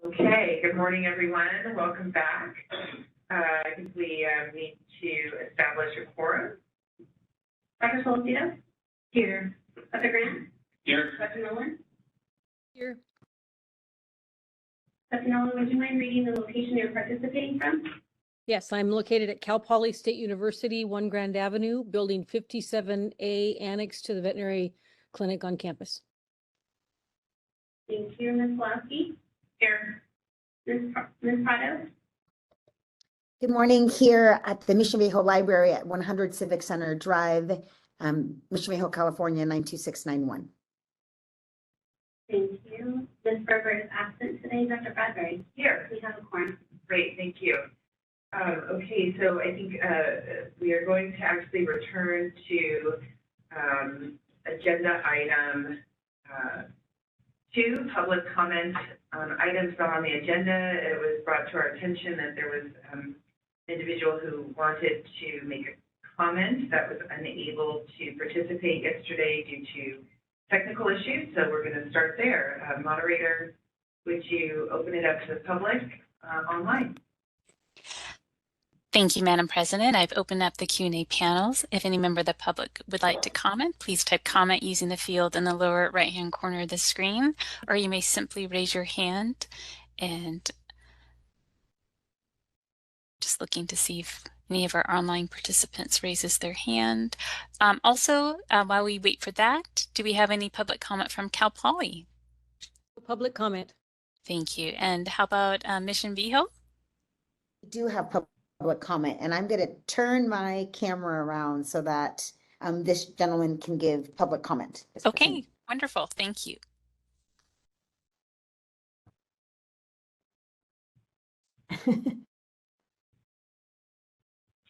Okay, good morning, everyone. Welcome back. I think we need to establish a quorum. Dr. Solocito? Here. Dr. Grant? Here. Dr. Nolan? Here. Dr. Nolan, would you mind reading the location you're participating from? Yes, I'm located at Cal Poly State University, 1 Grand Avenue, Building 57A, annex to the veterinary clinic on campus. Thank you. Ms. Pulaski? Here. Ms. Prado? Good morning, here at the Mission Viejo Library at 100 Civic Center Drive, Mission Viejo, California, 92691. Thank you. Ms. Berber is absent today. Dr. Bradbury? Here. We have a quorum. Great, thank you. Okay, so I think we are going to actually return to agenda item 2, public comment on items not on the agenda. It was brought to our attention that there was an individual who wanted to make a comment that was unable to participate yesterday due to technical issues. So we're going to start there. Moderator, would you open it up to the public online? Thank you, Madam President. I've opened up the Q&A panels. If any member of the public would like to comment, please type comment using the field in the lower right-hand corner of the screen, or you may simply raise your hand. And just looking to see if any of our online participants raises their hand. Also, while we wait for that, do we have any public comment from Cal Poly? Public comment. Thank you. And how about Mission Viejo? We do have public comment, and I'm going to turn my camera around so that this gentleman can give public comment. Okay, wonderful. Thank you.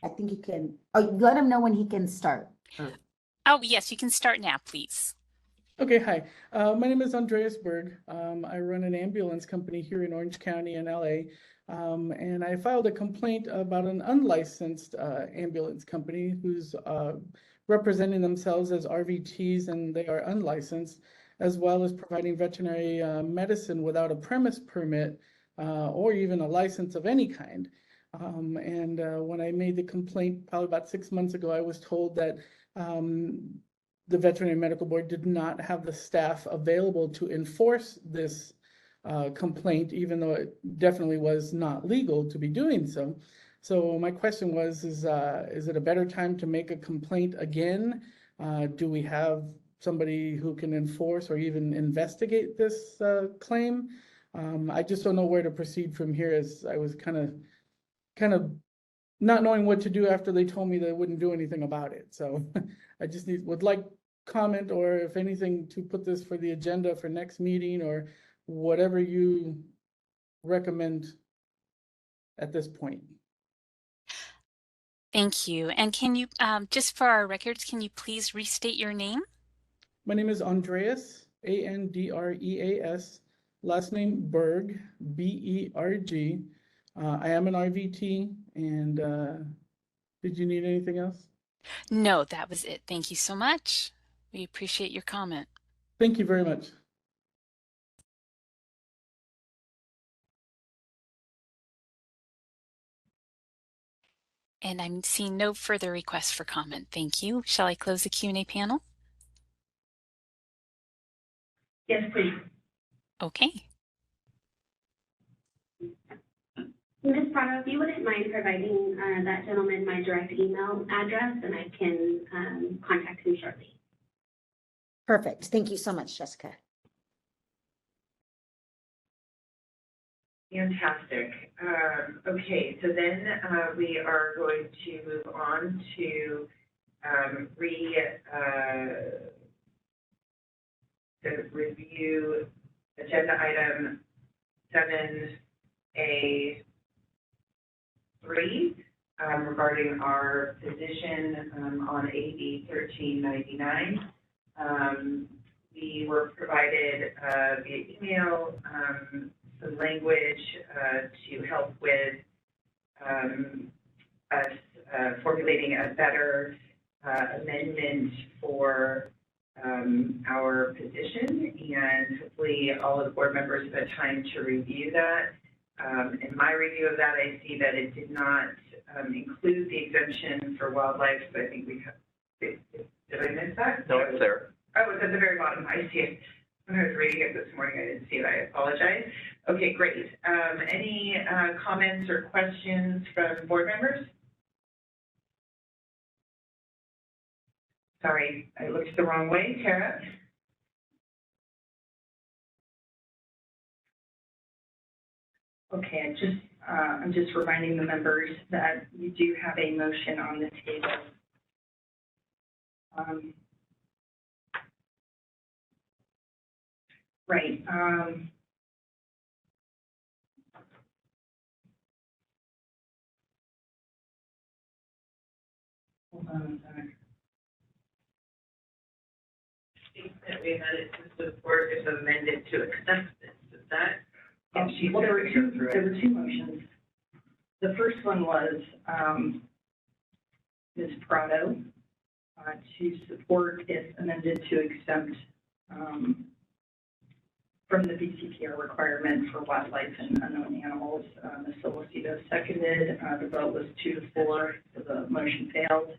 I think you can, let him know when he can start. Oh, yes, you can start now, please. Okay, hi. My name is Andreas Berg. I run an ambulance company here in Orange County in LA. And I filed a complaint about an unlicensed ambulance company who's representing themselves as RVTs, and they are unlicensed, as well as providing veterinary medicine without a premise permit or even a license of any kind. When I made the complaint probably about 6 months ago, I was told that the Veterinary Medical Board did not have the staff available to enforce this complaint, even though it definitely was not legal to be doing so. So my question was, is it a better time to make a complaint again? Do we have somebody who can enforce or even investigate this claim? I just don't know where to proceed from here, as I was kind of not knowing what to do after they told me they wouldn't do anything about it. So I just would like comment, or if anything, to put this for the agenda for next meeting, or whatever you recommend at this point. Thank you. And can you, just for our records, can you please restate your name? My name is Andreas, A-N-D-R-E-A-S, last name Berg, B-E-R-G. I am an RVT, and did you need anything else? No, that was it. Thank you so much. We appreciate your comment. Thank you very much. And I'm seeing no further requests for comment. Thank you. Shall I close the Q&A panel? Yes, please. Okay. Ms. Prado, if you wouldn't mind providing that gentleman my direct email address, and I can contact him shortly. Perfect. Thank you so much, Jessica. Fantastic. Okay, so then we are going to move on to review agenda item 7A3 regarding our position on AB 1399. We were provided via email some language to help with us formulating a better amendment for our position, and hopefully all of the board members have had time to review that. In my review of that, I see that it did not include the exemption for wildlife, so I think we have, did I miss that? No, it's there. Oh, it's at the very bottom, I see it. When I was reading it this morning, I didn't see it, I apologize. Okay, great. Any comments or questions from board members? Sorry, I looked the wrong way, Tara. Okay, I'm just reminding the members that you do have a motion on the table. Right. Hold on a second. That we amended to support is amended to accept this, is that? Well, there were two motions. The first one was Ms. Prado to support if amended to exempt from the BCPR requirement for wildlife and unknown animals. Ms. Solocito seconded. The vote was 2-4, so the motion failed.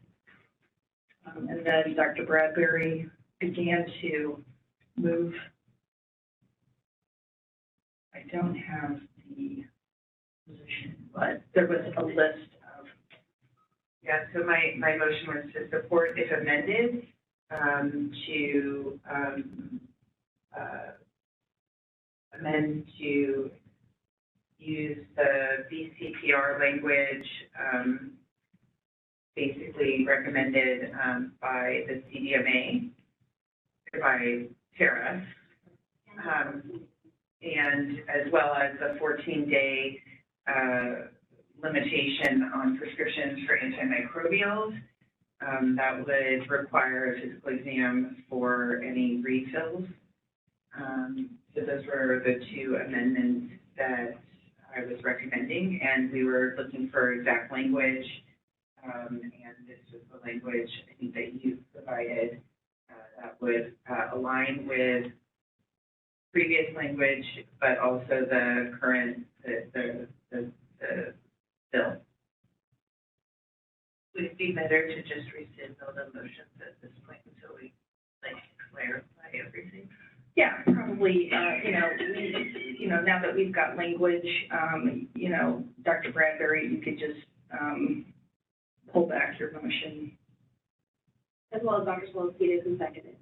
And then Dr. Bradbury began to move. I don't have the position, but there was a list of. Yeah, so my motion was to support if amended to amend to use the BCPR language basically recommended by the CDMA, by Tara, and as well as the 14-day limitation on prescriptions for antimicrobials. That would require a physical exam for any refills. So those were the two amendments that I was recommending, and we were looking for exact language, and this was the language I think that you provided that would align with previous language, but also the current, the bill. Would it be better to just rescind all the motions at this point until we clarify everything? Yeah, probably, now that we've got language, Dr. Bradbury, you could just pull back your motion. As well as Dr. Solocito who seconded.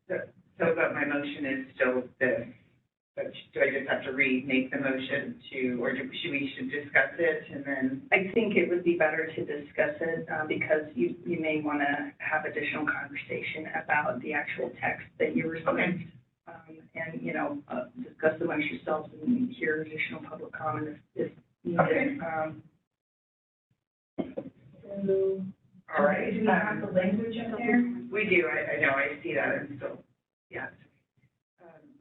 But my motion is still this, but do I just have to remake the motion or should we discuss it and then? I think it would be better to discuss it because you may want to have additional conversation about the actual text that you received. Okay. And, discuss amongst yourselves and hear additional public comment if needed. Okay. All right. Do we have the language in there? We do, I know, I see that, and so, yes.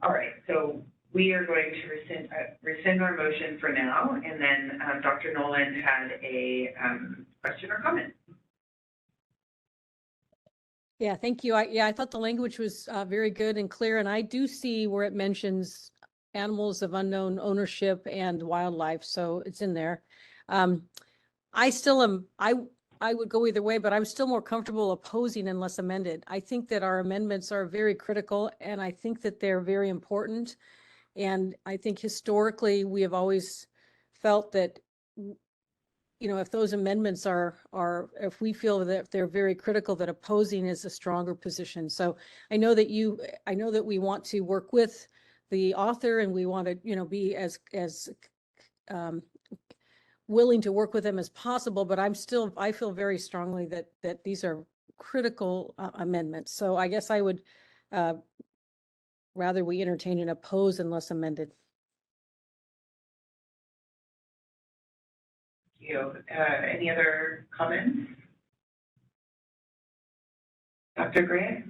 All right, so we are going to rescind our motion for now, and then Dr. Nolan had a question or comment. Yeah, thank you. I thought the language was very good and clear, and I do see where it mentions animals of unknown ownership and wildlife, so it's in there. I still am, I would go either way, but I'm still more comfortable opposing unless amended. I think that our amendments are very critical, and I think that they're very important. And I think historically, we have always felt that, if those amendments if we feel that they're very critical, that opposing is a stronger position. So I know that we want to work with the author and we want to, be as willing to work with them as possible, but I feel very strongly that these are critical amendments. So I guess I would rather we entertain and oppose unless amended. Thank you. Any other comments? Dr. Grant?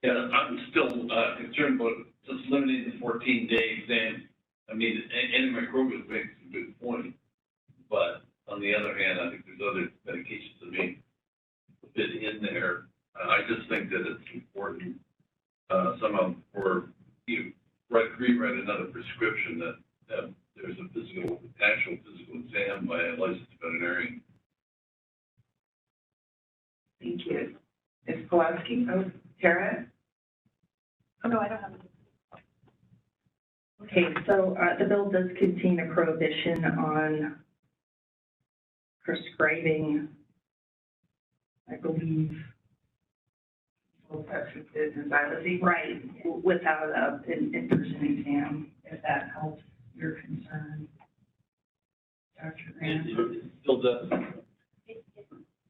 Yeah, I'm still concerned about just limiting the 14-day exam. I mean, antimicrobials makes a good point, but on the other hand, I think there's other medications that may fit in there I just think that it's important, somehow for you, rewrite another prescription that there's a actual physical exam by a licensed veterinarian. Thank you. Ms. Pulaski? Oh, Tara? Oh, no, I don't have it. Okay, so the bill does contain a prohibition on prescribing, I believe, Substances and xylazine. right, without an in-person exam, if that helps your concern. Dr. Grant? It still does.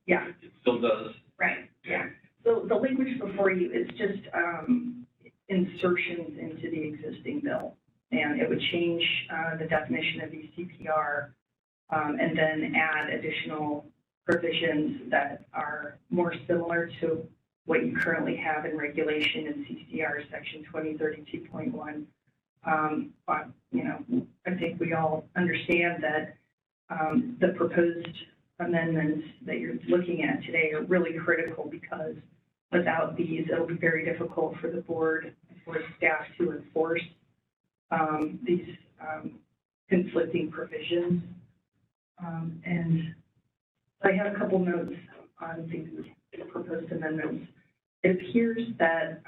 Yeah. It still does. Right, yeah. So the language before you is just insertions into the existing bill. And it would change the definition of ECPR and then add additional provisions that are more similar to what you currently have in regulation in CCR section 2032.1. But, you know, I think we all understand that the proposed amendments that you're looking at today are really critical because without these, it'll be very difficult for the board, for staff to enforce these conflicting provisions. And I have a couple notes on the proposed amendments. It appears that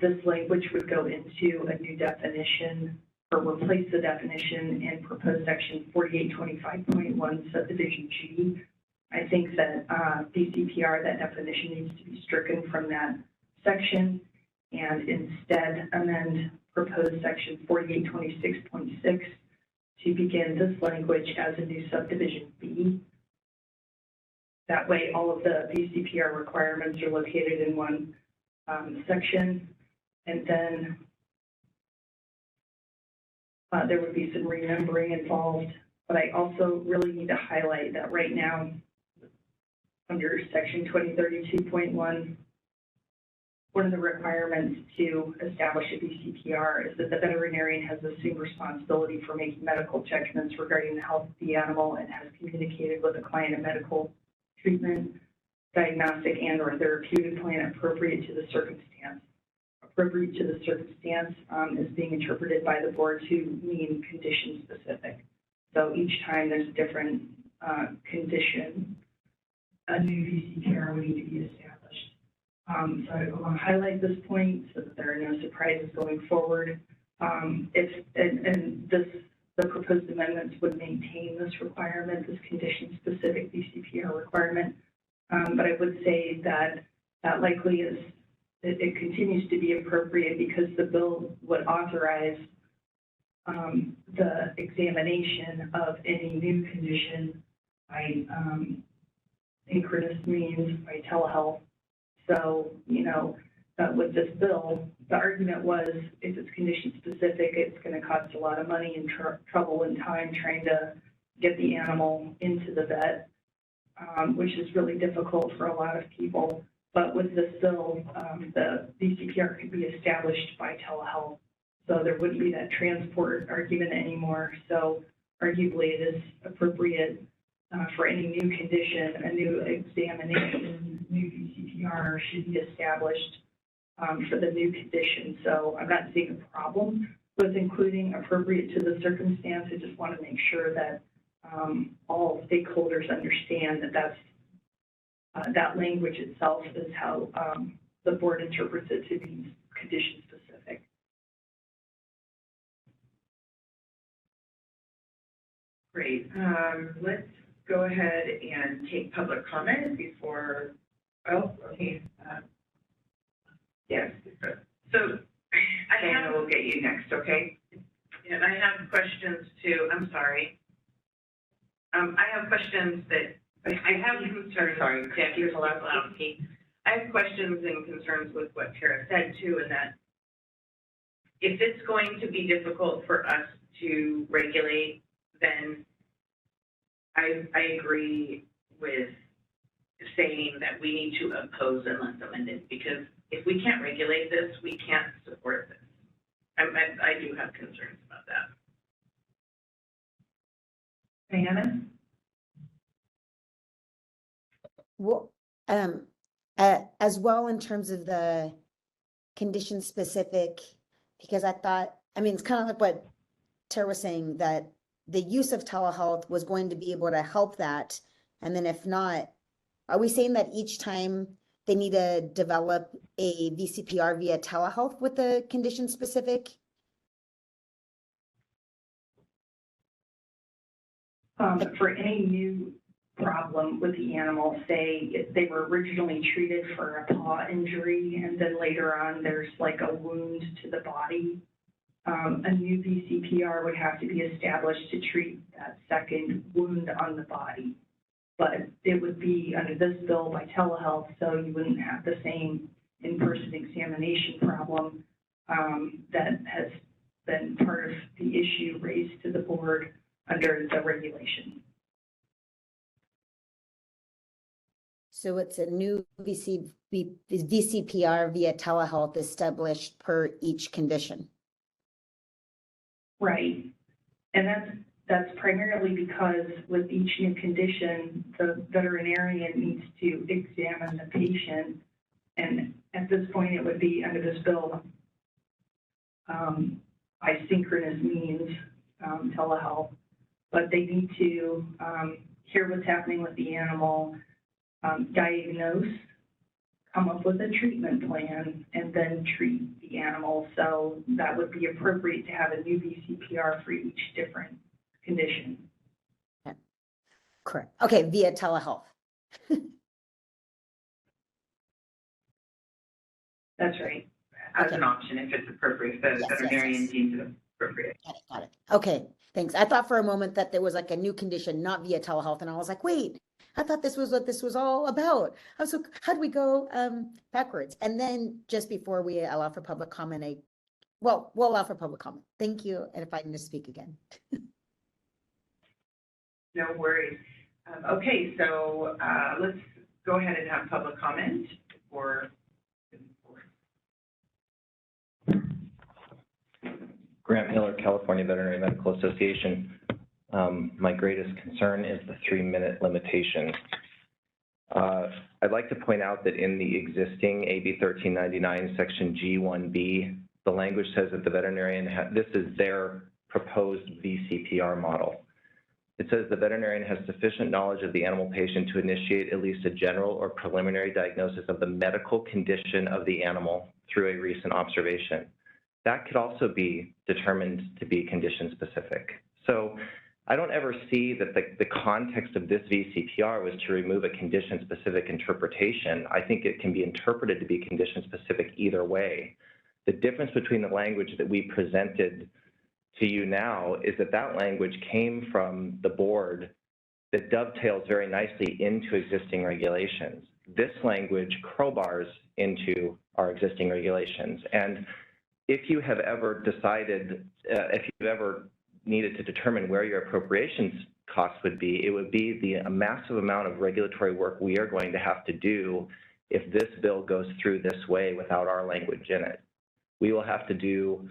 this language would go into a new definition or replace the definition in proposed section 4825.1 subdivision G. I think that BCPR, that definition needs to be stricken from that section and instead amend proposed section 4826.6 to begin this language as a new subdivision B. That way, all of the BCPR requirements are located in one section, and then there would be some remembering involved. But I also really need to highlight that right now, under section 2032.1, one of the requirements to establish a BCPR is that the veterinarian has assumed responsibility for making medical judgments regarding the health of the animal and has communicated with the client a medical treatment, diagnostic, and or therapeutic plan appropriate to the circumstance. Appropriate to the circumstance is being interpreted by the board to mean condition specific. So each time there's a different condition, a new VCPR would need to be established. So I want to highlight this point so that there are no surprises going forward. The proposed amendments would maintain this requirement, this condition-specific VCPR requirement. But I would say that that likely is, it continues to be appropriate because the bill would authorize the examination of any new condition by synchronous means, by telehealth. So, you know, with this bill, the argument was if it's condition specific, it's going to cost a lot of money and trouble and time trying to get the animal into the vet, which is really difficult for a lot of people. But with this bill, the VCPR could be established by telehealth. So there wouldn't be that transport argument anymore. So arguably it is appropriate for any new condition, a new examination, new VCPR should be established for the new condition. So I'm not seeing a problem with including appropriate to the circumstance. I just want to make sure that all stakeholders understand that that's that language itself is how the board interprets it to be condition specific. Great. Let's go ahead and take public comment before, oh, okay. Yes. So Diana will get you next, okay? And I have questions too. I'm sorry. I have questions that I have concerns. Sorry, Jackie Pulaski. I have questions and concerns with what Tara said too, and that if it's going to be difficult for us to regulate, then I agree with saying that we need to oppose unless amended, because if we can't regulate this, we can't support this. I do have concerns about that. Diana? Well, as well in terms of the condition specific, because I thought, I mean, it's kind of like what Tara was saying, that the use of telehealth was going to be able to help that. And then if not, are we saying that each time they need to develop a VCPR via telehealth with the condition specific? For any new problem with the animal, say if they were originally treated for a paw injury and then later on there's like a wound to the body, a new VCPR would have to be established to treat that second wound on the body. But it would be under this bill by telehealth, so you wouldn't have the same in-person examination problem that has been part of the issue raised to the board under the regulation. So it's a new VCPR via telehealth established per each condition. Right. And that's primarily because with each new condition, the veterinarian needs to examine the patient. And at this point, it would be under this bill, by synchronous means, telehealth. But they need to hear what's happening with the animal, diagnose, come up with a treatment plan, and then treat the animal. So that would be appropriate to have a new VCPR for each different condition. Okay. Correct. Okay, via telehealth. That's right, as an option if it's appropriate, the Yes, veterinarian yes. deems it appropriate. Got it. Okay, thanks. I thought for a moment that there was like a new condition, not via telehealth, and I was like, wait, I thought this was what this was all about. I was like, how do we go backwards? And then just before we allow for public comment, we'll allow for public comment. Thank you, and if I can just speak again. No worries. Okay, so let's go ahead and have public comment for. Grant Miller, California Veterinary Medical Association. My greatest concern is the 3-minute limitation. I'd like to point out that in the existing AB 1399 section G1B, the language says that the veterinarian, this is their proposed VCPR model. It says the veterinarian has sufficient knowledge of the animal patient to initiate at least a general or preliminary diagnosis of the medical condition of the animal through a recent observation. That could also be determined to be condition specific. So I don't ever see that the context of this VCPR was to remove a condition specific interpretation. I think it can be interpreted to be condition specific either way. The difference between the language that we presented to you now is that that language came from the board that dovetails very nicely into existing regulations. This language crowbars into our existing regulations. And if you have ever decided, if you've ever needed to determine where your appropriations costs would be, it would be the massive amount of regulatory work we are going to have to do if this bill goes through this way without our language in it. We will have to do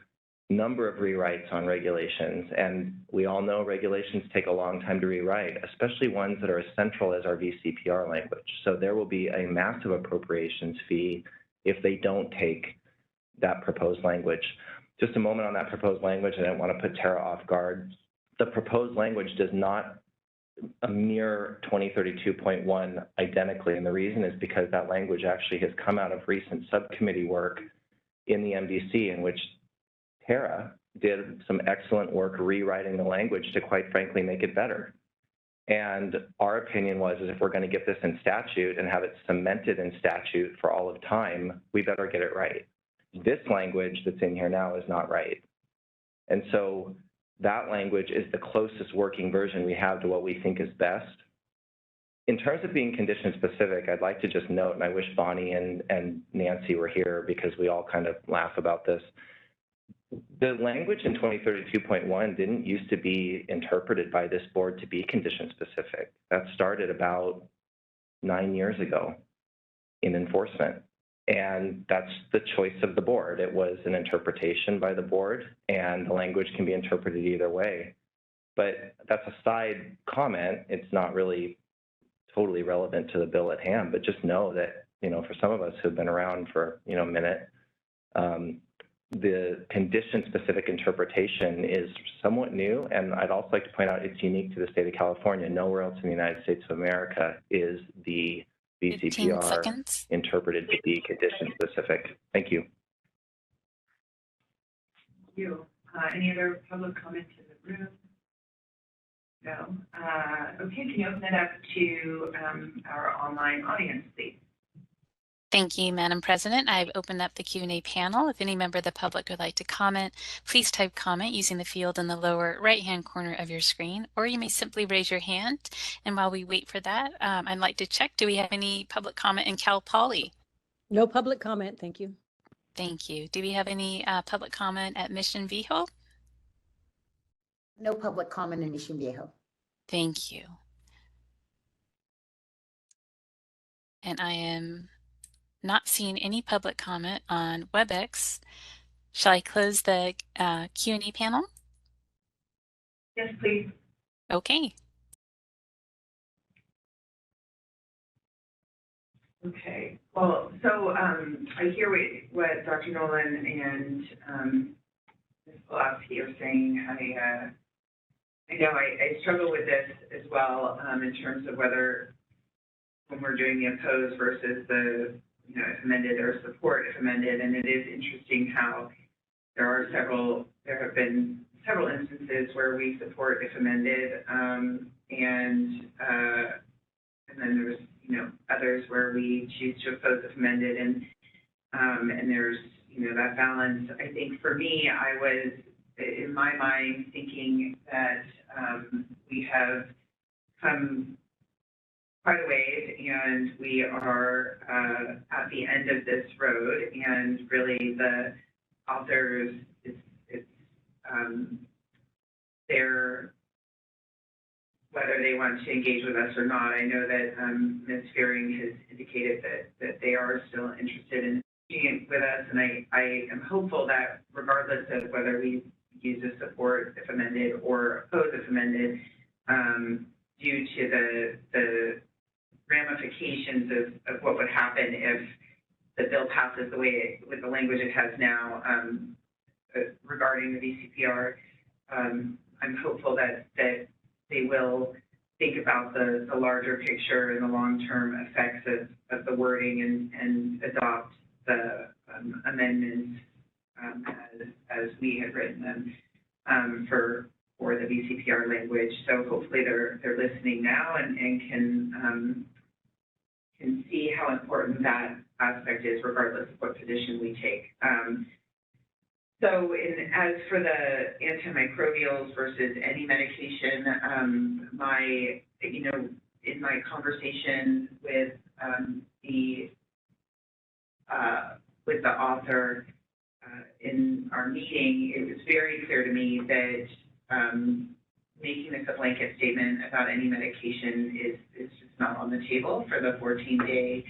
a number of rewrites on regulations, and we all know regulations take a long time to rewrite, especially ones that are as central as our VCPR language. So there will be a massive appropriations fee if they don't take that proposed language. Just a moment on that proposed language, and I don't want to put Tara off guard. The proposed language does not mirror 2032.1 identically, and the reason is because that language actually has come out of recent subcommittee work in the MDC, in which Tara did some excellent work rewriting the language to, quite frankly, make it better. And our opinion was, is if we're going to get this in statute and have it cemented in statute for all of time, we better get it right. This language that's in here now is not right. And so that language is the closest working version we have to what we think is best. In terms of being condition specific, I'd like to just note, and I wish Bonnie and Nancy were here because we all kind of laugh about this. The language in 2032.1 didn't used to be interpreted by this board to be condition specific. That started about 9 years ago in enforcement. And that's the choice of the board. It was an interpretation by the board, and the language can be interpreted either way. But that's a side comment. It's not really totally relevant to the bill at hand, but just know that for some of us who've been around for, a minute, the condition-specific interpretation is somewhat new, and I'd also like to point out it's unique to the state of California. Nowhere else in the United States of America is the 15 VCPR seconds. interpreted to be condition-specific. Thank you. Thank you. Any other public comments in the room? No. Okay, can you open it up to our online audience, please? Thank you, Madam President. I've opened up the Q&A panel. If any member of the public would like to comment, please type comment using the field in the lower right-hand corner of your screen, or you may simply raise your hand. And while we wait for that, I'd like to check, do we have any public comment in Cal Poly? No public comment, thank you. Thank you. Do we have any public comment at Mission Viejo? No public comment in Mission Viejo. Thank you. And I am not seeing any public comment on WebEx. Shall I close the Q&A panel? Yes, please. Okay. Okay, well, so I hear what Dr. Nolan and Ms. Pulaski are saying. I know I struggle with this as well in terms of whether when we're doing the oppose versus the, if amended or support if amended, and it is interesting how there have been several instances where we support if amended, and then there's others where we choose to oppose if amended, and there's that balance. I think for me, I was in my mind thinking that we have come quite a ways, and we are at the end of this road, and really the authors, it's their, whether they want to engage with us or not. I know that Ms. Fearing has indicated that they are still interested in engaging with us, and I am hopeful that regardless of whether we use a support if amended or oppose if amended, due to the ramifications of what would happen if the bill passes the way with the language it has now regarding the VCPR, I'm hopeful that they will think about the larger picture and the long-term effects of the wording and adopt the amendments as we had written them for the VCPR language. So hopefully they're listening now and can see how important that aspect is regardless of what position we take. As for the antimicrobials versus any medication, in my conversation with the author in our meeting, it was very clear to me that making this a blanket statement about any medication is just not on the table for the 14-day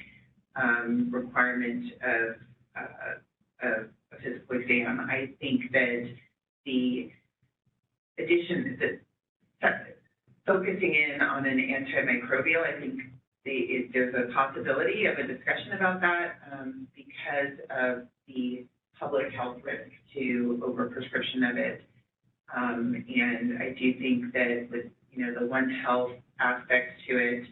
requirement of a physical exam. I think that the addition, focusing in on an antimicrobial, I think there's a possibility of a discussion about that because of the public health risk to overprescription of it. And I do think that with the One Health aspects to it,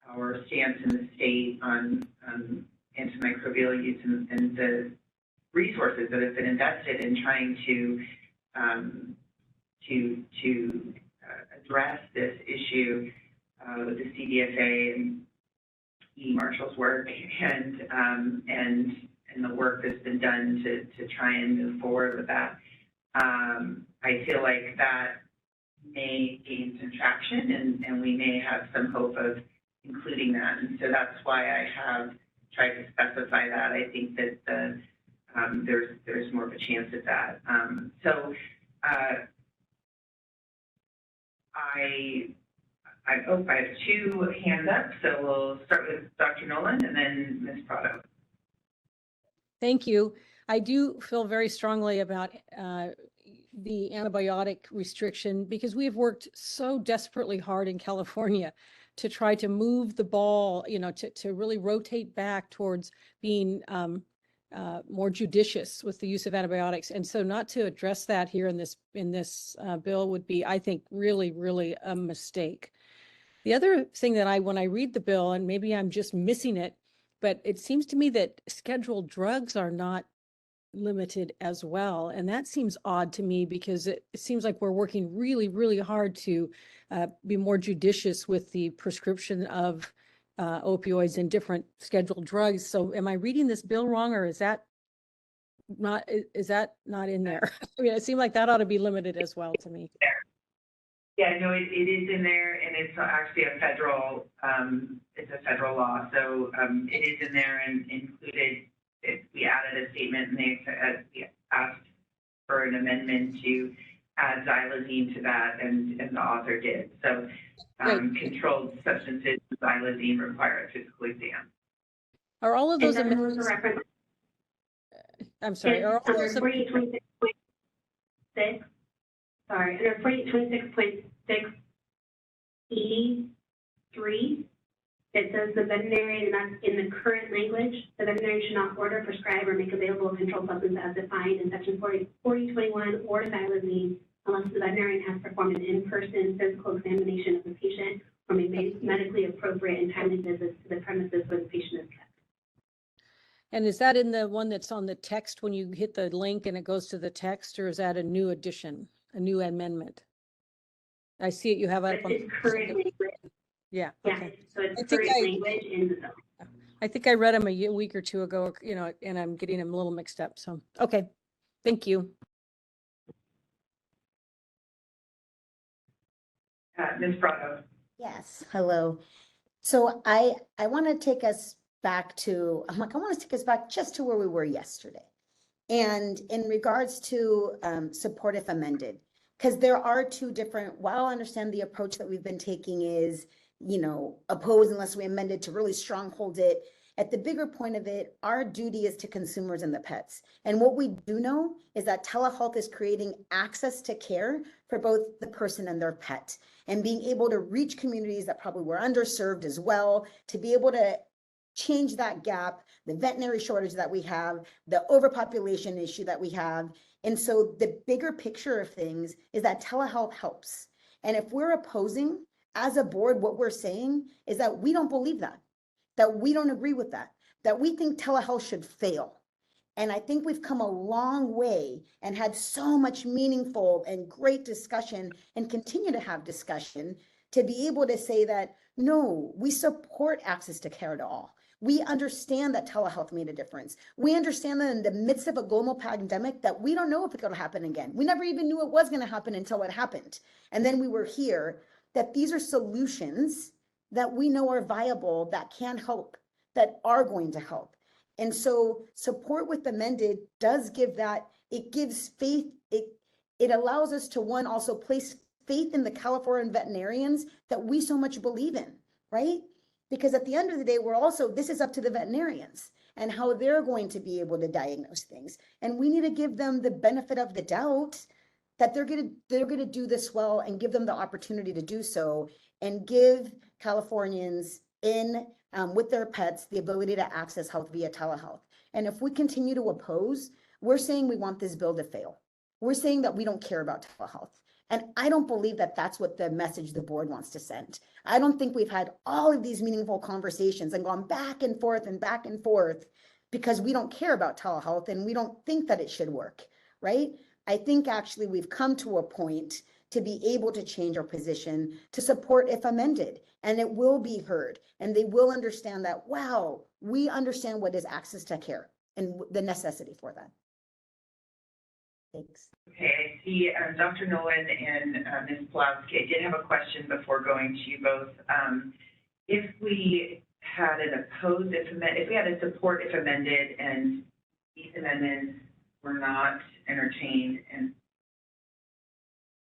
our stance in the state on antimicrobial use and the resources that have been invested in trying to address this issue with the CDFA and E. Marshall's work and the work that's been done to try and move forward with that. I feel like that may gain some traction and we may have some hope of including that. And so that's why I have tried to specify that. I think that there's more of a chance at that. I have two hands up, so we'll start with Dr. Nolan and then Ms. Prado. Thank you. I do feel very strongly about the antibiotic restriction because we have worked so desperately hard in California to try to move the ball, you know, to really rotate back towards being more judicious with the use of antibiotics. And so not to address that here in this bill would be, I think, really, really a mistake. The other thing that when I read the bill, and maybe I'm just missing it, but it seems to me that scheduled drugs are not limited as well. And that seems odd to me because it seems like we're working really, really hard to be more judicious with the prescription of opioids and different scheduled drugs. So am I reading this bill wrong, or is that not in there? I mean, it seemed like that ought to be limited as well to me. Yeah, no, it is in there, and it's actually a federal law. So it is in there and included. We added a statement, and we asked for an amendment to add xylazine to that, and the author did. So controlled substances, xylazine require a physical exam. Are all of those amendments? I'm sorry. Are all those 4826.6? Sorry, under 4826.6E3. It says the veterinarian, and that's in the current language, the veterinarian should not order, prescribe, or make available a controlled substance as defined in section 4021 or xylazine unless the veterinarian has performed an in-person physical examination of the patient or made medically appropriate and timely visits to the premises where the patient is kept. And is that in the one that's on the text when you hit the link and it goes to the text, or is that a new addition, a new amendment? I see it. You have it up on. It's current language. Yeah. Yeah, Okay. so it's current language in the bill. I think I read them a week or two ago, you know, and I'm getting them a little mixed up. So, okay. Thank you. Ms. Prado. Yes, hello. So I want to take us back to, I want to take us back just to where we were yesterday. And in regards to support if amended, because there are two different, while I understand the approach that we've been taking is, you know, oppose unless we amend it to really stronghold it. At the bigger point of it, our duty is to consumers and the pets. And what we do know is that telehealth is creating access to care for both the person and their pet, and being able to reach communities that probably were underserved as well, to be able to change that gap, the veterinary shortage that we have, the overpopulation issue that we have. And so the bigger picture of things is that telehealth helps. And if we're opposing, as a board, what we're saying is that we don't believe that we don't agree with that we think telehealth should fail. And I think we've come a long way and had so much meaningful and great discussion and continue to have discussion to be able to say that, no, we support access to care to all. We understand that telehealth made a difference. We understand that in the midst of a global pandemic that we don't know if it's going to happen again. We never even knew it was going to happen until it happened. And then we were here, that these are solutions that we know are viable, that can help, that are going to help. And so support with amended does give that, it gives faith, it allows us to, one, also place faith in the California veterinarians that we so much believe in, right? Because at the end of the day, this is up to the veterinarians and how they're going to be able to diagnose things. And we need to give them the benefit of the doubt that they're gonna do this well, and give them the opportunity to do so, and give Californians with their pets the ability to access health via telehealth. And if we continue to oppose, we're saying we want this bill to fail. We're saying that we don't care about telehealth. And I don't believe that that's what the message the board wants to send. I don't think we've had all of these meaningful conversations and gone back and forth because we don't care about telehealth and we don't think that it should work, right? I think actually we've come to a point to be able to change our position to support if amended, and it will be heard, and they will understand that, wow, we understand what is access to care and the necessity for that. Thanks. Okay, I see Dr. Nolan and Ms. Pulaski. I did have a question before going to you both. If we had if we had a support if amended and these amendments were not entertained, and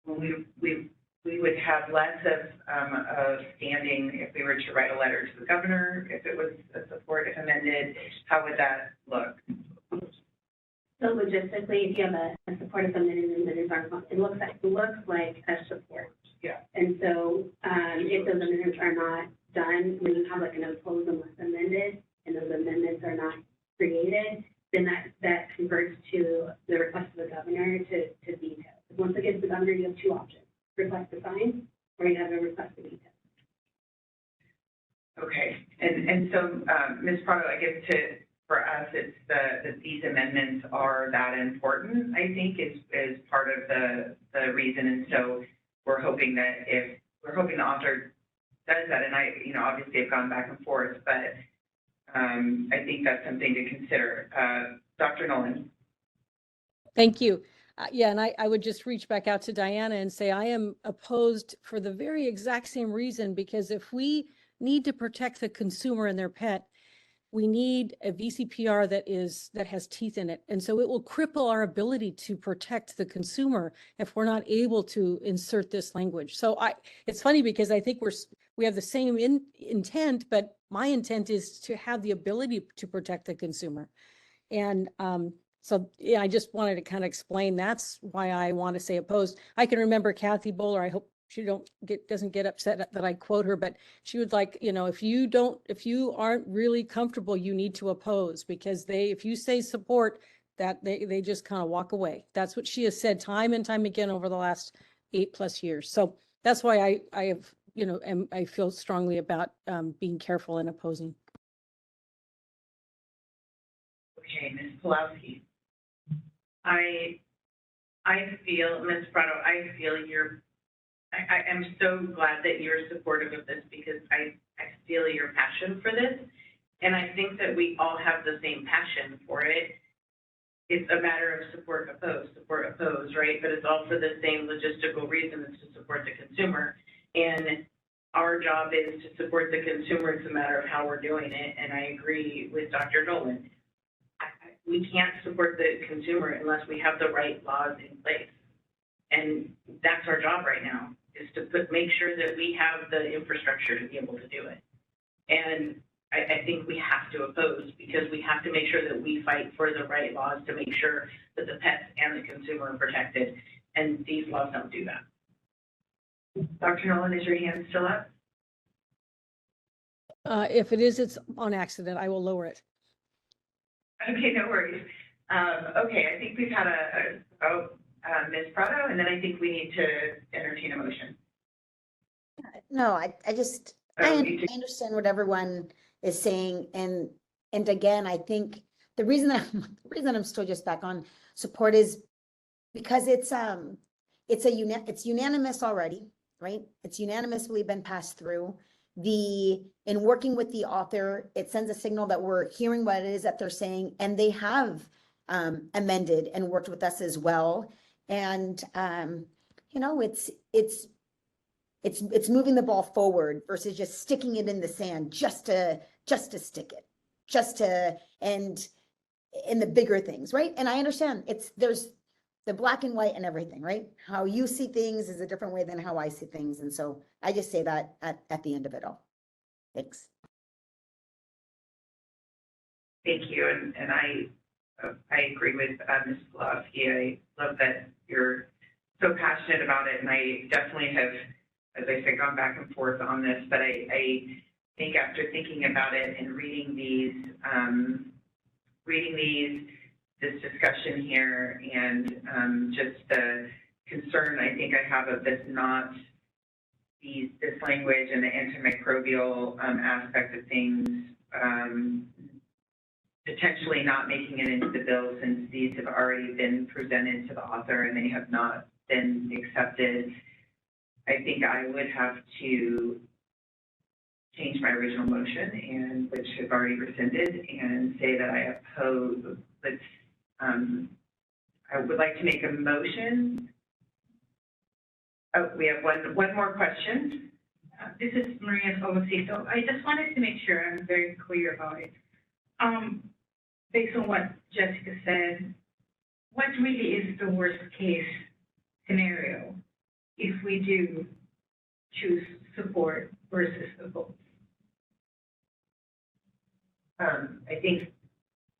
we would have less of standing if we were to write a letter to the governor, if it was a support if amended, how would that look? So logistically, if you have a support if amended, it looks like a support. Yeah. And so, if those amendments are not done, when you have like an opposed unless amended, and those amendments are not created, then that converts to the request of the governor to veto. Once it gets to the governor, you have two options: request to sign, or you have a request to veto. Okay, and so, Ms. Prado, I guess for us, it's that these amendments are that important, I think, is part of the reason. And so we're hoping that the author does that, and obviously I've gone back and forth, but I think that's something to consider. Dr. Nolan. Thank you. Yeah, and I would just reach back out to Diana and say I am opposed for the very exact same reason, because if we need to protect the consumer and their pet, we need a VCPR that has teeth in it. And so it will cripple our ability to protect the consumer if we're not able to insert this language. So it's funny because I think we have the same intent, but my intent is to have the ability to protect the consumer. And so yeah, I just wanted to kind of explain that's why I want to say opposed. I can remember Kathy Bowler. I hope she doesn't get upset that I quote her, but she would like, if you aren't really comfortable, you need to oppose, because if you say support, that they just kind of walk away. That's what she has said time and time again over the last 8+ years. So that's why I have, I feel strongly about being careful in opposing. Okay, Ms. Pulowski. I feel, Ms. Prado, I am so glad that you're supportive of this, because I feel your passion for this. And I think that we all have the same passion for it. It's a matter of support, oppose, right? But it's all for the same logistical reason, it's to support the consumer. And our job is to support the consumer. It's a matter of how we're doing it. And I agree with Dr. Nolan. We can't support the consumer unless we have the right laws in place. And that's our job right now, is to make sure that we have the infrastructure to be able to do it. And I think we have to oppose, because we have to make sure that we fight for the right laws to make sure that the pets and the consumer are protected. And these laws don't do that. Dr. Nolan, is your hand still up? If it is, it's on accident. I will lower it. Okay, no worries. Okay, I think we've had Ms. Prado, and then I think we need to entertain a motion. No, I understand what everyone is saying, and again, I think the reason I'm still just back on support is because it's unanimous already, right? It's unanimously been passed through. In working with the author, it sends a signal that we're hearing what it is that they're saying, and they have amended and worked with us as well. And it's moving the ball forward versus just sticking it in the sand just to stick it, and in the bigger things, right? And I understand there's the black and white and everything, right? How you see things is a different way than how I see things. And so I just say that at the end of it all. Thanks. Thank you, and I agree with Ms. Pulowski. I love that you're so passionate about it, and I definitely have, as I said, gone back and forth on this, but I think after thinking about it and reading this discussion here, and just the concern I think I have of this this language and the antimicrobial aspect of things, potentially not making it into the bill, since these have already been presented to the author and they have not been accepted. I think I would have to change my original motion, and which have already rescinded, and say that I oppose. I would like to make a motion. Oh, we have one more question. This is Maria Solosito. I just wanted to make sure I'm very clear about it. Based on what Jessica said, what really is the worst case scenario if we do choose support versus oppose? I think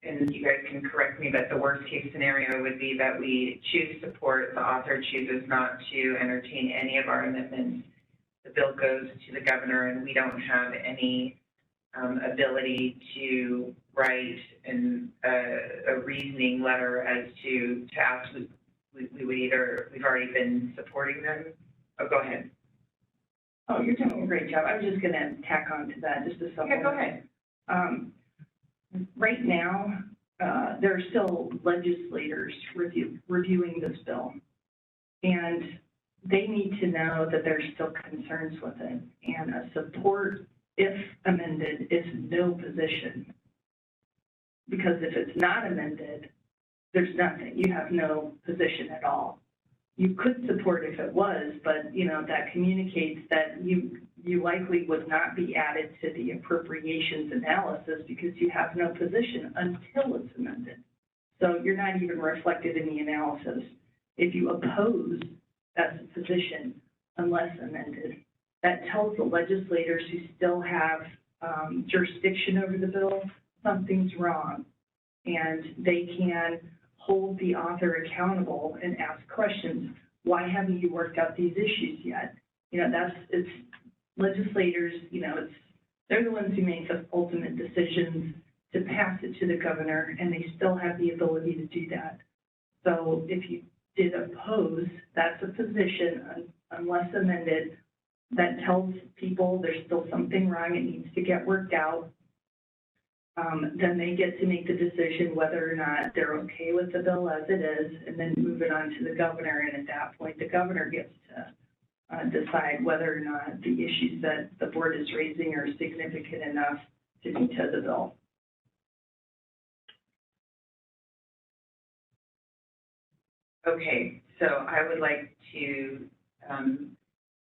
and you guys can correct me, but the worst case scenario would be that we choose support, the author chooses not to entertain any of our amendments. The bill goes to the governor and we don't have any ability to write a reasoning letter as to ask, we would either, we've already been supporting them. Oh, go ahead. Oh, you're doing a great job. I was just gonna tack on to that, just to supplement. Okay, go ahead. Right now, there are still legislators reviewing this bill. And they need to know that there's still concerns with it. And a support, if amended, is no position. Because if it's not amended, there's nothing. You have no position at all. You could support if it was, but, you know, that communicates that you likely would not be added to the appropriations analysis because you have no position until it's amended. So you're not even reflected in the analysis. If you oppose, that's a position unless amended. That tells the legislators who still have jurisdiction over the bill, something's wrong. And they can hold the author accountable and ask questions. Why haven't you worked out these issues yet? You know, it's legislators, you know, they're the ones who make the ultimate decisions to pass it to the governor, and they still have the ability to do that. So if you did oppose, that's a position unless amended. That tells people there's still something wrong, it needs to get worked out. Then they get to make the decision whether or not they're okay with the bill as it is, and then move it on to the governor. And at that point, the governor gets to decide whether or not the issues that the board is raising are significant enough to veto the bill. Okay, so I would like to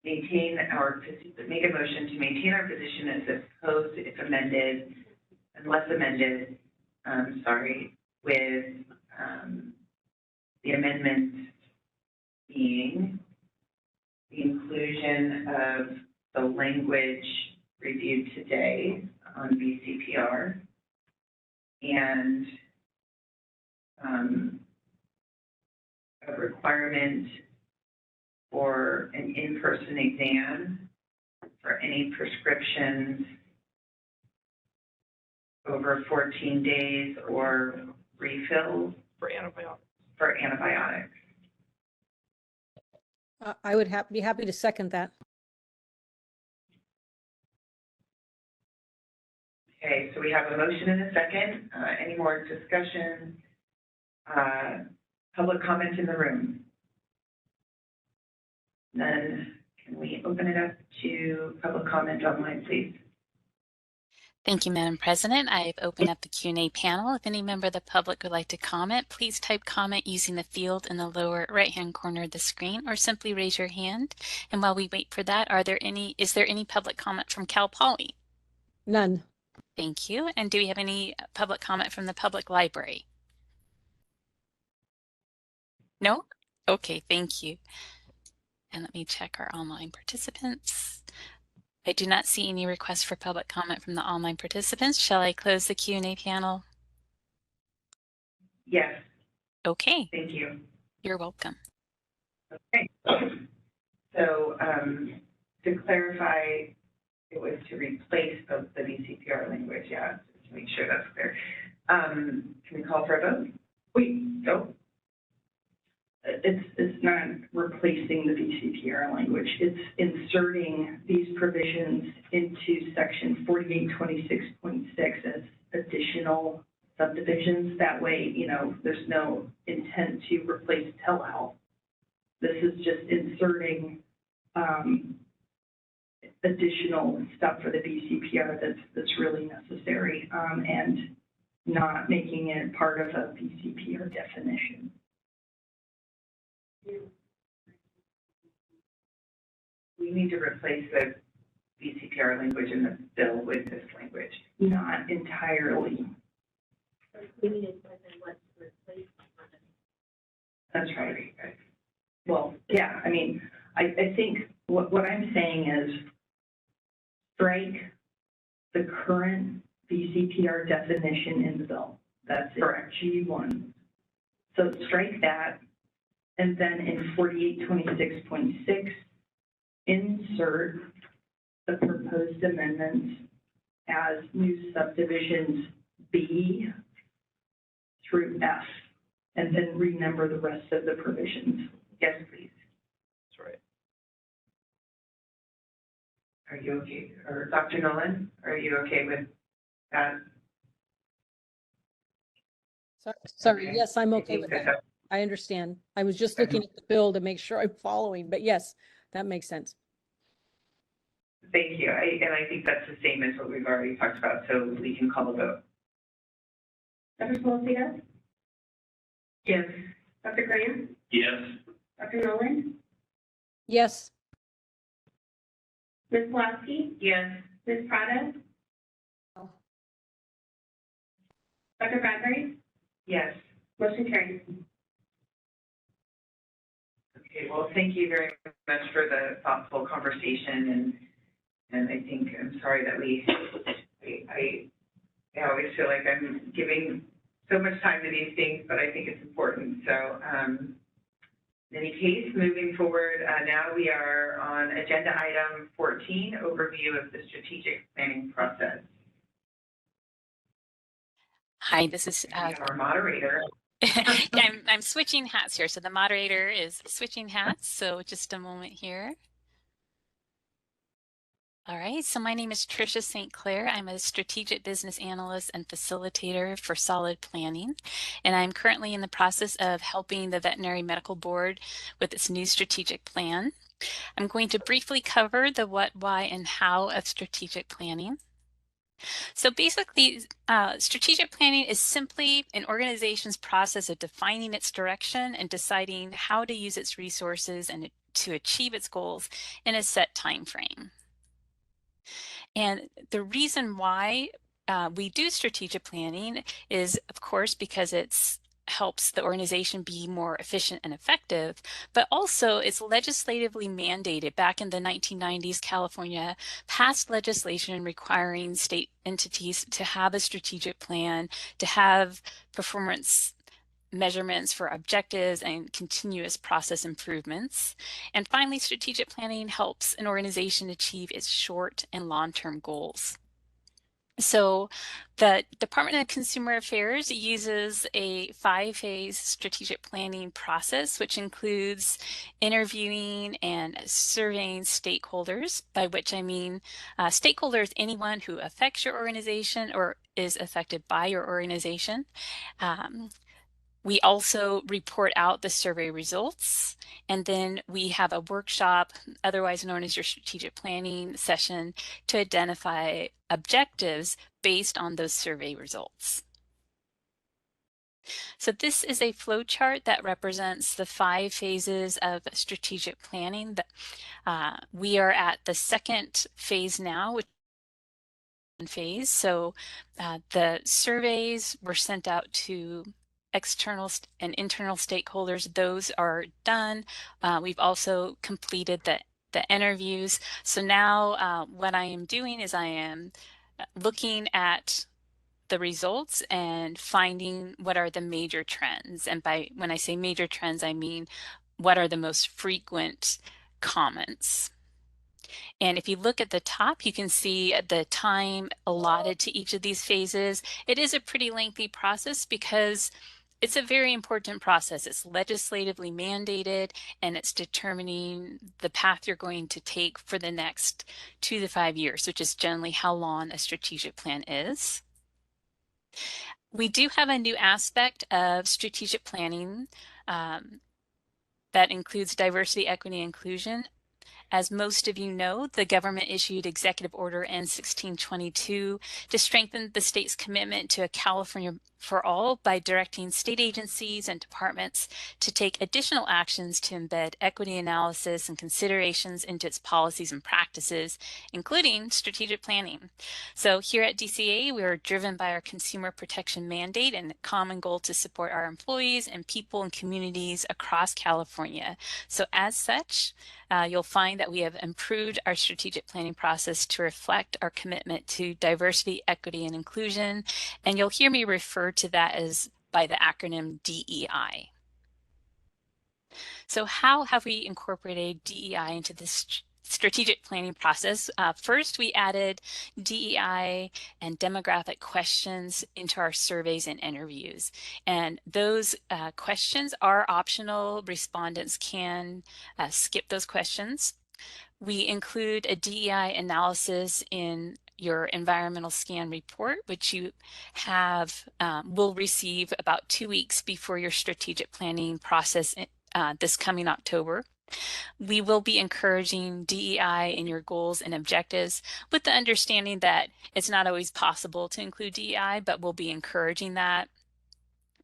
make a motion to maintain our position as opposed if amended, unless amended, with the amendments being the inclusion of the language reviewed today on BCPR and a requirement for an in-person exam for any prescriptions over 14 days or refills for antibiotics. I would be happy to second that. Okay, so we have a motion and a second. Any more discussion? Public comment in the room? Then can we open it up to public comment online, please? Thank you, Madam President. I've opened up the Q&A panel. If any member of the public would like to comment, please type comment using the field in the lower right-hand corner of the screen, or simply raise your hand. And while we wait for that, is there any public comment from Cal Poly? None. Thank you. And do we have any public comment from the public library? No? Okay, thank you. And let me check our online participants. I do not see any requests for public comment from the online participants. Shall I close the Q&A panel? Yes. Okay. Thank you. You're welcome. Okay. So to clarify, it was to replace the BCPR language, yeah, just to make sure that's clear. Can we call for a vote? Go. It's not replacing the BCPR language. It's inserting these provisions into section 4826.6 as additional subdivisions. That way, you know, there's no intent to replace telehealth. This is just inserting additional stuff for the BCPR that's really necessary, and not making it part of a BCPR definition. We need to replace the BCPR language in the bill with this language. Not entirely. That's right. Well, yeah, I mean, I think what I'm saying is strike the current BCPR definition in the bill. That's correct, G1. So strike that, and then in 4826.6, insert the proposed amendments as new subdivisions B through F, and then renumber the rest of the provisions. Yes, please. That's right. Are you okay, or Dr. Nolan, are you okay with that? Sorry, Okay. yes, I'm I okay think with that that. I understand. I was just looking at the bill to make sure I'm following, but yes, that makes sense. Thank you. And I think that's the same as what we've already talked about, so we can call a vote. Dr. Solocito? Yes. Dr. Grant? Yes. Dr. Nolan? Yes, Ms. Pulaski? Yes. Ms. Prado? Dr. Bradbury? Yes. Motion carries. Okay, well, thank you very much for the thoughtful conversation, and I think, I'm sorry that I always feel like I'm giving so much time to these things, but I think it's important. So, in any case, moving forward, now we are on agenda item 14, overview of the strategic planning process. Hi, this is We have our moderator. yeah, I'm switching hats here. So the moderator is switching hats. So just a moment here. All right, so my name is Tricia St. Clair. I'm a strategic business analyst and facilitator for Solid Planning, and I'm currently in the process of helping the Veterinary Medical Board with its new strategic plan. I'm going to briefly cover the what, why, and how of strategic planning. So basically, strategic planning is simply an organization's process of defining its direction and deciding how to use its resources and to achieve its goals in a set time frame. And the reason why we do strategic planning is, of course, because it helps the organization be more efficient and effective, but also it's legislatively mandated. Back in the 1990s, California passed legislation requiring state entities to have a strategic plan, to have performance measurements for objectives and continuous process improvements. And finally, strategic planning helps an organization achieve its short and long-term goals. So the Department of Consumer Affairs uses a 5-phase strategic planning process, which includes interviewing and surveying stakeholders, by which I mean stakeholders, anyone who affects your organization or is affected by your organization. We also report out the survey results, and then we have a workshop, otherwise known as your strategic planning session, to identify objectives based on those survey results. So this is a flow chart that represents the 5 phases of strategic planning. We are at the second phase now, which phase. So the surveys were sent out to external and internal stakeholders. Those are done. We've also completed the interviews. So now what I am doing is I am looking at the results and finding what are the major trends. And when I say major trends, I mean what are the most frequent comments. And if you look at the top, you can see the time allotted to each of these phases. It is a pretty lengthy process because it's a very important process. It's legislatively mandated, and it's determining the path you're going to take for the next 2 to 5 years, which is generally how long a strategic plan is. We do have a new aspect of strategic planning that includes diversity, equity, and inclusion. As most of you know, the government issued Executive Order N1622 to strengthen the state's commitment to a California for all by directing state agencies and departments to take additional actions to embed equity analysis and considerations into its policies and practices, including strategic planning. So here at DCA, we are driven by our consumer protection mandate and a common goal to support our employees and people and communities across California. So as such, you'll find that we have improved our strategic planning process to reflect our commitment to diversity, equity, and inclusion. And you'll hear me refer to that as by the acronym DEI. So how have we incorporated DEI into this strategic planning process? First, we added DEI and demographic questions into our surveys and interviews. And those questions are optional. Respondents can skip those questions. We include a DEI analysis in your environmental scan report, which you have will receive about 2 weeks before your strategic planning process this coming October. We will be encouraging DEI in your goals and objectives with the understanding that it's not always possible to include DEI, but we'll be encouraging that.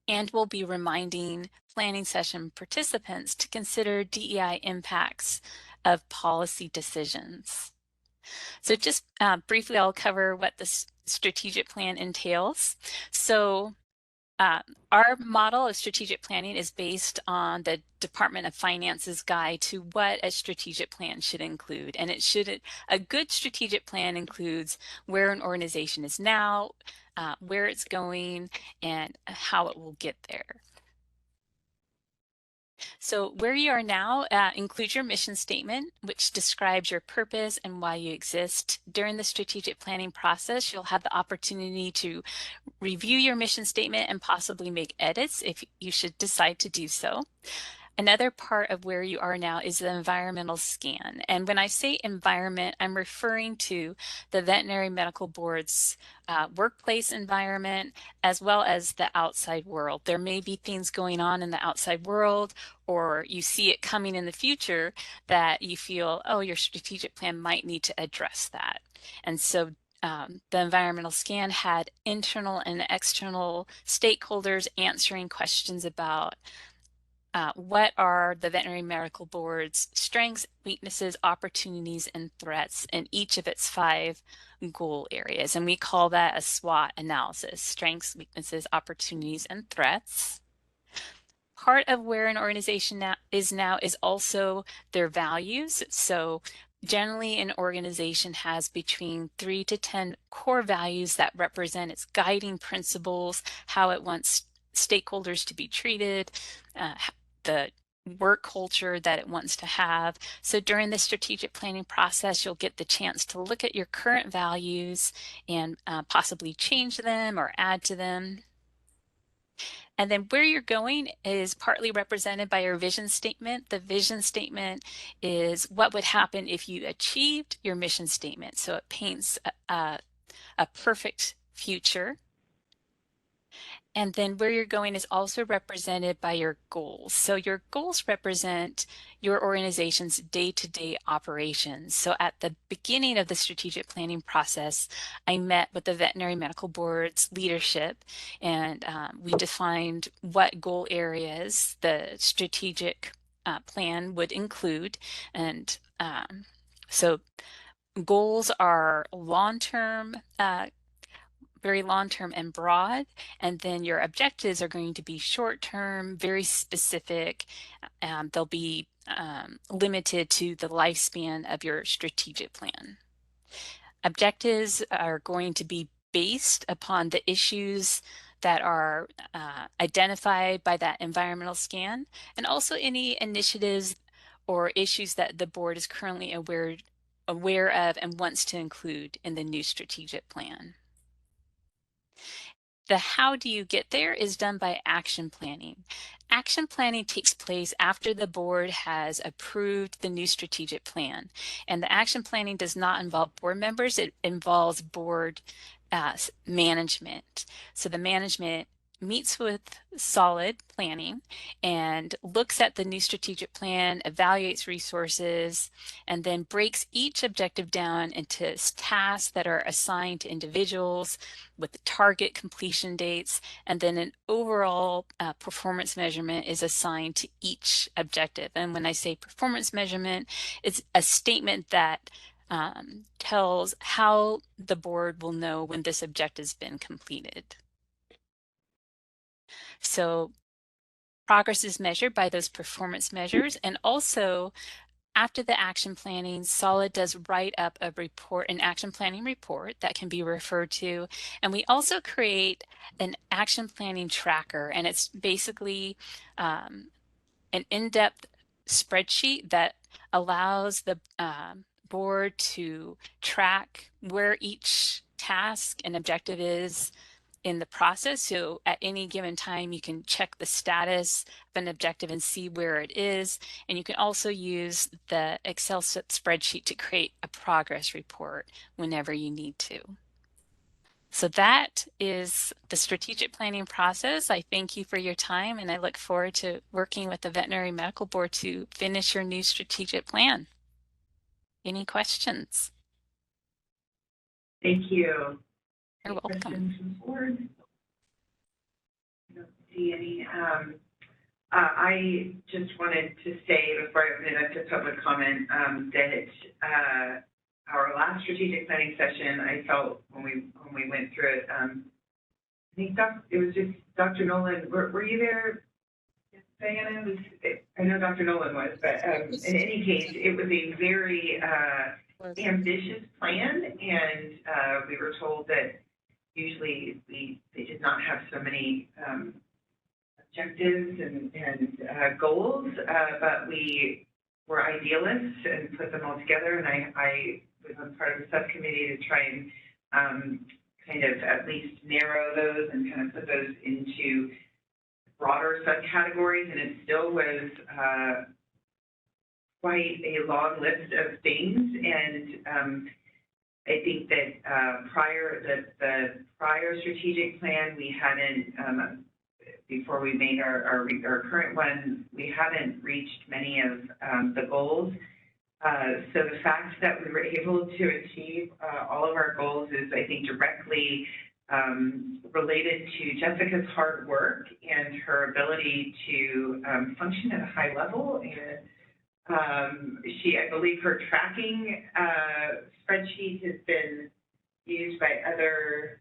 And we'll be reminding planning session participants to consider DEI impacts of policy decisions. So just briefly, I'll cover what the strategic plan entails. So our model of strategic planning is based on the Department of Finance's guide to what a strategic plan should include. And a good strategic plan includes where an organization is now, where it's going, and how it will get there. So where you are now includes your mission statement, which describes your purpose and why you exist. During the strategic planning process, you'll have the opportunity to review your mission statement and possibly make edits if you should decide to do so. Another part of where you are now is the environmental scan. And when I say environment, I'm referring to the Veterinary Medical Board's workplace environment, as well as the outside world. There may be things going on in the outside world, or you see it coming in the future that you feel, oh, your strategic plan might need to address that. And so the environmental scan had internal and external stakeholders answering questions about what are the Veterinary Medical Board's strengths, weaknesses, opportunities, and threats in each of its 5 goal areas. And we call that a SWOT analysis: strengths, weaknesses, opportunities, and threats. Part of where an organization is also their values. So generally, an organization has between 3 to 10 core values that represent its guiding principles, how it wants stakeholders to be treated, the work culture that it wants to have. So during the strategic planning process, you'll get the chance to look at your current values and possibly change them or add to them. And then where you're going is partly represented by your vision statement. The vision statement is what would happen if you achieved your mission statement. So it paints a perfect future. And then where you're going is also represented by your goals. So your goals represent your organization's day-to-day operations. So at the beginning of the strategic planning process, I met with the Veterinary Medical Board's leadership, and we defined what goal areas the strategic plan would include. And so goals are long-term, very long-term and broad, and then your objectives are going to be short-term, very specific. They'll be limited to the lifespan of your strategic plan. Objectives are going to be based upon the issues that are identified by that environmental scan, and also any initiatives or issues that the board is currently aware of and wants to include in the new strategic plan. The how do you get there is done by action planning. Action planning takes place after the board has approved the new strategic plan. And the action planning does not involve board members, it involves board management. So the management meets with solid planning and looks at the new strategic plan, evaluates resources, and then breaks each objective down into tasks that are assigned to individuals with target completion dates, and then an overall performance measurement is assigned to each objective. And when I say performance measurement, it's a statement that tells how the board will know when this objective has been completed. So progress is measured by those performance measures, and also after the action planning, Solid does write up a report, an action planning report that can be referred to. And we also create an action planning tracker, and it's basically an in-depth spreadsheet that allows the board to track where each task and objective is in the process. So at any given time, you can check the status of an objective and see where it is. And you can also use the Excel spreadsheet to create a progress report whenever you need to. So that is the strategic planning process. I thank you for your time, and I look forward to working with the Veterinary Medical Board to finish your new strategic plan. Any questions? Thank you. You're Any welcome. questions from the board? I don't see any. I just wanted to say before I open it up to public comment that our last strategic planning session, I felt when we went through it, I think it was just Dr. Nolan. Were you there, Diana? I know Dr. Nolan was, but in any case, it was a very ambitious plan, and we were told that usually they did not have so many objectives and goals, but we were idealists and put them all together, and I was on part of the subcommittee to try and kind of at least narrow those and kind of put those into broader subcategories, and it still was quite a long list of things. And I think that the prior strategic plan, we hadn't, before we made our current one, we haven't reached many of the goals. So the fact that we were able to achieve all of our goals is, I think, directly related to Jessica's hard work and her ability to function at a high level. And I believe her tracking spreadsheet has been used by other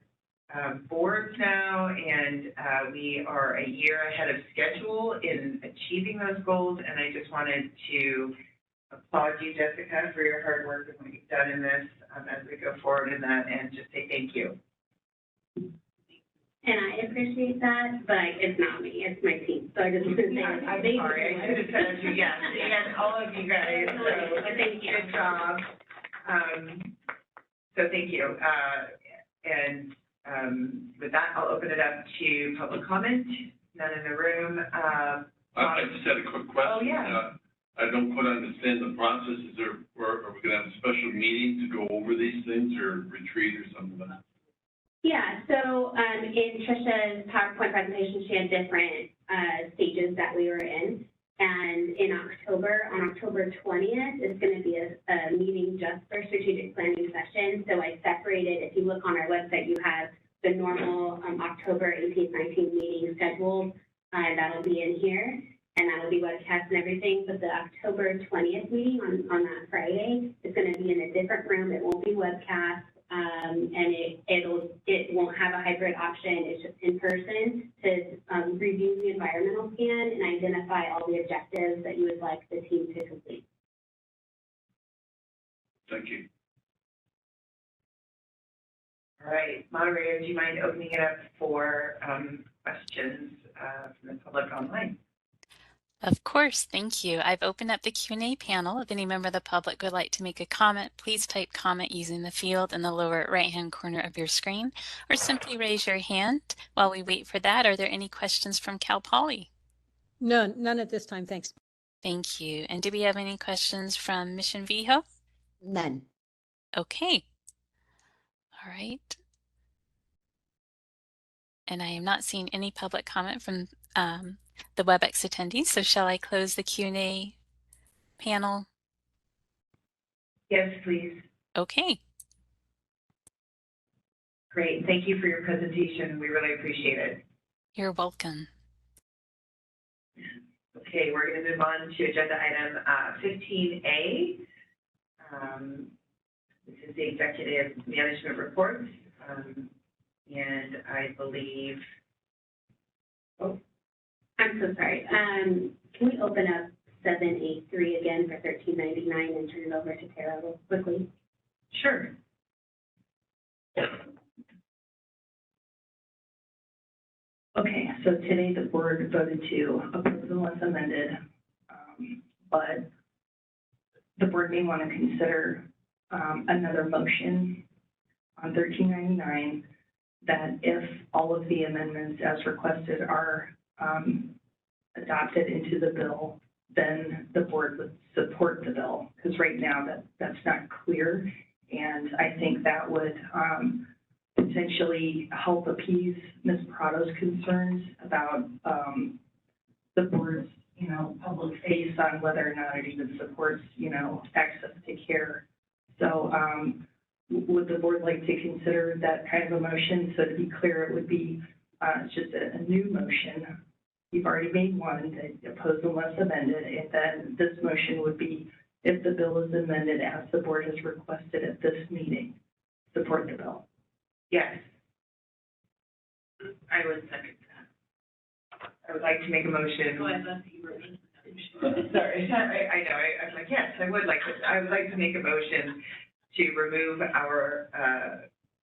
boards now, and we are a year ahead of schedule in achieving those goals. And I just wanted to applaud you, Jessica, for your hard work and what you've done in this as we go forward in that, and just say thank you. And I appreciate that, but it's not me, it's my team. So I just want to say, I'm sorry, I should have said you, yes, and all of you guys, so thank you. Good job. So thank you. And with that, I'll open it up to public comment. None in the room. I just had a quick question. Oh, yeah. I don't quite understand the process. Are we gonna have a special meeting to go over these things, or retreat or something like that? Yeah, so in Trisha's PowerPoint presentation, she had different stages that we were in. And in October, on October 20th, it's going to be a meeting just for strategic planning session. So I separated, if you look on our website, you have the normal October 18th, 19th meeting scheduled. That'll be in here, and that'll be webcast and everything. But the October 20th meeting on that Friday is going to be in a different room. It won't be webcast. And it won't have a hybrid option. It's just in person to review the environmental plan and identify all the objectives that you would like the team to complete. Thank you. All right, moderator, do you mind opening it up for questions from the public online? Of course, thank you. I've opened up the Q&A panel. If any member of the public would like to make a comment, please type comment using the field in the lower right-hand corner of your screen, or simply raise your hand. While we wait for that, are there any questions from Cal Poly? None at this time, thanks. Thank you. And do we have any questions from Mission Viho? None. Okay. All right. And I am not seeing any public comment from the WebEx attendees, so shall I close the Q&A panel? Yes, please. Okay. Great, thank you for your presentation. We really appreciate it. You're welcome. Okay, we're going to move on to agenda item 15A. This is the executive management report. And I believe, I'm so sorry. Can we open up 783 again for $13.99 and turn it over to Tara real quickly. Sure. Okay, so today the board voted to approve unless amended, but the board may want to consider another motion on 1399 that if all of the amendments as requested are adopted into the bill, then the board would support the bill, because right now that's not clear. And I think that would potentially help appease Ms. Prado's concerns about the board's, public face on whether or not it even supports, access to care. So would the board like to consider that kind of a motion? So to be clear, it would be just a new motion. You've already made one, that oppose unless amended, and then this motion would be, if the bill is amended as the board has requested at this meeting, support the bill. Yes. I would second that. I would like to make a motion. Oh, I thought you were making Sorry, I know, I was like, yes, I would like to make a motion to remove our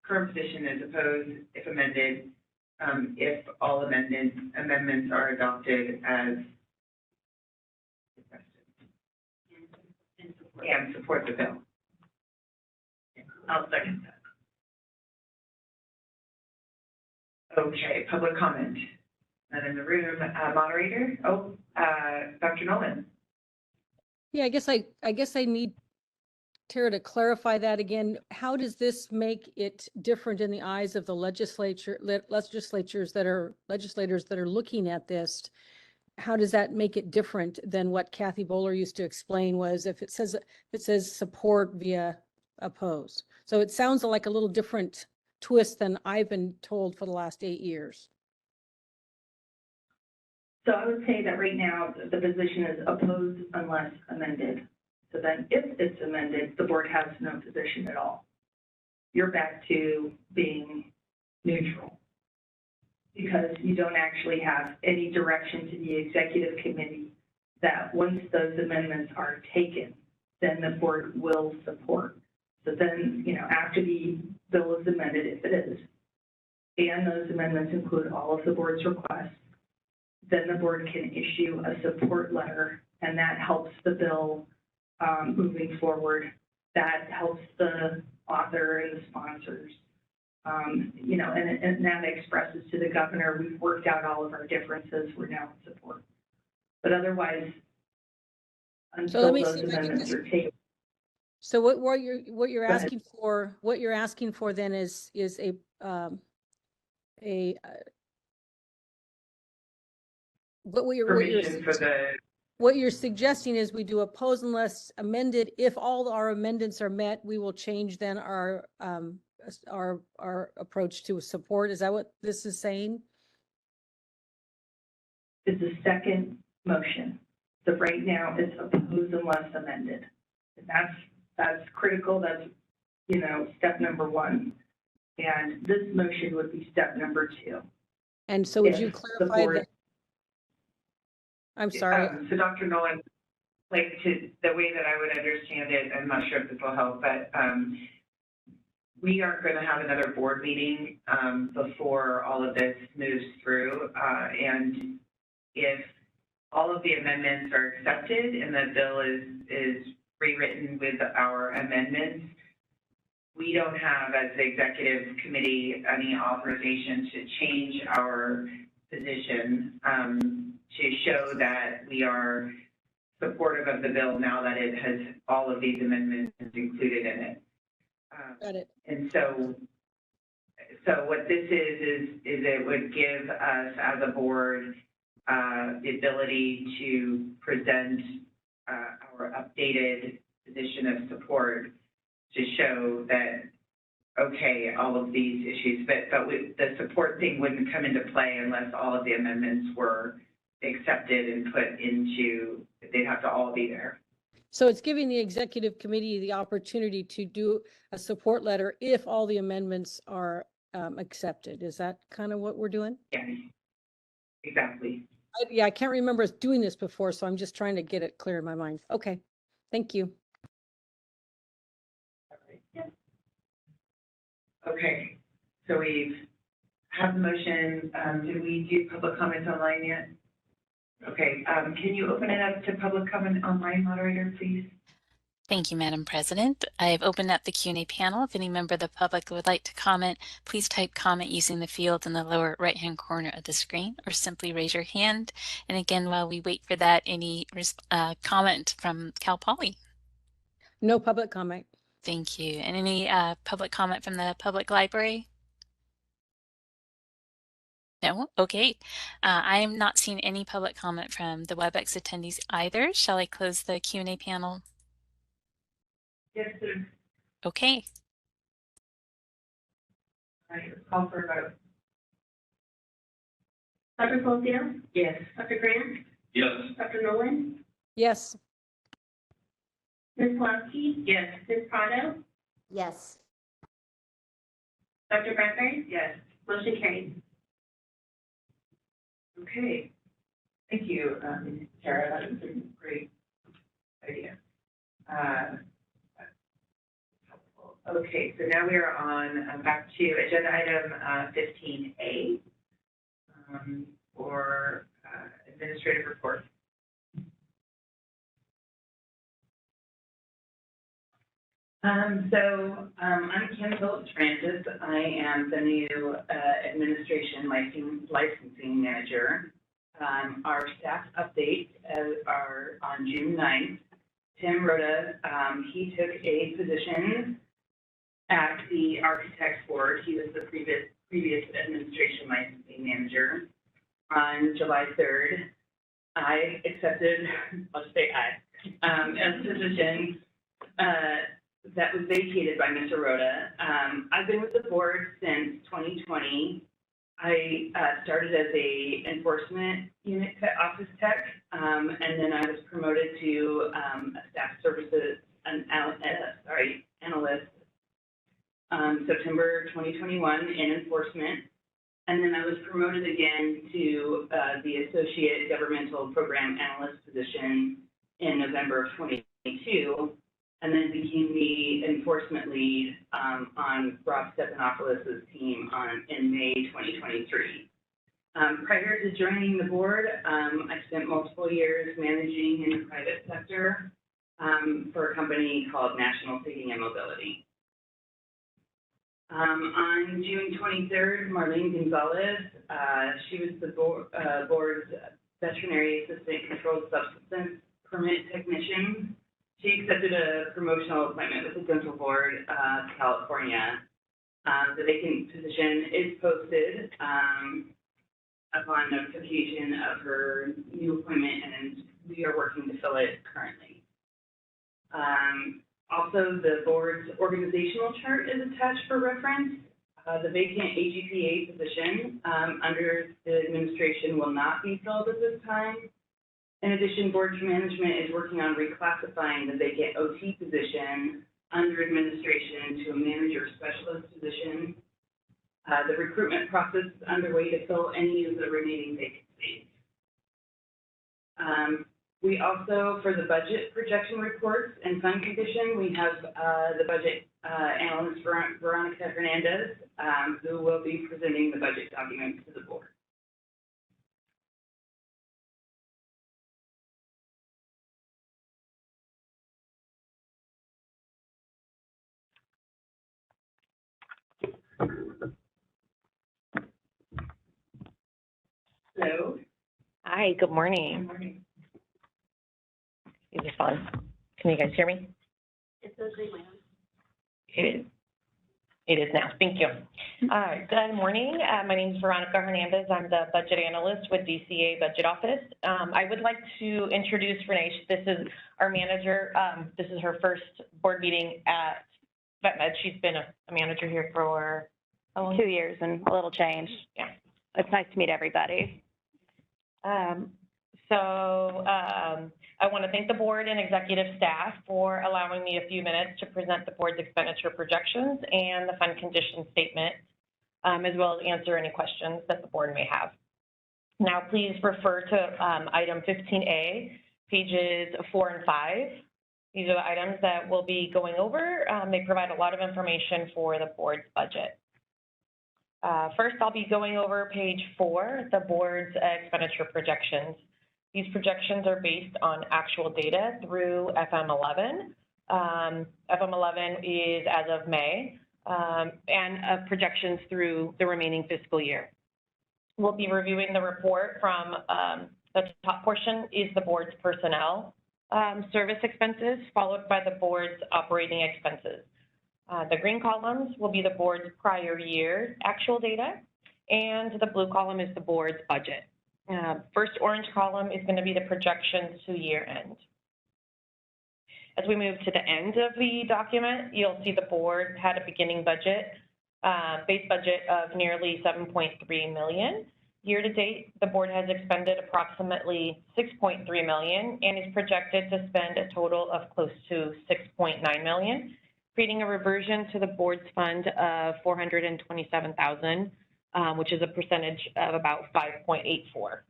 current position as opposed, if amended, if all amendments are adopted as requested. And support the bill. I'll second that. Okay, public comment. Not in the room. Moderator? Dr. Nolan. Yeah, I guess I need Tara to clarify that again. How does this make it different in the eyes of the legislators that are looking at this? How does that make it different than what Kathy Bowler used to explain was if it says support via oppose? So it sounds like a little different twist than I've been told for the last 8 years. So I would say that right now, the position is opposed unless amended. So then if it's amended, the board has no position at all. You're back to being neutral, because you don't actually have any direction to the executive committee that once those amendments are taken, then the board will support. So then, after the bill is amended, if it is, and those amendments include all of the board's requests, then the board can issue a support letter, and that helps the bill moving forward. That helps the author and the sponsors, and that expresses to the governor, we've worked out all of our differences, we're now in support. But otherwise, until those amendments are taken. So what you're asking for, then is what you're suggesting is we do oppose unless amended. If all our amendments are met, we will change then our approach to support. Is that what this is saying? It's the second motion. So right now it's oppose unless amended. And that's critical. That's, step number one. And this motion would be step number two. And so would you clarify that? I'm sorry. So Dr. Nolan, the way that I would understand it, I'm not sure if this will help, but we aren't going to have another board meeting before all of this moves through. And if all of the amendments are accepted and the bill is rewritten with our amendments, we don't have, as the executive committee, any authorization to change our position to show that we are supportive of the bill now that it has all of these amendments included in it. Got it. And so what this is it would give us as a board the ability to present our updated position of support to show that, okay, all of these issues, but the support thing wouldn't come into play unless all of the amendments were accepted and put into, they'd have to all be there. So it's giving the executive committee the opportunity to do a support letter if all the amendments are accepted. Is that kind of what we're doing? Yes, exactly. Yeah, I can't remember us doing this before, so I'm just trying to get it clear in my mind. Okay, thank you. Okay, so we've have the motion. Did we do public comments online yet? Okay, can you open it up to public comment online, moderator, please? Thank you, Madam President. I've opened up the Q&A panel. If any member of the public would like to comment, please type comment using the field in the lower right-hand corner of the screen, or simply raise your hand. And again, while we wait for that, any comment from Cal Poly? No public comment. Thank you. And any public comment from the public library? No? Okay. I am not seeing any public comment from the WebEx attendees either. Shall I close the Q&A panel? Yes, sir. Okay. All right, let's call for a vote. Dr. Colfield, Yes. Dr. Grant, Yes. Dr. Nolan, Yes. Ms. Pulaski, Yes. Ms. Prado, Yes. Dr. Bradford, Yes. motion carried. Okay. Thank you, Tara. That was a great idea. Okay, so now we are on back to agenda item 15A for administrative report. I'm Kim Phillips-Francis. I am the new administration licensing manager. Our staff updates are on June 9th. Tim Rhoda, he took a position at the Architects Board. He was the previous administration licensing manager. On July 3rd, I accepted, I'll just say a position that was vacated by Mr. Rhoda. I've been with the board since 2020. I started as a enforcement unit office tech, and then I was promoted to a staff services analyst September 2021 in enforcement. And then I was promoted again to the associate governmental program analyst position in November of 2022. And then became the enforcement lead on Rob Stephanopoulos' team in May 2023. Prior to joining the board, I spent multiple years managing in the private sector for a company called National Seating and Mobility. On June 23rd, Marlene Gonzalez, she was the board's veterinary assistant controlled substance permit technician. She accepted a promotional appointment with the Dental Board of California. The vacant position is posted upon notification of her new appointment, and we are working to fill it currently. Also, the board's organizational chart is attached for reference. The vacant AGPA position under the administration will not be filled at this time. In addition, board management is working on reclassifying the vacant OT position under administration to a manager specialist position. The recruitment process is underway to fill any of the remaining vacancies. We also, for the budget projection reports and fund condition, we have the budget analyst Veronica Hernandez, who will be presenting the budget documents to the board. Hello. Hi, good morning. Good morning. Is this on? Can you guys hear me? It's so great, ma'am. It is. It is now. Thank you. Good morning. My name is Veronica Hernandez. I'm the budget analyst with DCA Budget Office. I would like to introduce Renee. This is our manager. This is her first board meeting at VetMed. She's been a manager here for 2 years and a little change. Yeah. It's nice to meet everybody. I want to thank the board and executive staff for allowing me a few minutes to present the board's expenditure projections and the fund condition statement, as well as answer any questions that the board may have. Now, please refer to item 15A, pages 4 and 5. These are the items that we'll be going over. They provide a lot of information for the board's budget. First, I'll be going over page 4, the board's expenditure projections. These projections are based on actual data through FM11. FM11 is as of May, and projections through the remaining fiscal year. We'll be reviewing the report from the top portion is the board's personnel service expenses, followed by the board's operating expenses. The green columns will be the board's prior year actual data, and the blue column is the board's budget. First orange column is going to be the projections to year end. As we move to the end of the document, you'll see the board had a beginning budget, base budget of nearly $7.3 million. Year to date, the board has expended approximately $6.3 million and is projected to spend a total of close to $6.9 million, creating a reversion to the board's fund of $427,000, which is a percentage of about 5.84.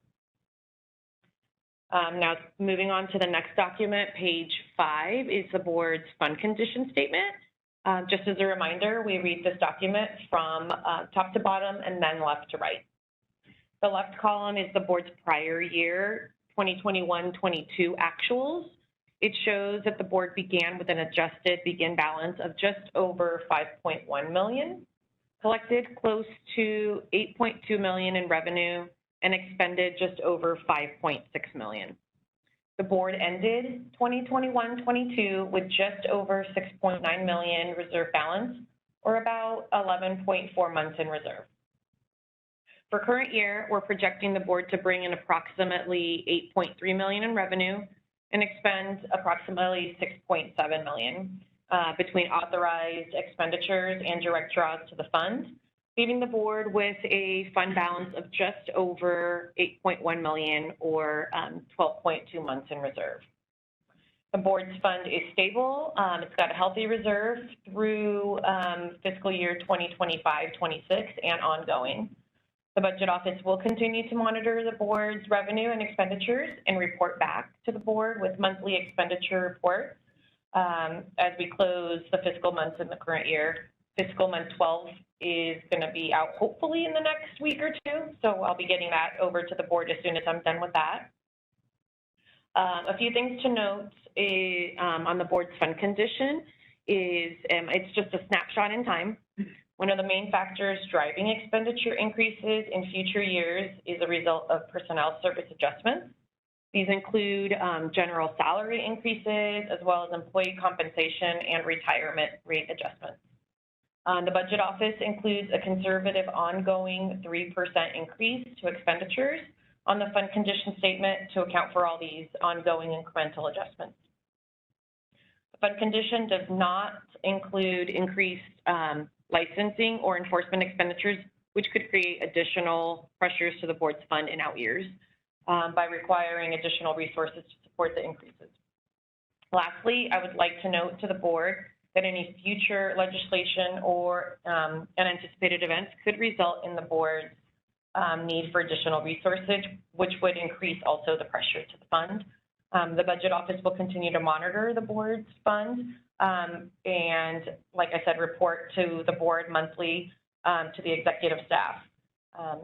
Now, moving on to the next document, page 5 is the board's fund condition statement. Just as a reminder, we read this document from top to bottom and then left to right. The left column is the board's prior year, 2021-22 actuals. It shows that the board began with an adjusted begin balance of just over $5.1 million, collected close to $8.2 million in revenue, and expended just over $5.6 million. The board ended 2021-22 with just over $6.9 million reserve balance, or about 11.4 months in reserve. For current year, we're projecting the board to bring in approximately $8.3 million in revenue and expend approximately $6.7 million between authorized expenditures and direct draws to the fund, leaving the board with a fund balance of just over $8.1 million or 12.2 months in reserve. The board's fund is stable. It's got a healthy reserve through fiscal year 2025-26 and ongoing. The budget office will continue to monitor the board's revenue and expenditures and report back to the board with monthly expenditure reports as we close the fiscal months in the current year. Fiscal month 12 is going to be out hopefully in the next week or two, so I'll be getting that over to the board as soon as I'm done with that. A few things to note on the board's fund condition is it's just a snapshot in time. One of the main factors driving expenditure increases in future years is a result of personnel service adjustments. These include general salary increases, as well as employee compensation and retirement rate adjustments. The budget office includes a conservative ongoing 3% increase to expenditures on the fund condition statement to account for all these ongoing incremental adjustments. The fund condition does not include increased licensing or enforcement expenditures, which could create additional pressures to the board's fund in out years by requiring additional resources to support the increases. Lastly, I would like to note to the board that any future legislation or unanticipated events could result in the board's need for additional resources, which would increase also the pressure to the fund. The budget office will continue to monitor the board's fund and, like I said, report to the board monthly to the executive staff.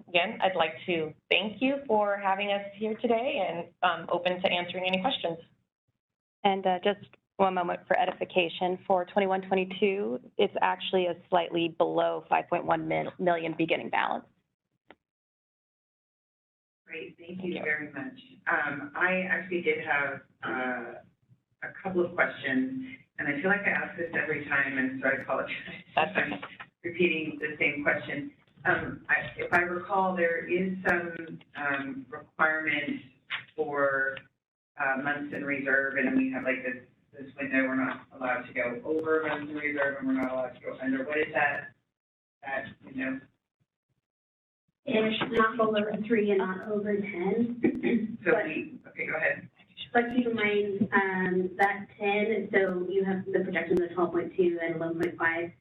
Again, I'd like to thank you for having us here today and open to answering any questions. And just one moment for edification. For 21-22, it's actually a slightly below $5.1 million beginning balance. Great, thank you very much. I actually did have a couple of questions, and I feel like I ask this every time, and so I apologize if I'm repeating the same question. If I recall, there is some requirement for months in reserve, and we have like this window. We're not allowed to go over months in reserve, and we're not allowed to go under. What is that window? It's not below 3 and not over 10. So okay, go ahead. But keep in mind that 10, so you have the projections of 12.2 and 11.5.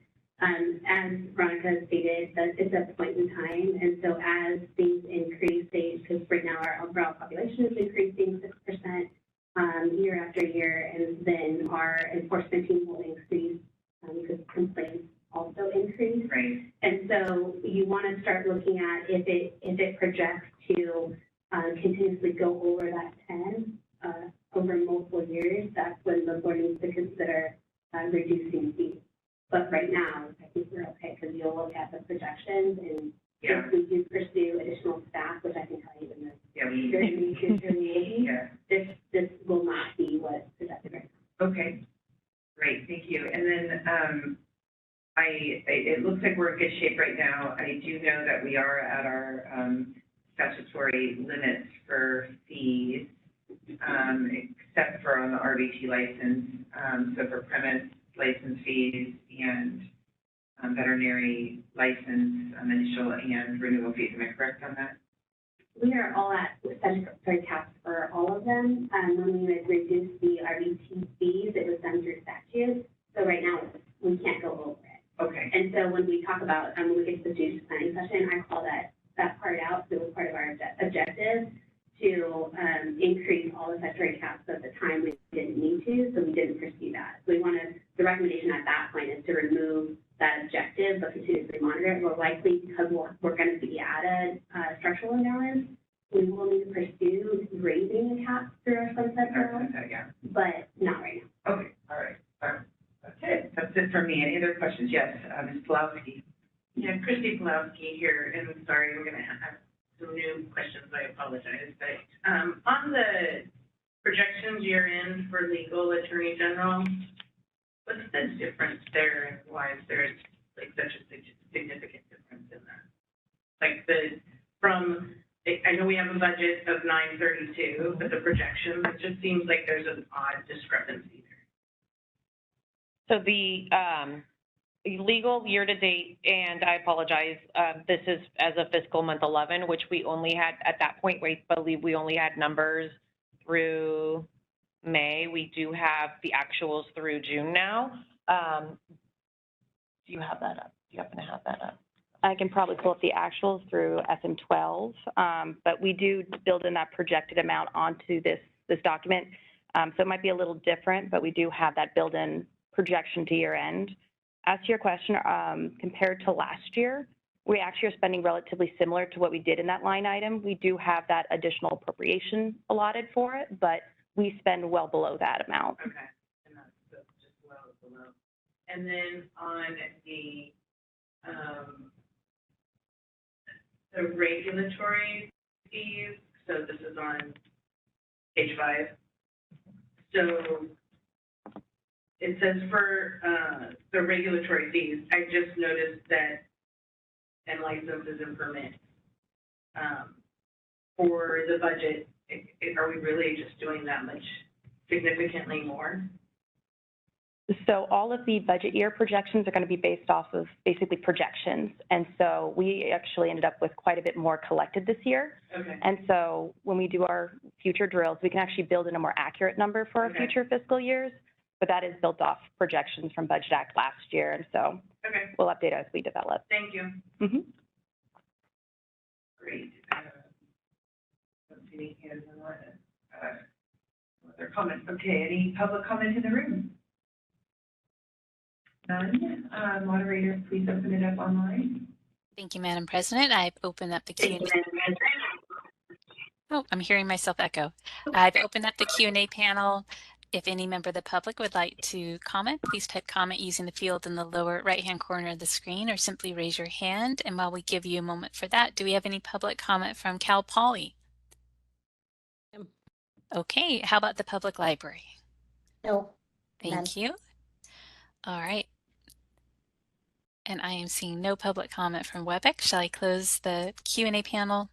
As Veronica stated, that it's a point in time, and so as things increase, they because right now our overall population is increasing 6% year after year, and then our enforcement team will increase because complaints also increase. Right. And so you want to start looking at if it projects to continuously go over that 10 over multiple years, that's when the board needs to consider reducing fees. But right now, I think we're okay because you'll look at the projections, and if we do pursue additional staff, which I can tell you in the very near future, maybe, this will not be what's projected right now. Okay, great, thank you. And then it looks like we're in good shape right now. I do know that we are at our statutory limits for fees, except for on the RVT license. So for premise license fees and veterinary license initial and renewal fees, am I correct on that? We are all at statutory caps for all of them. When we would reduce the RVT fees, it was done through statute. So right now, we can't go over it. Okay. And so when we talk about, when we get to the strategic planning session, I call that part out. So it was part of our objective to increase all the statutory caps at the time we didn't need to, so we didn't pursue that. So we wanted, the recommendation at that point is to remove that objective, but continuously monitor it. We're likely, because we're going to be at a structural imbalance, we will need to pursue raising the cap through our sunset bill, but not right now. Okay, all right. That's it. That's it for me. Any other questions? Yes, Ms. Pulowski. Yeah, Christy Pulowski here, and I'm sorry, we're going to have some new questions. I apologize, but on the projections year in for legal attorney general, what's the difference there, and why is there like such a significant difference in that? Like I know we have a budget of 932, but the projections, it just seems like there's an odd discrepancy there. So the legal year-to-date, and I apologize, this is as of fiscal month 11, which we only had, at that point, I believe we only had numbers through May. We do have the actuals through June now. Do you have that up? Do you happen to have that up? I can probably pull up the actuals through SM12, but we do build in that projected amount onto this document. So it might be a little different, but we do have that built-in projection to year end. As to your question, compared to last year, we actually are spending relatively similar to what we did in that line item. We do have that additional appropriation allotted for it, but we spend well below that amount. Okay, and that's just well below. And then on the regulatory fees, so this is on page 5. So it says for the regulatory fees, I just noticed that, and licenses and permits, for the budget, are we really just doing that much significantly more? So all of the budget year projections are going to be based off of basically projections. And so we actually ended up with quite a bit more collected this year. Okay. And so when we do our future drills, we can actually build in a more accurate number for our future fiscal years. But that is built off projections from Budget Act last year. And so we'll update as we develop. Thank you. Mm-hmm. Great. Don't see any hands in line. Other comments? Okay, any public comment in the room? None. Moderator, please open it up online. Thank you, Madam President. I've opened up the Q&A. Oh, I'm hearing myself echo. I've opened up the Q&A panel. If any member of the public would like to comment, please type comment using the field in the lower right-hand corner of the screen, or simply raise your hand. And while we give you a moment for that, do we have any public comment from Cal Poly? Okay, how about the public library? No. Thank you. All right. And I am seeing no public comment from WebEx. Shall I close the Q&A panel?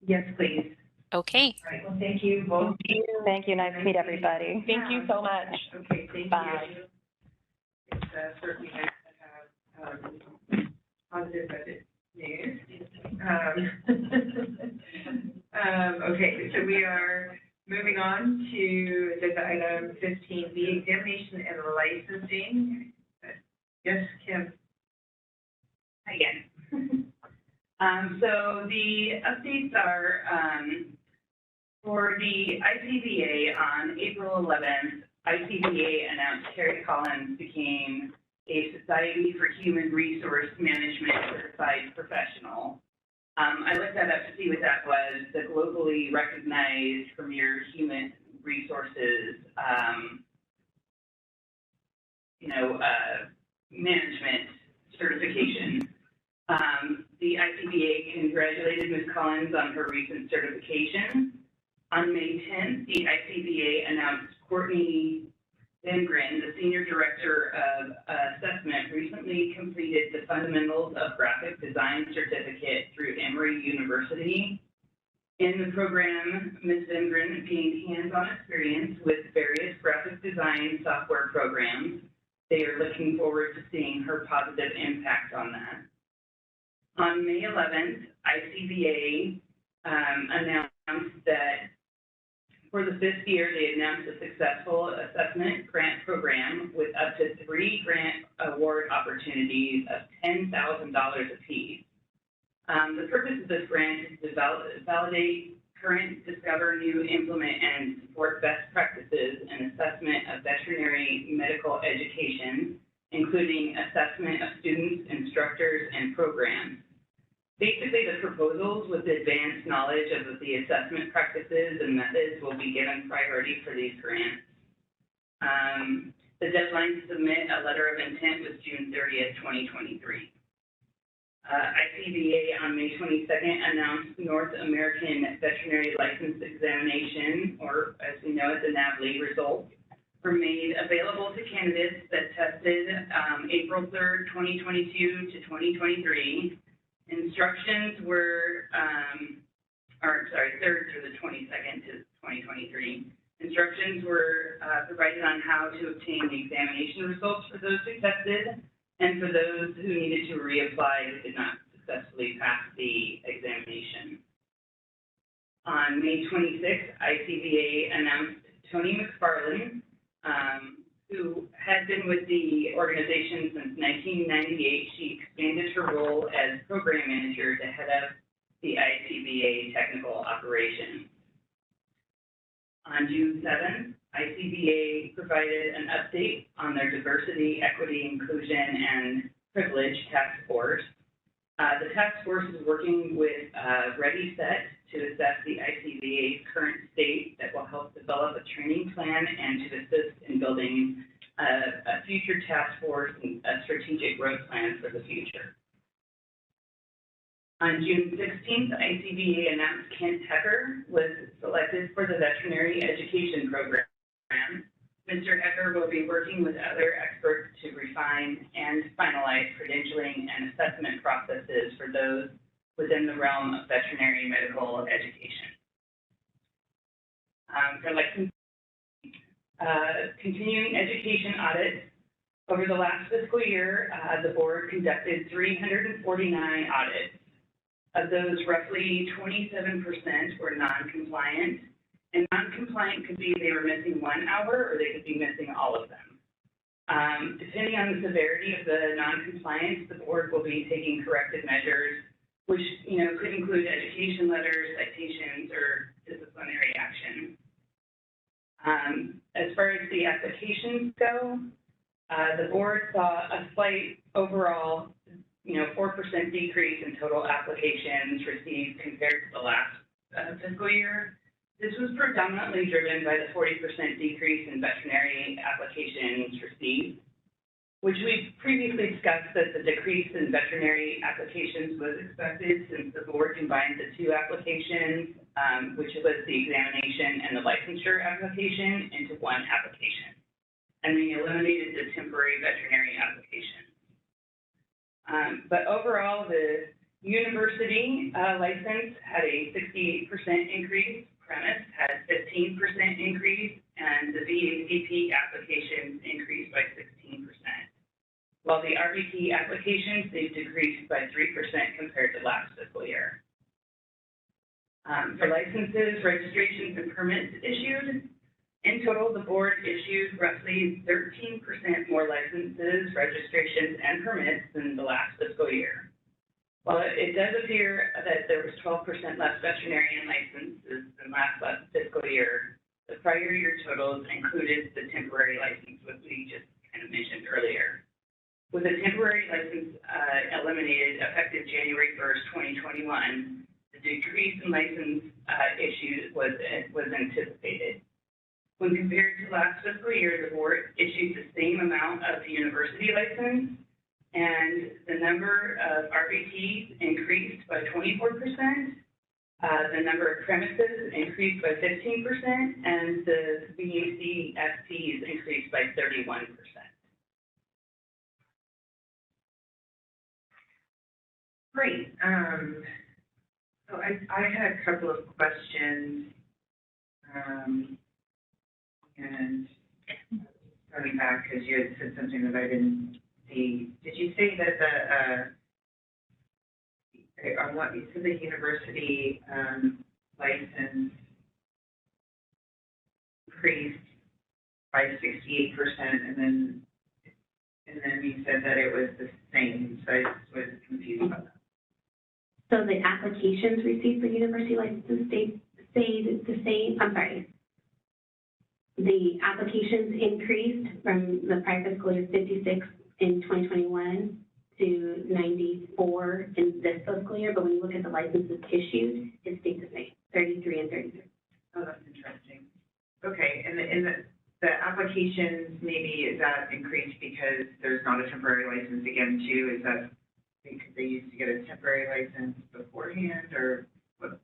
Yes, please. Okay. All right, well, thank you both. Thank you. Nice to meet everybody. Thank you so much. Okay, thank Bye. you. It's certainly nice to have positive budget news. Okay, so we are moving on to agenda item 15B, examination and licensing. Yes, Kim. Again. So the updates are, for the ICVA on April 11th, ICVA announced Terry Collins became a Society for Human Resource Management certified professional. I looked that up to see what that was, the globally recognized premier human resources, management certification. The ICBA congratulated Ms. Collins on her recent certification. On May 10th, the ICBA announced Courtney Vengren, the Senior Director of Assessment, recently completed the Fundamentals of Graphic Design certificate through Emory University. In the program, Ms. Vengren gained hands-on experience with various graphic design software programs. They are looking forward to seeing her positive impact on that. On May 11th, ICVA announced that for the 5th year, they announced a successful assessment grant program with up to 3 grant award opportunities of $10,000 apiece. The purpose of this grant is to validate current, discover new, implement, and support best practices in assessment of veterinary medical education, including assessment of students, instructors, and programs. Basically, the proposals with advanced knowledge of the assessment practices and methods will be given priority for these grants. The deadline to submit a letter of intent was June 30th, 2023. ICVA on May 22nd announced North American Veterinary License Examination, or as we know it, the NAVLE results, were made available to candidates that tested April 3rd, 2022 to 2023. Instructions were, 3rd through the 22nd to 2023. Instructions were provided on how to obtain the examination results for those who tested and for those who needed to reapply who did not successfully pass the examination. On May 26th, ICVA announced Tony McFarland, who had been with the organization since 1998. She expanded her role as program manager to head up the ICVA technical operations. On June 7th, ICVA provided an update on their diversity, equity, inclusion, and privilege task force. The task force is working with Ready Set to assess the ICVA's current state that will help develop a training plan and to assist in building a future task force and a strategic growth plan for the future. On June 16th, ICVA announced Kent Hecker was selected for the Veterinary Education Program. Mr. Hecker will be working with other experts to refine and finalize credentialing and assessment processes for those within the realm of veterinary medical education. For continuing education audits, over the last fiscal year, the board conducted 349 audits. Of those, roughly 27% were non-compliant. And non-compliant could be they were missing 1 hour or they could be missing all of them. Depending on the severity of the non-compliance, the board will be taking corrective measures, which could include education letters, citations, or disciplinary action. As far as the applications go, the board saw a slight overall 4% decrease in total applications received compared to the last fiscal year. This was predominantly driven by the 40% decrease in veterinary applications received, which we previously discussed that the decrease in veterinary applications was expected since the board combined the 2 applications, which was the examination and the licensure application, into 1 application. And they eliminated the temporary veterinary application. But overall, the university license had a 68% increase, premise had 15% increase, and the VACP applications increased by 16%. While the RVP applications, they decreased by 3% compared to last fiscal year. For licenses, registrations, and permits issued, in total, the board issued roughly 13% more licenses, registrations, and permits than the last fiscal year. Well, it does appear that there was 12% less veterinarian licenses than last fiscal year. The prior year totals included the temporary license, which we just kind of mentioned earlier. With the temporary license eliminated effective January 1st, 2021, the decrease in license issues was anticipated. When compared to last fiscal year, the board issued the same amount of university license, and the number of RVTs increased by 24%. The number of premises increased by 15%, and the VAC STs increased by 31%. Great. So I had a couple of questions, and going back, because you had said something that I didn't see. Did you say that on what you said the university license increased by 68%, and then you said that it was the same, so I just was confused about that. So the applications received for university licenses stayed the same. I'm sorry. The applications increased from the prior fiscal year 56 in 2021 to 94 in this fiscal year, but when you look at the licenses issued, it stayed the same, 33 and 33. Oh, that's interesting. Okay, and the applications, maybe is that increased because there's not a temporary license again too? Is that because they used to get a temporary license beforehand, or what?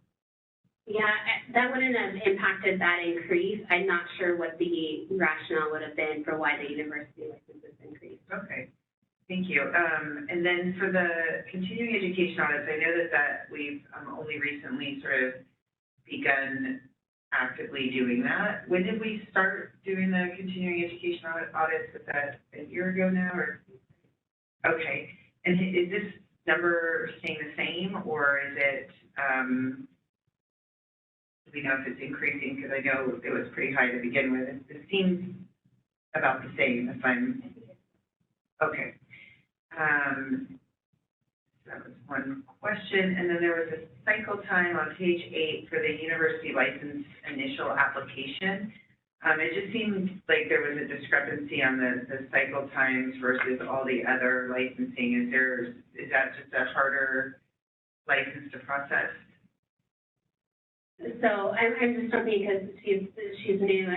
Yeah, that wouldn't have impacted that increase. I'm not sure what the rationale would have been for why the university licenses increased. Okay, thank you. And then for the continuing education audits, I know that we've only recently sort of begun actively doing that. When did we start doing the continuing education audits? Was that a year ago now, or? Okay, and is this number staying the same, or is it, do we know if it's increasing? Because I know it was pretty high to begin with. It seems about the same if I'm, okay. That was one question, and then there was a cycle time on page 8 for the university license initial application. It just seemed like there was a discrepancy on the cycle times versus all the other licensing. Is that just a harder license to process? So I'm just jumping because she's new,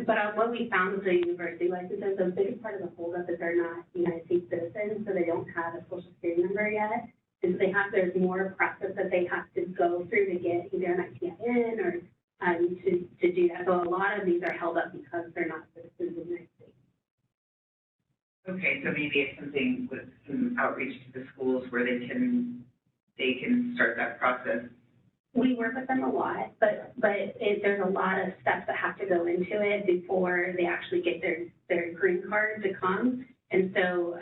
but what we found with the university licenses, a big part of the holdup is they're not United States citizens, so they don't have a social security number yet. And so there's more process that they have to go through to get either an ITIN or to do that. So a lot of these are held up because they're not citizens of the United States. Okay, so maybe it's something with some outreach to the schools where they can start that process. We work with them a lot, but there's a lot of steps that have to go into it before they actually get their green card to come. And so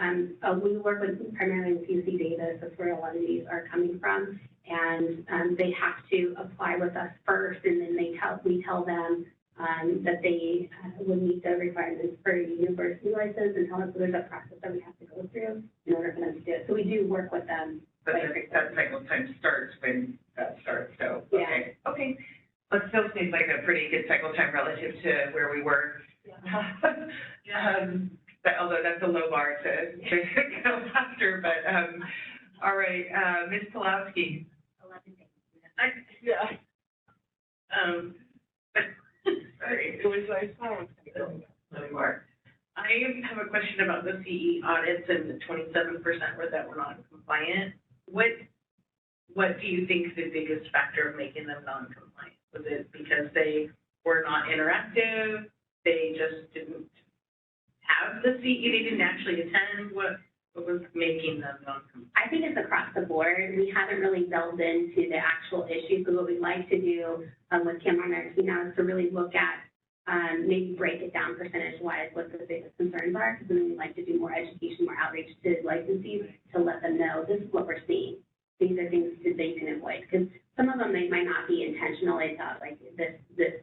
we work with primarily with UC Davis. That's where a lot of these are coming from. And they have to apply with us first, and then we tell them that they would meet the requirements for a university license, and tell us there's a process that we have to go through in order for them to do it. So we do work with them. But that cycle time starts when that starts, so, okay. Yeah. Okay, well, it still seems like a pretty good cycle time relative to where we were. Yeah. Although that's a low bar to go faster, but, all right, Ms. Pulowski. 11 days. Yeah. Sorry, it was my phone. I have a question about the CE audits and the 27% that were not compliant. What do you think the biggest factor of making them non-compliant? Was it because they were not interactive? They just didn't have the CE? They didn't actually attend? What was making them non-compliant? I think it's across the board. We haven't really delved into the actual issues. So what we'd like to do with Cameron now is to really look at maybe break it down percentage-wise what the biggest concerns are, because then we'd like to do more education, more outreach to licensees to let them know this is what we're seeing. These are things that they can avoid, because some of them they might not be intentional. They thought like this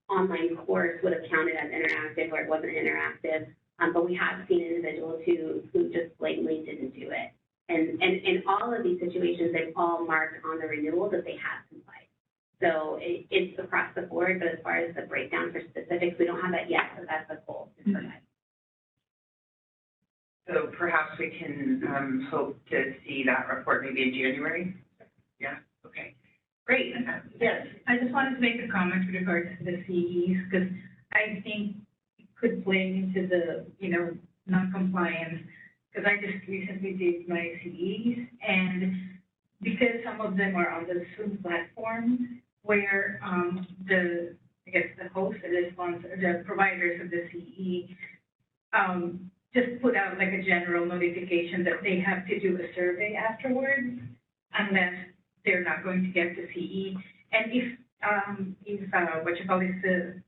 online course would have counted as interactive or it wasn't interactive, but we have seen individuals who just blatantly didn't do it. And all all of these situations, they've all marked on the renewal that they have complied. So it's across the board, but as far as the breakdown for specifics, we don't have that yet, so that's the goal to provide. So perhaps we can hope to see that report maybe in January? Yeah, okay. Great. Yes. I just wanted to make a comment with regards to the CEs, because I think it could play into the, non-compliance, because I just recently did my CEs, and because some of them are on the Zoom platform, where the host or the sponsor, the providers of the CE, just put out like a general notification that they have to do a survey afterwards, unless they're not going to get the CE. And if the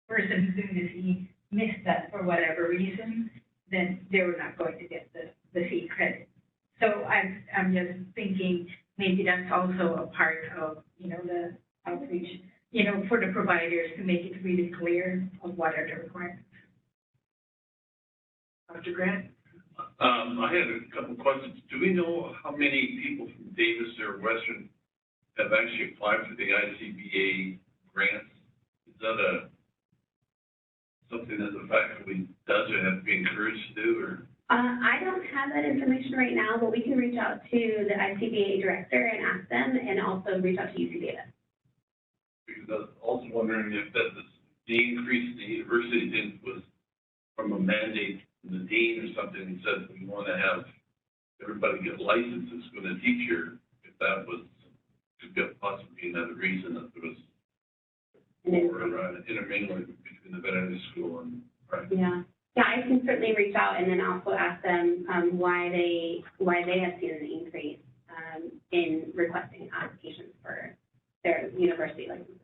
person who's doing the CE missed that for whatever reason, then they were not going to get the CE credit. So I'm just thinking maybe that's also a part of, the outreach, for the providers to make it really clear of what are the requirements. Dr. Grant? I had a couple questions. Do we know how many people from Davis or Western have actually applied for the ICBA grants? Is that something that the faculty does or have to be encouraged to do, or? I don't have that information right now, but we can reach out to the ICBA director and ask them, and also reach out to UC Davis. Because I was also wondering if that the increase in the university was from a mandate from the dean or something, and said we want to have everybody get licenses for the teacher, if that was could possibly another reason that there was more intermingling between the veterinary school and private. Yeah, I can certainly reach out and then also ask them why they have seen an increase in requesting applications for their university licenses.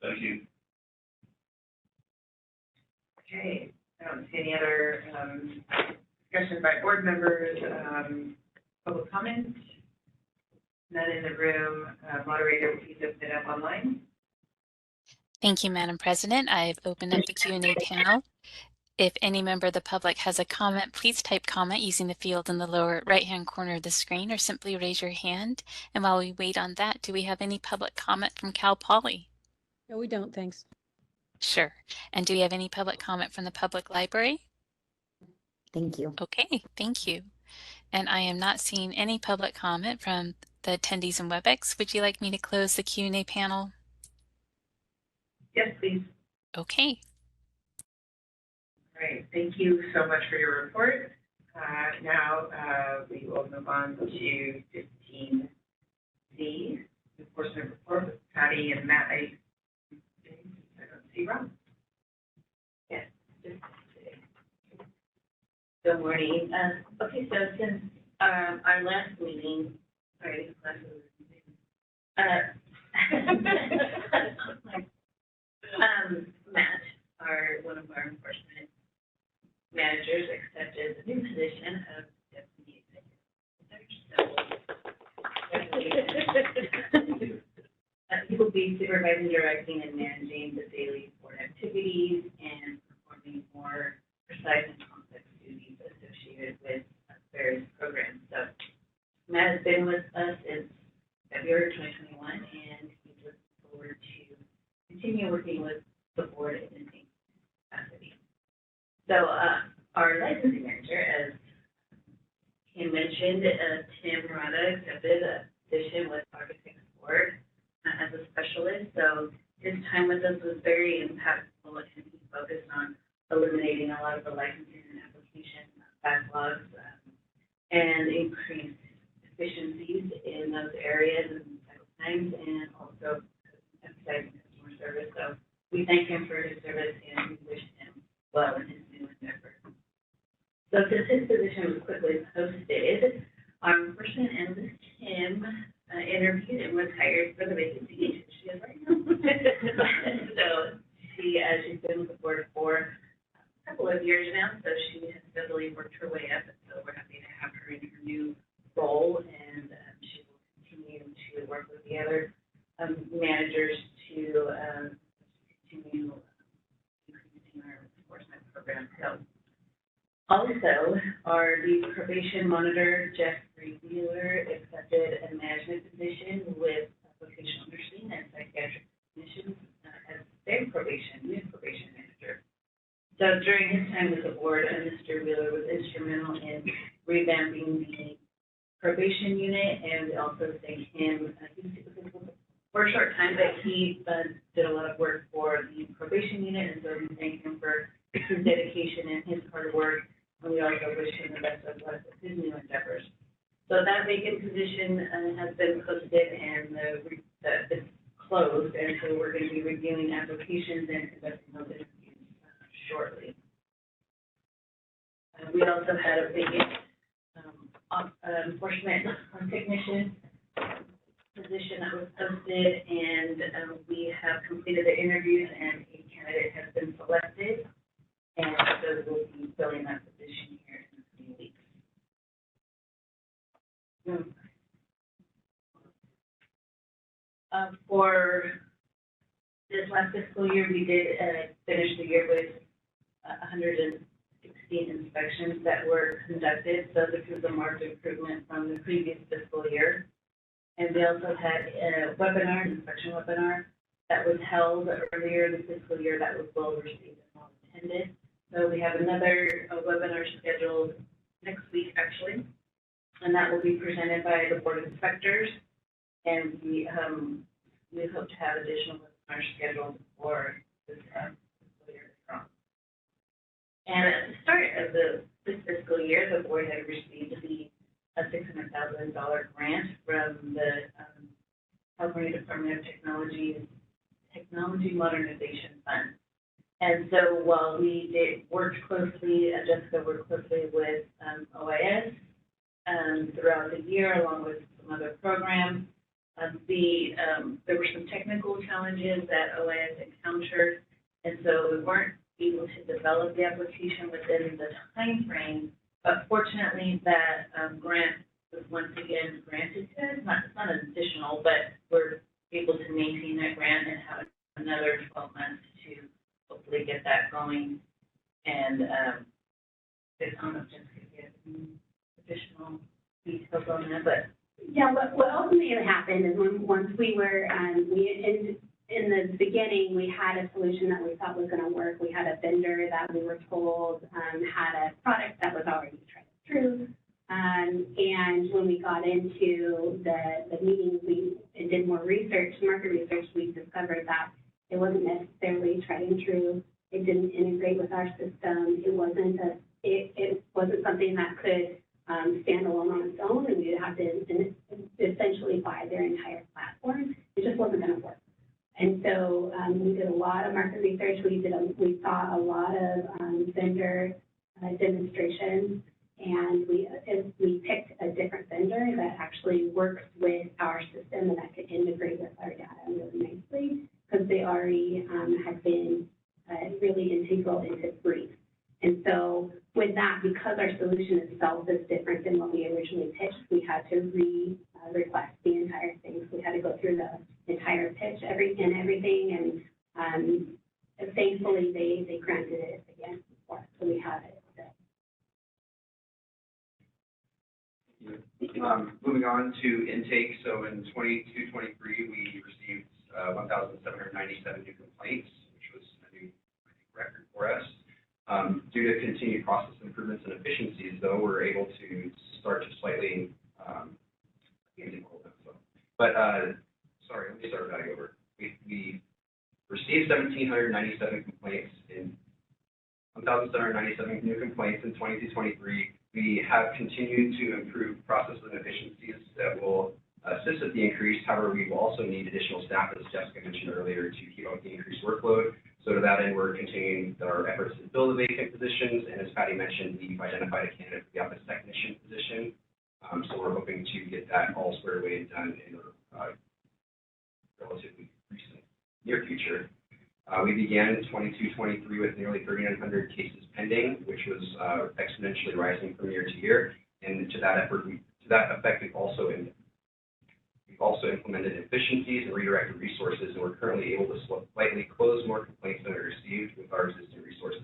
Thank you. Okay, I don't see any other discussion by board members, public comment. None in the room. Moderator, please open it up online. Thank you, Madam President. I've opened up the Q&A panel. If any member of the public has a comment, please type comment using the field in the lower right-hand corner of the screen, or simply raise your hand. And while we wait on that, do we have any public comment from Cal Poly? No, we don't, thanks. Sure. And do we have any public comment from the public library? Thank you. Okay, thank you. And I am not seeing any public comment from the attendees in WebEx. Would you like me to close the Q&A panel? Yes, please. Okay. All right, thank you so much for your report. Now we will move on to 15C, the enforcement report with Patty and Matt. I don't see Rob. Yes. Good morning. Okay, so since our last meeting, Matt, one of our enforcement managers, accepted the new position of deputy executive. So he will be supervising, directing, and managing the daily board activities and performing more precise and complex duties associated with various programs. So Matt has been with us since February 2021, and he's looking forward to continue working with the board in the same capacity. So our licensing manager, as Kim mentioned, Tim Murata accepted a position with Architects Board as a specialist. So his time with us was very impactful, and he focused on eliminating a lot of the licensing and application backlogs and increased efficiencies in those areas and cycle times, and also emphasizing customer service. So we thank him for his service, and we wish him well in his new endeavor. So since his position was quickly posted, our enforcement analyst, Kim, interviewed and was hired for the vacancy. She is right now. So she's been with the board for a couple of years now, so she has steadily worked her way up, and so we're happy to have her in her new role, and she will continue to work with the other managers to continue increasing our enforcement program. So Also, our lead probation monitor, Jeffrey Wheeler, accepted a management position with vocational nursing and psychiatric clinicians as their new probation manager. So during his time with the board, Mr. Wheeler was instrumental in revamping the probation unit, and we also thank him. For a short time, but he did a lot of work for the probation unit, and so we thank him for his dedication and his hard work. And we also wish him the best of luck with his new endeavors. So that vacant position has been posted and it's closed, and so we're going to be reviewing applications and conducting those interviews shortly. We also had a vacant enforcement technician position that was posted, and we have completed the interviews and a candidate has been selected, and so we'll be filling that position here in a few weeks. For this last fiscal year, we did finish the year with 116 inspections that were conducted, so this is a marked improvement from the previous fiscal year. And we also had a webinar, an inspection webinar, that was held earlier in the fiscal year that was well received and well attended. So we have another webinar scheduled next week, actually, and that will be presented by the board of inspectors. And we hope to have additional webinars scheduled for this fiscal year. And at the start of this fiscal year, the board had received a $600,000 grant from the California Department of Technology Modernization Fund. And so while we worked closely, Jessica worked closely with OIS throughout the year, along with some other programs, there were some technical challenges that OIS encountered, and so we weren't able to develop the application within the time frame. But fortunately, that grant was once again granted to us. It's not an additional, but we're able to maintain that grant and have another 12 months to hopefully get that going. And I don't know if Jessica could get additional details on that, but yeah, what ultimately happened is once we were, in the beginning, we had a solution that we thought was going to work. We had a vendor that we were told had a product that was already tried and true. And when we got into the meeting, we did more research, market research, we discovered that it wasn't necessarily tried and true. It didn't integrate with our system. It wasn't something that could stand alone on its own, and we'd have to essentially buy their entire platform. It just wasn't going to work. And so we did a lot of market research. We saw a lot of vendor demonstrations, and we picked a different vendor that actually works with our system and that could integrate with our data really nicely, because they already had been really integral into brief. And so with that, because our solution itself is different than what we originally pitched, we had to request the entire thing. So we had to go through the entire pitch, everything, and thankfully they granted it again for us, so we have it. Moving on to intake, so in 22-23, we received 1,797 new complaints, which was a new record for us. Due to continued process improvements and efficiencies, though, we're able to start to slightly, sorry, let me start back over. We received 1,797 complaints in 1,797 new complaints in 22-23. We have continued to improve processes and efficiencies that will assist with the increase. However, we will also need additional staff, as Jessica mentioned earlier, to keep up the increased workload. So to that end, we're continuing our efforts to fill the vacant positions. And as Patty mentioned, we've identified a candidate for the office technician position. So we're hoping to get that all squared away and done in the relatively near future. We began 22-23 with nearly 3,900 cases pending, which was exponentially rising from year to year. And to that effect, we've also implemented efficiencies and redirected resources, and we're currently able to slightly close more complaints than we received with our existing resources.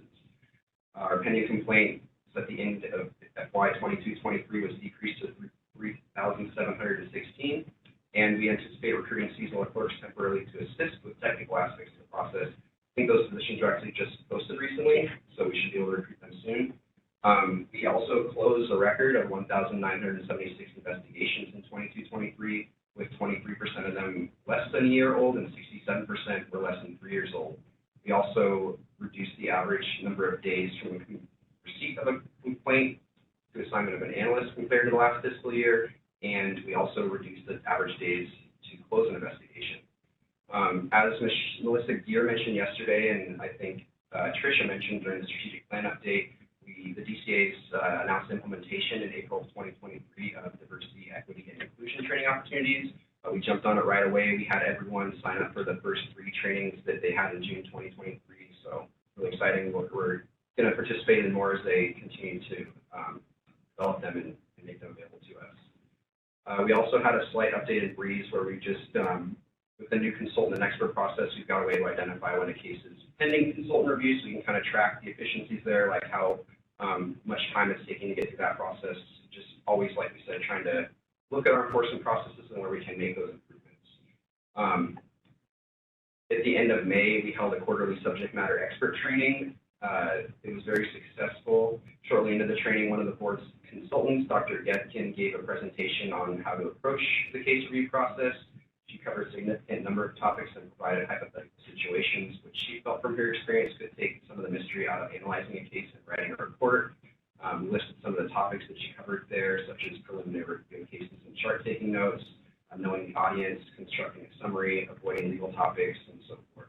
Our pending complaint at the end of FY 22-23 was decreased to 3,716. And we anticipate recruiting seasonal clerks temporarily to assist with technical aspects of the process. I think those positions were actually just posted recently, so we should be able to recruit them soon. We also closed a record of 1,976 investigations in 22-23, with 23% of them less than a year old and 67% were less than 3 years old. We also reduced the average number of days from receipt of a complaint to assignment of an analyst compared to the last fiscal year, and we also reduced the average days to close an investigation. As Melissa Gear mentioned yesterday, and I think Tricia mentioned during the strategic plan update, the DCA's announced implementation in April of 2023 of diversity, equity, and inclusion training opportunities. We jumped on it right away. We had everyone sign up for the first 3 trainings that they had in June 2023, so really exciting. We're going to participate in more as they continue to develop them and make them available to us. We also had a slight update in Breeze where we just, with the new consultant and expert process, we've got a way to identify when a case is pending consultant review, so we can kind of track the efficiencies there, like how much time it's taking to get through that process. Just always, like we said, trying to look at our enforcement processes and where we can make those improvements. At the end of May, we held a quarterly subject matter expert training. It was very successful. Shortly into the training, one of the board's consultants, Dr. Getkin, gave a presentation on how to approach the case review process. She covered a significant number of topics and provided hypothetical situations, which she felt from her experience could take some of the mystery out of analyzing a case and writing a report. We listed some of the topics that she covered there, such as preliminary review of cases and chart-taking notes, knowing the audience, constructing a summary, avoiding legal topics, and so forth.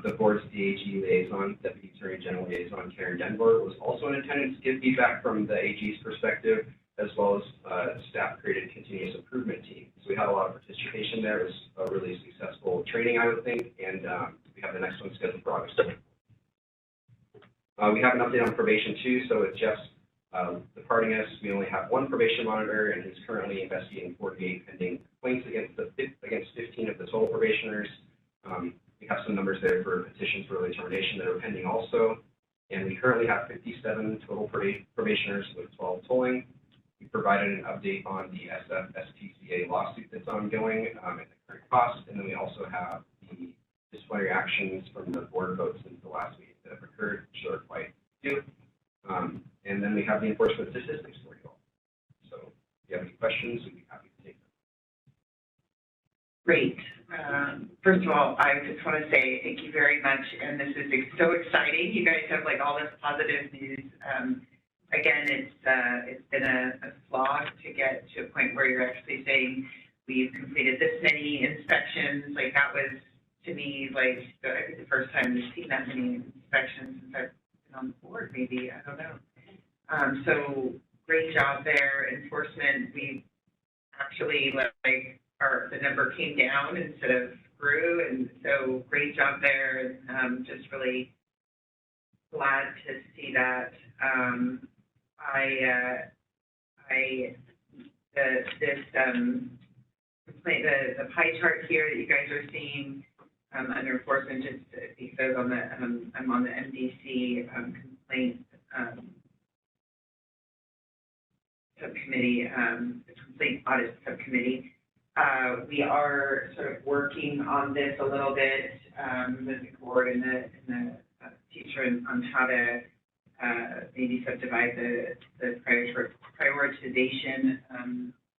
The board's DAG liaison, Deputy Attorney General Liaison Karen Denver, was also in attendance to give feedback from the AG's perspective, as well as staff-created continuous improvement team. So we had a lot of participation there. It was a really successful training, I would think, and we have the next one scheduled for August. We have an update on probation too. So with Jeff's departing us, we only have 1 probation monitor, and he's currently investigating 48 pending complaints against 15 of the total probationers. We have some numbers there for petitions for early termination that are pending also, and we currently have 57 total probationers with 12 tolling. We provided an update on the SF-SPCA lawsuit that's ongoing and the current cost, and then we also have the disciplinary actions from the board votes since the last meeting that have occurred, which are quite few. And then we have the enforcement statistics for you all. So if you have any questions, we'd be happy to take them. Great. First of all, I just want to say thank you very much, and this is so exciting. You guys have like all this positive news. Again, it's been a slog to get to a point where you're actually saying we've completed this many inspections. Like that was, to me, like the first time we've seen that many inspections since I've been on the board, maybe, I don't know. So great job there. Enforcement, we actually the number came down instead of grew, and so great job there. Just really glad to see that. The pie chart here that you guys are seeing under enforcement, just because I'm on the MDC complaint subcommittee, the complaint audit subcommittee. We are sort of working on this a little bit with the board and the teacher on how to maybe subdivide the prioritization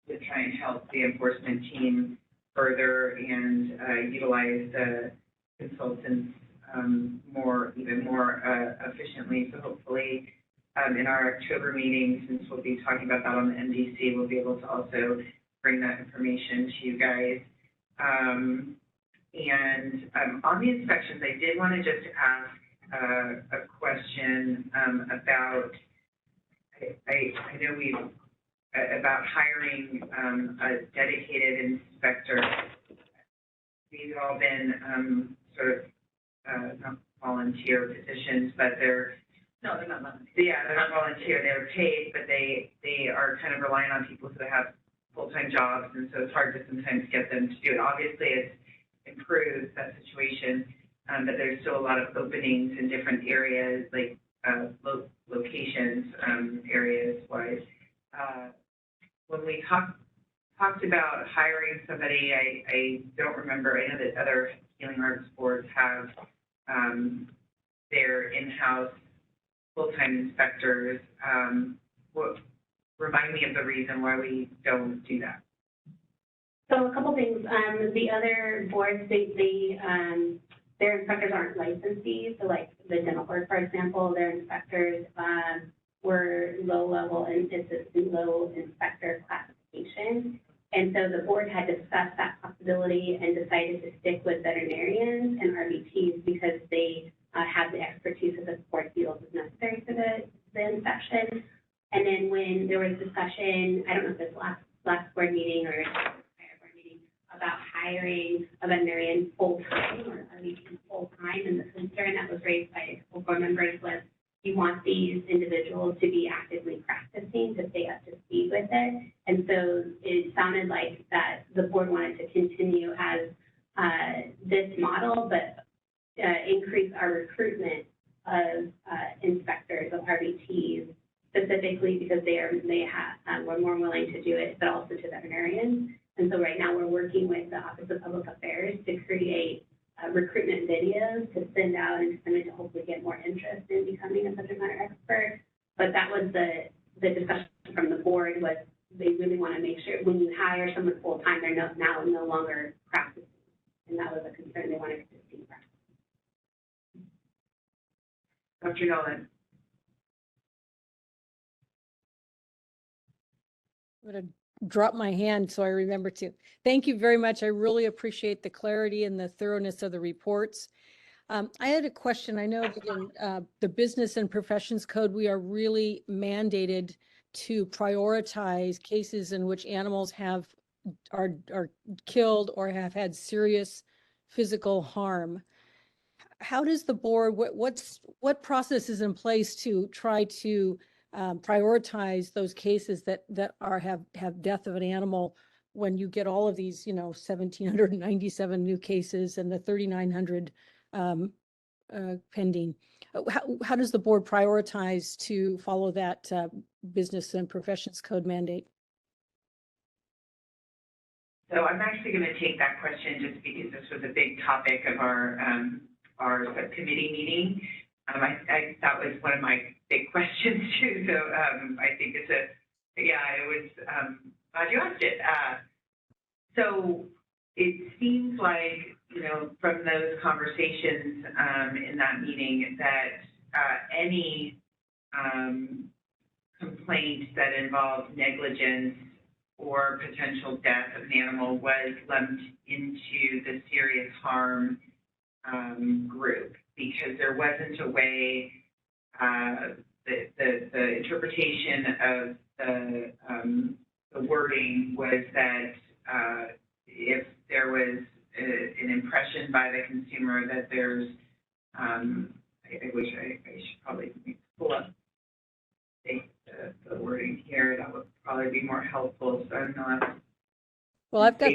to try and help the enforcement team further and utilize the consultants even more efficiently. So hopefully in our October meeting, since we'll be talking about that on the MDC, we'll be able to also bring that information to you guys. And on the inspections, I did want to just ask a question about, I know we've, about hiring a dedicated inspector. These have all been sort of not volunteer positions, but they're No, they're not volunteer. Yeah, they're not volunteer. They're paid, but they are kind of relying on people who have full-time jobs, and so it's hard to sometimes get them to do it. Obviously, it's improved that situation, but there's still a lot of openings in different areas, like locations, areas wise. When we talked about hiring somebody, I don't remember, I know that other healing arts boards have their in-house full-time inspectors. Remind me of the reason why we don't do that. So a couple things. The other boards, their inspectors aren't licensees. So like the dental board, for example, their inspectors were low-level and assistant low inspector classification. And so the board had discussed that possibility and decided to stick with veterinarians and RVTs because they have the expertise that the board feels is necessary for the inspection. And then when there was discussion, I don't know if this last board meeting or prior board meeting, about hiring a veterinarian full-time or RVT full-time, and the concern that was raised by a couple board members was you want these individuals to be actively practicing to stay up to speed with it. And so it sounded like that the board wanted to continue as this model, but increase our recruitment of inspectors, of RVTs, specifically because we're more willing to do it, but also to veterinarians. And so right now we're working with the Office of Public Affairs to create recruitment videos to send out and to hopefully get more interest in becoming a subject matter expert. But that was the discussion from the board, was they really want to make sure when you hire someone full-time, they're now no longer practicing. And that was a concern. They wanted to see practice. Dr. Nolan. I'm going to drop my hand so I remember to. Thank you very much. I really appreciate the clarity and the thoroughness of the reports. I had a question. I know that in the Business and Professions Code, we are really mandated to prioritize cases in which animals are killed or have had serious physical harm. How does the board, what process is in place to try to prioritize those cases that have death of an animal when you get all of these, 1,797 new cases and the 3,900 pending? How does the board prioritize to follow that Business and Professions Code mandate? So I'm actually going to take that question just because this was a big topic of our subcommittee meeting. That was one of my big questions too. So I think it was glad you asked it. So it seems like, from those conversations in that meeting that any complaint that involved negligence or potential death of an animal was lumped into the serious harm group, because there wasn't a way, the interpretation of the wording was that if there was an impression by the consumer that there's, I wish I should probably pull up the wording here. That would probably be more helpful, so I'm not. Well, I've got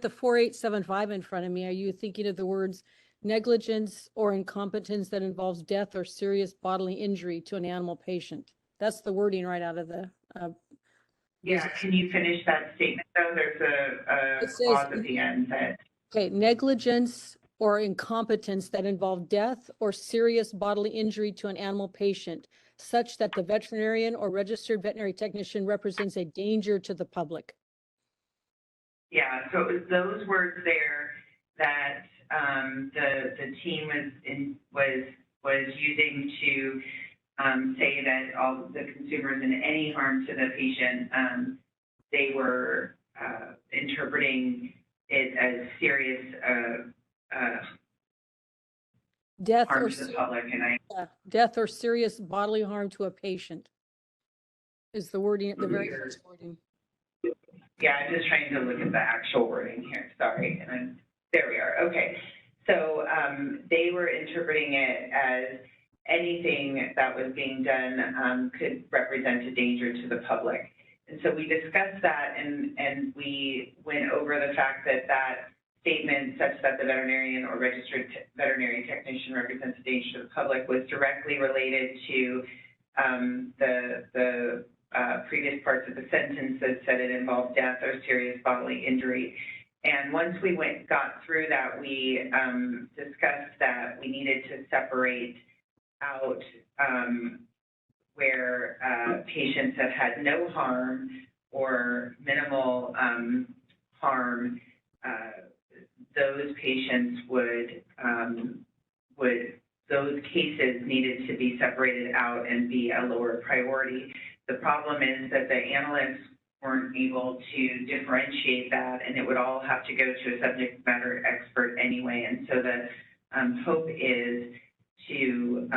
the 4875 in front of me. Are you thinking of the words negligence or incompetence that involves death or serious bodily injury to an animal patient? That's the wording right out of the. Yeah, can you finish that statement though? There's a clause at the end that. Okay, negligence or incompetence that involve death or serious bodily injury to an animal patient, such that the veterinarian or registered veterinary technician represents a danger to the public. Yeah, so it was those words there that the team was using to say that all the consumers in any harm to the patient, they were interpreting it as serious death harm or to the public, and death or serious bodily harm to a patient is the wording, the very first wording. Yeah, I'm just trying to look at the actual wording here. Sorry, and there we are. Okay, so they were interpreting it as anything that was being done could represent a danger to the public. And so we discussed that, and we went over the fact that statement such that the veterinarian or registered veterinary technician represents a danger to the public was directly related to the previous parts of the sentence that said it involved death or serious bodily injury. And once we got through that, we discussed that we needed to separate out where patients have had no harm or minimal harm. Those patients those cases needed to be separated out and be a lower priority. The problem is that the analysts weren't able to differentiate that, and it would all have to go to a subject matter expert anyway. And so the hope is to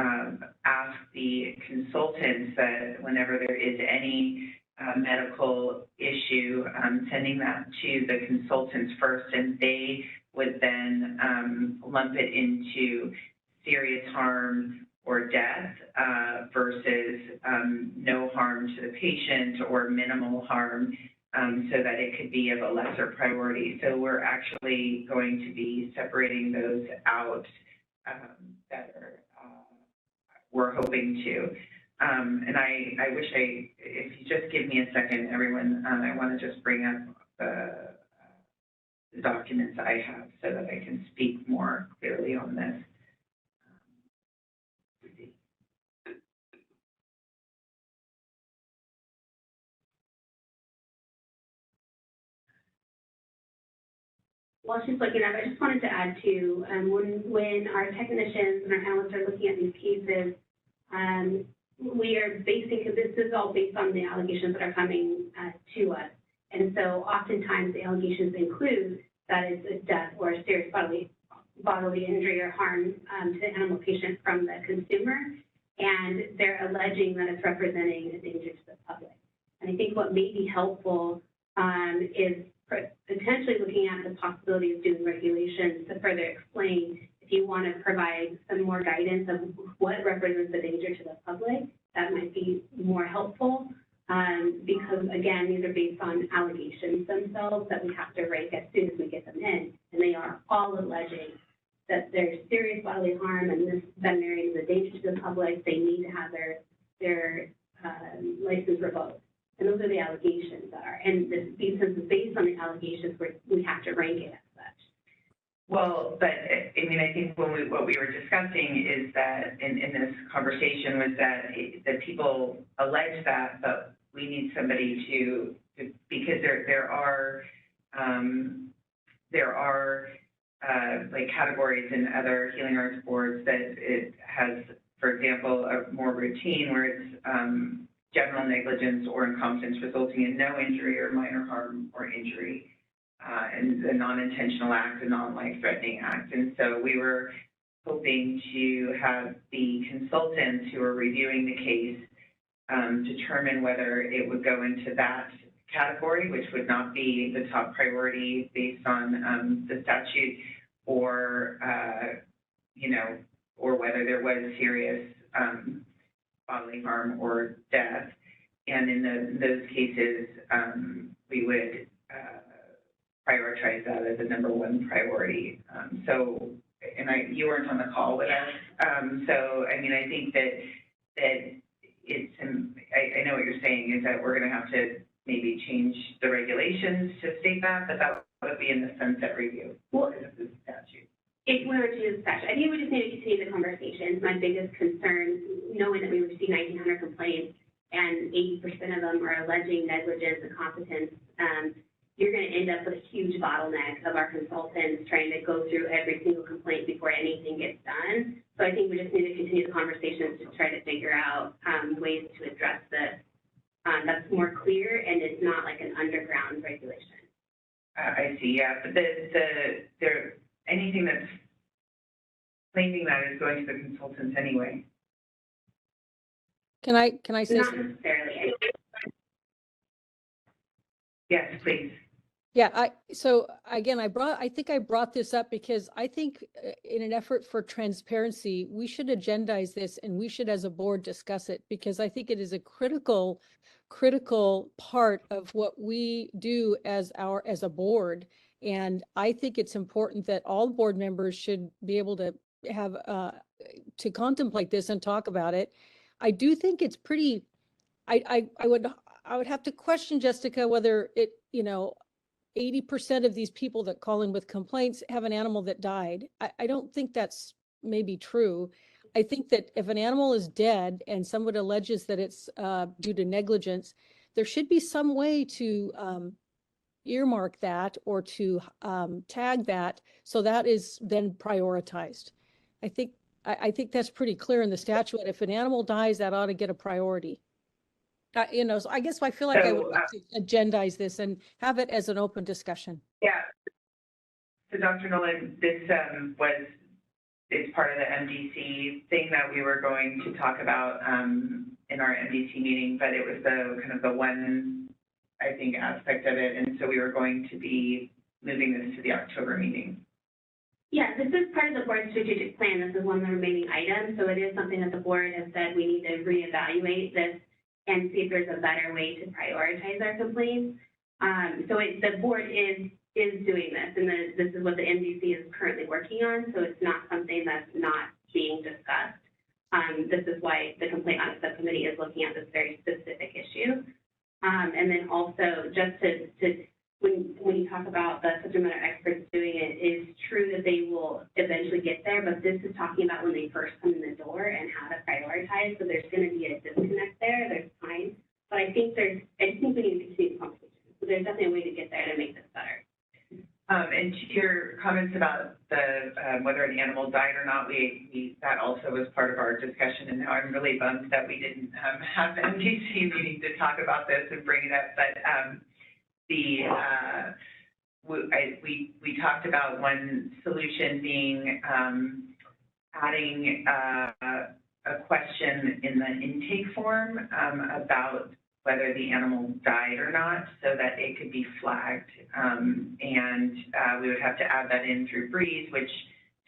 ask the consultants that whenever there is any medical issue, sending that to the consultants first, and they would then lump it into serious harm or death versus no harm to the patient or minimal harm, so that it could be of a lesser priority. So we're actually going to be separating those out that are, we're hoping to. And I wish if you just give me a second, everyone, I want to just bring up the documents I have so that I can speak more clearly on this. While she's looking up, I just wanted to add to, when our technicians and our analysts are looking at these cases, we are basing, because this is all based on the allegations that are coming to us. And so oftentimes the allegations include that it's a death or a serious bodily injury or harm to the animal patient from the consumer. And they're alleging that it's representing a danger to the public. And I think what may be helpful is potentially looking at the possibility of doing regulations to further explain, if you want to provide some more guidance of what represents a danger to the public, that might be more helpful. Because again, these are based on allegations themselves that we have to rank as soon as we get them in. And they are all alleging that there's serious bodily harm and this veterinarian is a danger to the public. They need to have their license revoked. And those are the allegations that are, and since it's based on the allegations, we have to rank it as such. Well, but I mean, I think what we were discussing is that in this conversation was that people allege that, but we need somebody to because there are like categories in other healing arts boards that it has, for example, a more routine where it's general negligence or incompetence resulting in no injury or minor harm or injury, and a non-intentional act, a non-life-threatening act. And so we were hoping to have the consultants who are reviewing the case determine whether it would go into that category, which would not be the top priority based on the statute, or or whether there was serious bodily harm or death. And in those cases, we would prioritize that as a #1 priority. You weren't on the call with us. So, I mean, I think that it's, I know what you're saying is that we're going to have to maybe change the regulations to state that, but that would be in the sunset review of the statute. If we were to do the statute, I think we just need to continue the conversation. My biggest concern, knowing that we received 1,900 complaints and 80% of them are alleging negligence, incompetence, you're going to end up with a huge bottleneck of our consultants trying to go through every single complaint before anything gets done. So I think we just need to continue the conversations to try to figure out ways to address this that's more clear and it's not like an underground regulation. I see, yeah, but anything that's claiming that is going to the consultants anyway. Can I say Not something? necessarily. Yes, please. Yeah, so again, I think I brought this up because I think in an effort for transparency, we should agendize this and we should as a board discuss it, because I think it is a critical part of what we do as a board. And I think it's important that all board members should be able to have, to contemplate this and talk about it. I do think it's pretty, I would have to question, Jessica, whether it, 80% of these people that call in with complaints have an animal that died. I don't think that's maybe true. I think that if an animal is dead and someone alleges that it's due to negligence, there should be some way to earmark that or to tag that, so that is then prioritized. I think that's pretty clear in the statute. If an animal dies, that ought to get a priority. So I guess I feel like I would like to agendize this and have it as an open discussion. Yeah. So Dr. Nolan, this it's part of the MDC thing that we were going to talk about in our MDC meeting, but it was the kind of the one, I think, aspect of it. And so we were going to be moving this to the October meeting. Yeah, this is part of the board's strategic plan. This is one of the remaining items. So it is something that the board has said we need to reevaluate this and see if there's a better way to prioritize our complaints. The board is doing this, and this is what the MDC is currently working on, so it's not something that's not being discussed. This is why the complaint audit subcommittee is looking at this very specific issue. And then also, just when you talk about the subject matter experts doing it, it's true that they will eventually get there, but this is talking about when they first come in the door and how to prioritize. So there's going to be a disconnect there. There's time, but I think we need to continue the conversation. So there's definitely a way to get there to make this better. And to your comments about the whether an animal died or not, that also was part of our discussion, and now I'm really bummed that we didn't have the MDC meeting to talk about this and bring it up. But we talked about one solution being adding a question in the intake form about whether the animal died or not, so that it could be flagged. And we would have to add that in through Breeze, which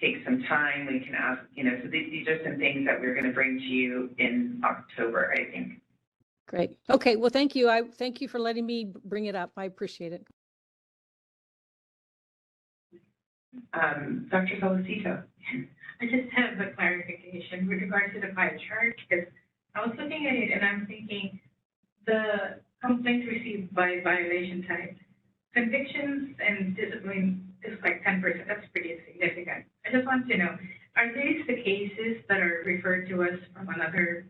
takes some time. We can ask, so these are some things that we're going to bring to you in October, I think. Great. Okay. Well, thank you. Thank you for letting me bring it up. I appreciate it. Dr. Solicito. I just have a clarification with regards to the pie chart, because I was looking at it and I'm thinking the complaints received by violation type, convictions and discipline is like 10%. That's pretty significant. I just want to know, are these the cases that are referred to us from another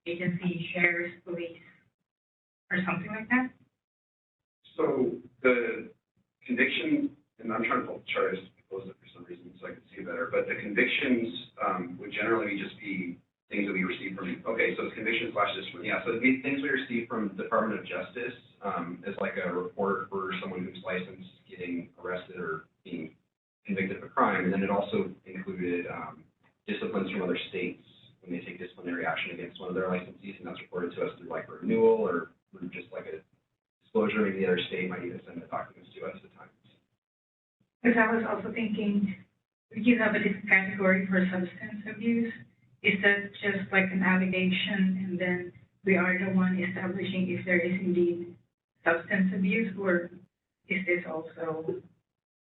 agency, sheriff's, police, or something like that? So the conviction, and I'm trying to pull the chart, I just closed it for some reason so I could see better, but the convictions would generally just be things that we receive from, okay, so it's conviction / discipline. Yeah, so it'd be things we receive from the Department of Justice as like a report for someone who's licensed getting arrested or being convicted of a crime. And then it also included disciplines from other states when they take disciplinary action against one of their licensees, and that's reported to us through like renewal or through just like a disclosure. Maybe the other state might even send the documents to us at times. Because I was also thinking, you have a different category for substance abuse. Is that just like an allegation and then we are the one establishing if there is indeed substance abuse, or is this also,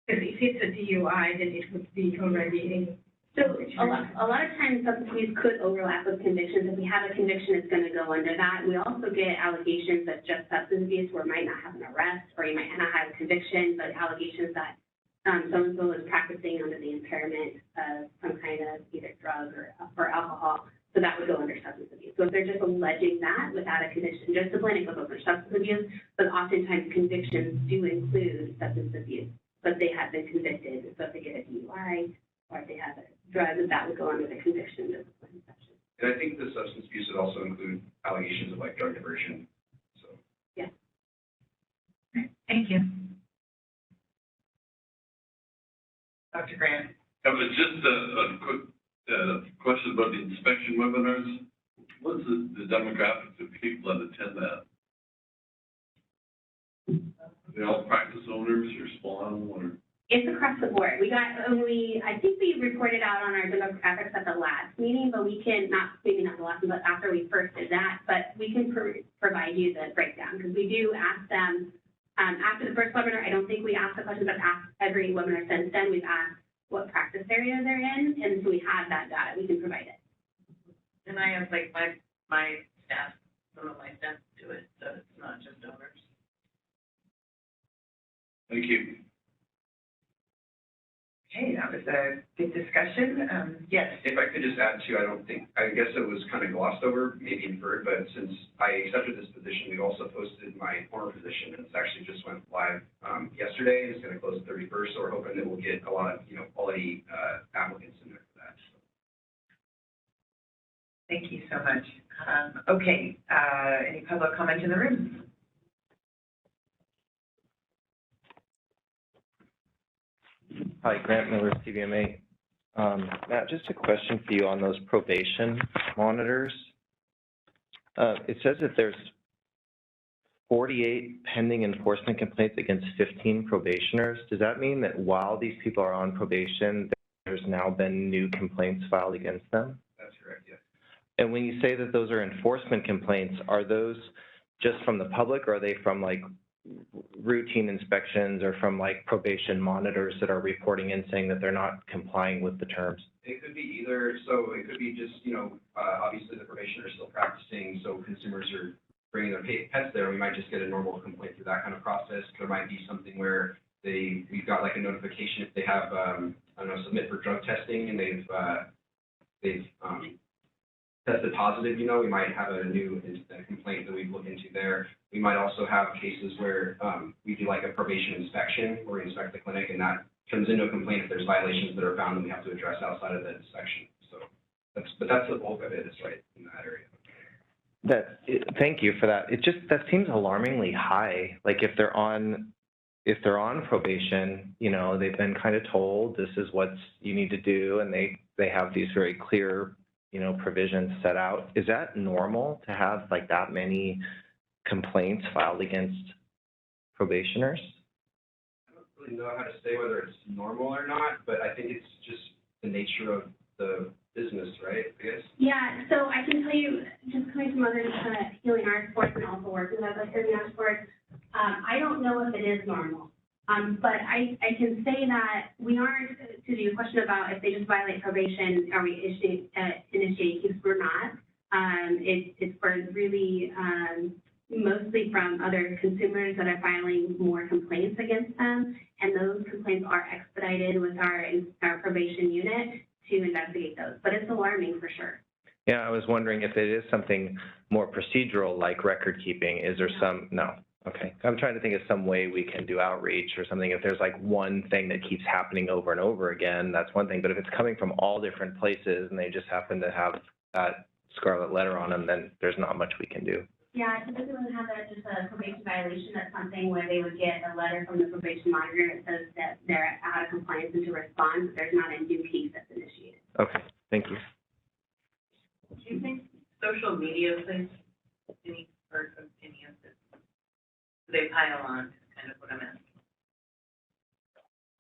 because if it's a DUI, then it would be already So a lot of times substance abuse could overlap with convictions. If we have a conviction, it's going to go under that. We also get allegations of just substance abuse where it might not have an arrest or you might not have a conviction, but allegations that so-and-so is practicing under the impairment of some kind of either drug or alcohol. So that would go under substance abuse. So if they're just alleging that without a conviction, discipline, it goes over substance abuse. But oftentimes convictions do include substance abuse, but they have been convicted. So if they get a DUI or if they have a drug, that would go under the conviction discipline section. And I think the substance abuse would also include allegations of like drug diversion. So yeah. Thank you. Dr. Grant. But just a quick question about the inspection webinars. What's the demographics of people that attend that? Are they all practice owners or small animal or? It's across the board. I think we reported out on our demographics at the last meeting, but we can, maybe not the last one, but after we first did that, but we can provide you the breakdown, because we do ask them After the first webinar, I don't think we asked the question, but asked every webinar since then, we've asked what practice area they're in, and so we have that data, we can provide it. And I have like my staff, some of my staff do it, so it's not just owners. Thank you. Okay, that was a good discussion. Yes. If I could just add too, I guess it was kind of glossed over, maybe inferred, but since I accepted this position, we also posted my former position, and it's actually just went live yesterday. It's going to close the 31st, so we're hoping that we'll get a lot of, quality applicants in there for that. So. Thank you so much. Okay, any public comment in the room? Hi, Grant Miller, CVMA. Matt, just a question for you on those probation monitors. It says that there's 48 pending enforcement complaints against 15 probationers. Does that mean that while these people are on probation, there's now been new complaints filed against them? That's correct, yes. And when you say that those are enforcement complaints, are those just from the public, or are they from like routine inspections or from like probation monitors that are reporting in saying that they're not complying with the terms? It could be either. So it could be just, obviously the probationers are still practicing, so consumers are bringing their pets there. We might just get a normal complaint through that kind of process. There might be something where we've got like a notification if they have, submit for drug testing and they've tested positive, we might have a new complaint that we look into there. We might also have cases where we do like a probation inspection, where we inspect the clinic, and that turns into a complaint if there's violations that are found that we have to address outside of that inspection. So that's the bulk of it is right in that area. Thank you for that. That seems alarmingly high. Like if they're on probation, they've been kind of told this is what you need to do, and they have these very clear provisions set out. Is that normal to have like that many complaints filed against probationers? I don't really know how to say whether it's normal or not, but I think it's just the nature of the business, right? I guess. Yeah, so I can tell you, just coming from other healing art sports and also working with other healing art sports, I don't know if it is normal. But I can say that we aren't, to your question about if they just violate probation, are we initiating cases? We're not. It's for really mostly from other consumers that are filing more complaints against them, and those complaints are expedited with our probation unit to investigate those. But it's alarming for sure. Yeah, I was wondering if it is something more procedural like record keeping. Is there some? No. Okay, I'm trying to think of some way we can do outreach or something. If there's like one thing that keeps happening over and over again, that's one thing. But if it's coming from all different places and they just happen to have that scarlet letter on them, then there's not much we can do. Yeah, typically when we have just a probation violation, that's something where they would get a letter from the probation monitor that says that they're out of compliance and to respond, but there's not a new case that's initiated. Okay, thank you. Do you think social media plays any part of any of this? They pile on, is kind of what I'm asking.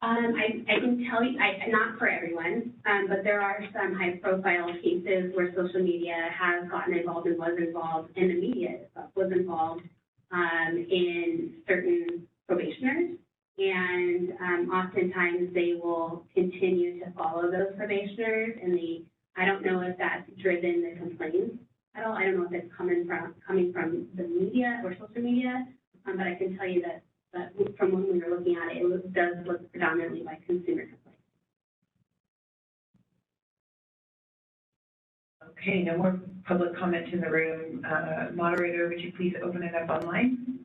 I can tell you, not for everyone, but there are some high-profile cases where social media has gotten involved and was involved, and the media was involved in certain probationers, and oftentimes they will continue to follow those probationers, and I don't know if that's driven the complaints at all. I don't know if it's coming from the media or social media. But I can tell you that from when we were looking at it, it does look predominantly like consumer complaints. Okay, no more public comment in the room. Moderator, would you please open it up online?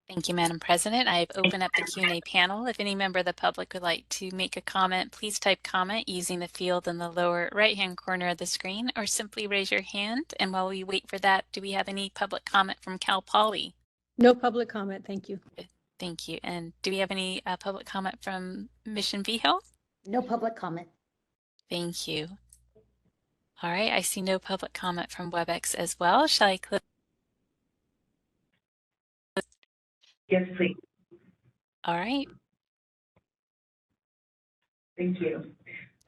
Thank you, Madam President. I've opened up the Q&A panel. If any member of the public would like to make a comment, please type comment using the field in the lower right-hand corner of the screen, or simply raise your hand. And while we wait for that, do we have any public comment from Cal Poly? No public comment, thank you. Thank you. And do we have any public comment from Mission V Health? No public comment. Thank you. All right, I see no public comment from WebEx as well. Shall I close? Yes, please. All right. Thank you.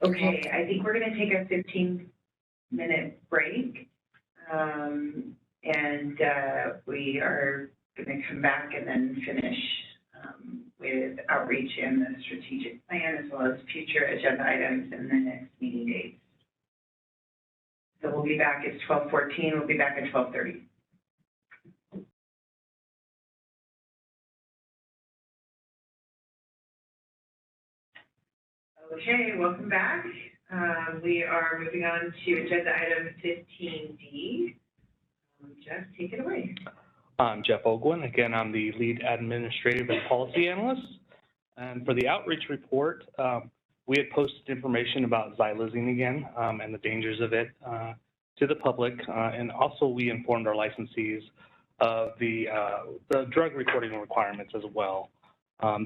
Okay, I think we're going to take a 15-minute break. And we are going to come back and then finish with outreach and the strategic plan, as well as future agenda items in the next meeting dates. So we'll be back, it's 12:14, we'll be back at 12:30. Okay, welcome back. We are moving on to agenda item 15D. Jeff, take it away. I'm Jeff Ogwin. Again, I'm the lead administrative and policy analyst. And for the outreach report, we had posted information about xylazine again and the dangers of it to the public. And also we informed our licensees of the drug reporting requirements as well.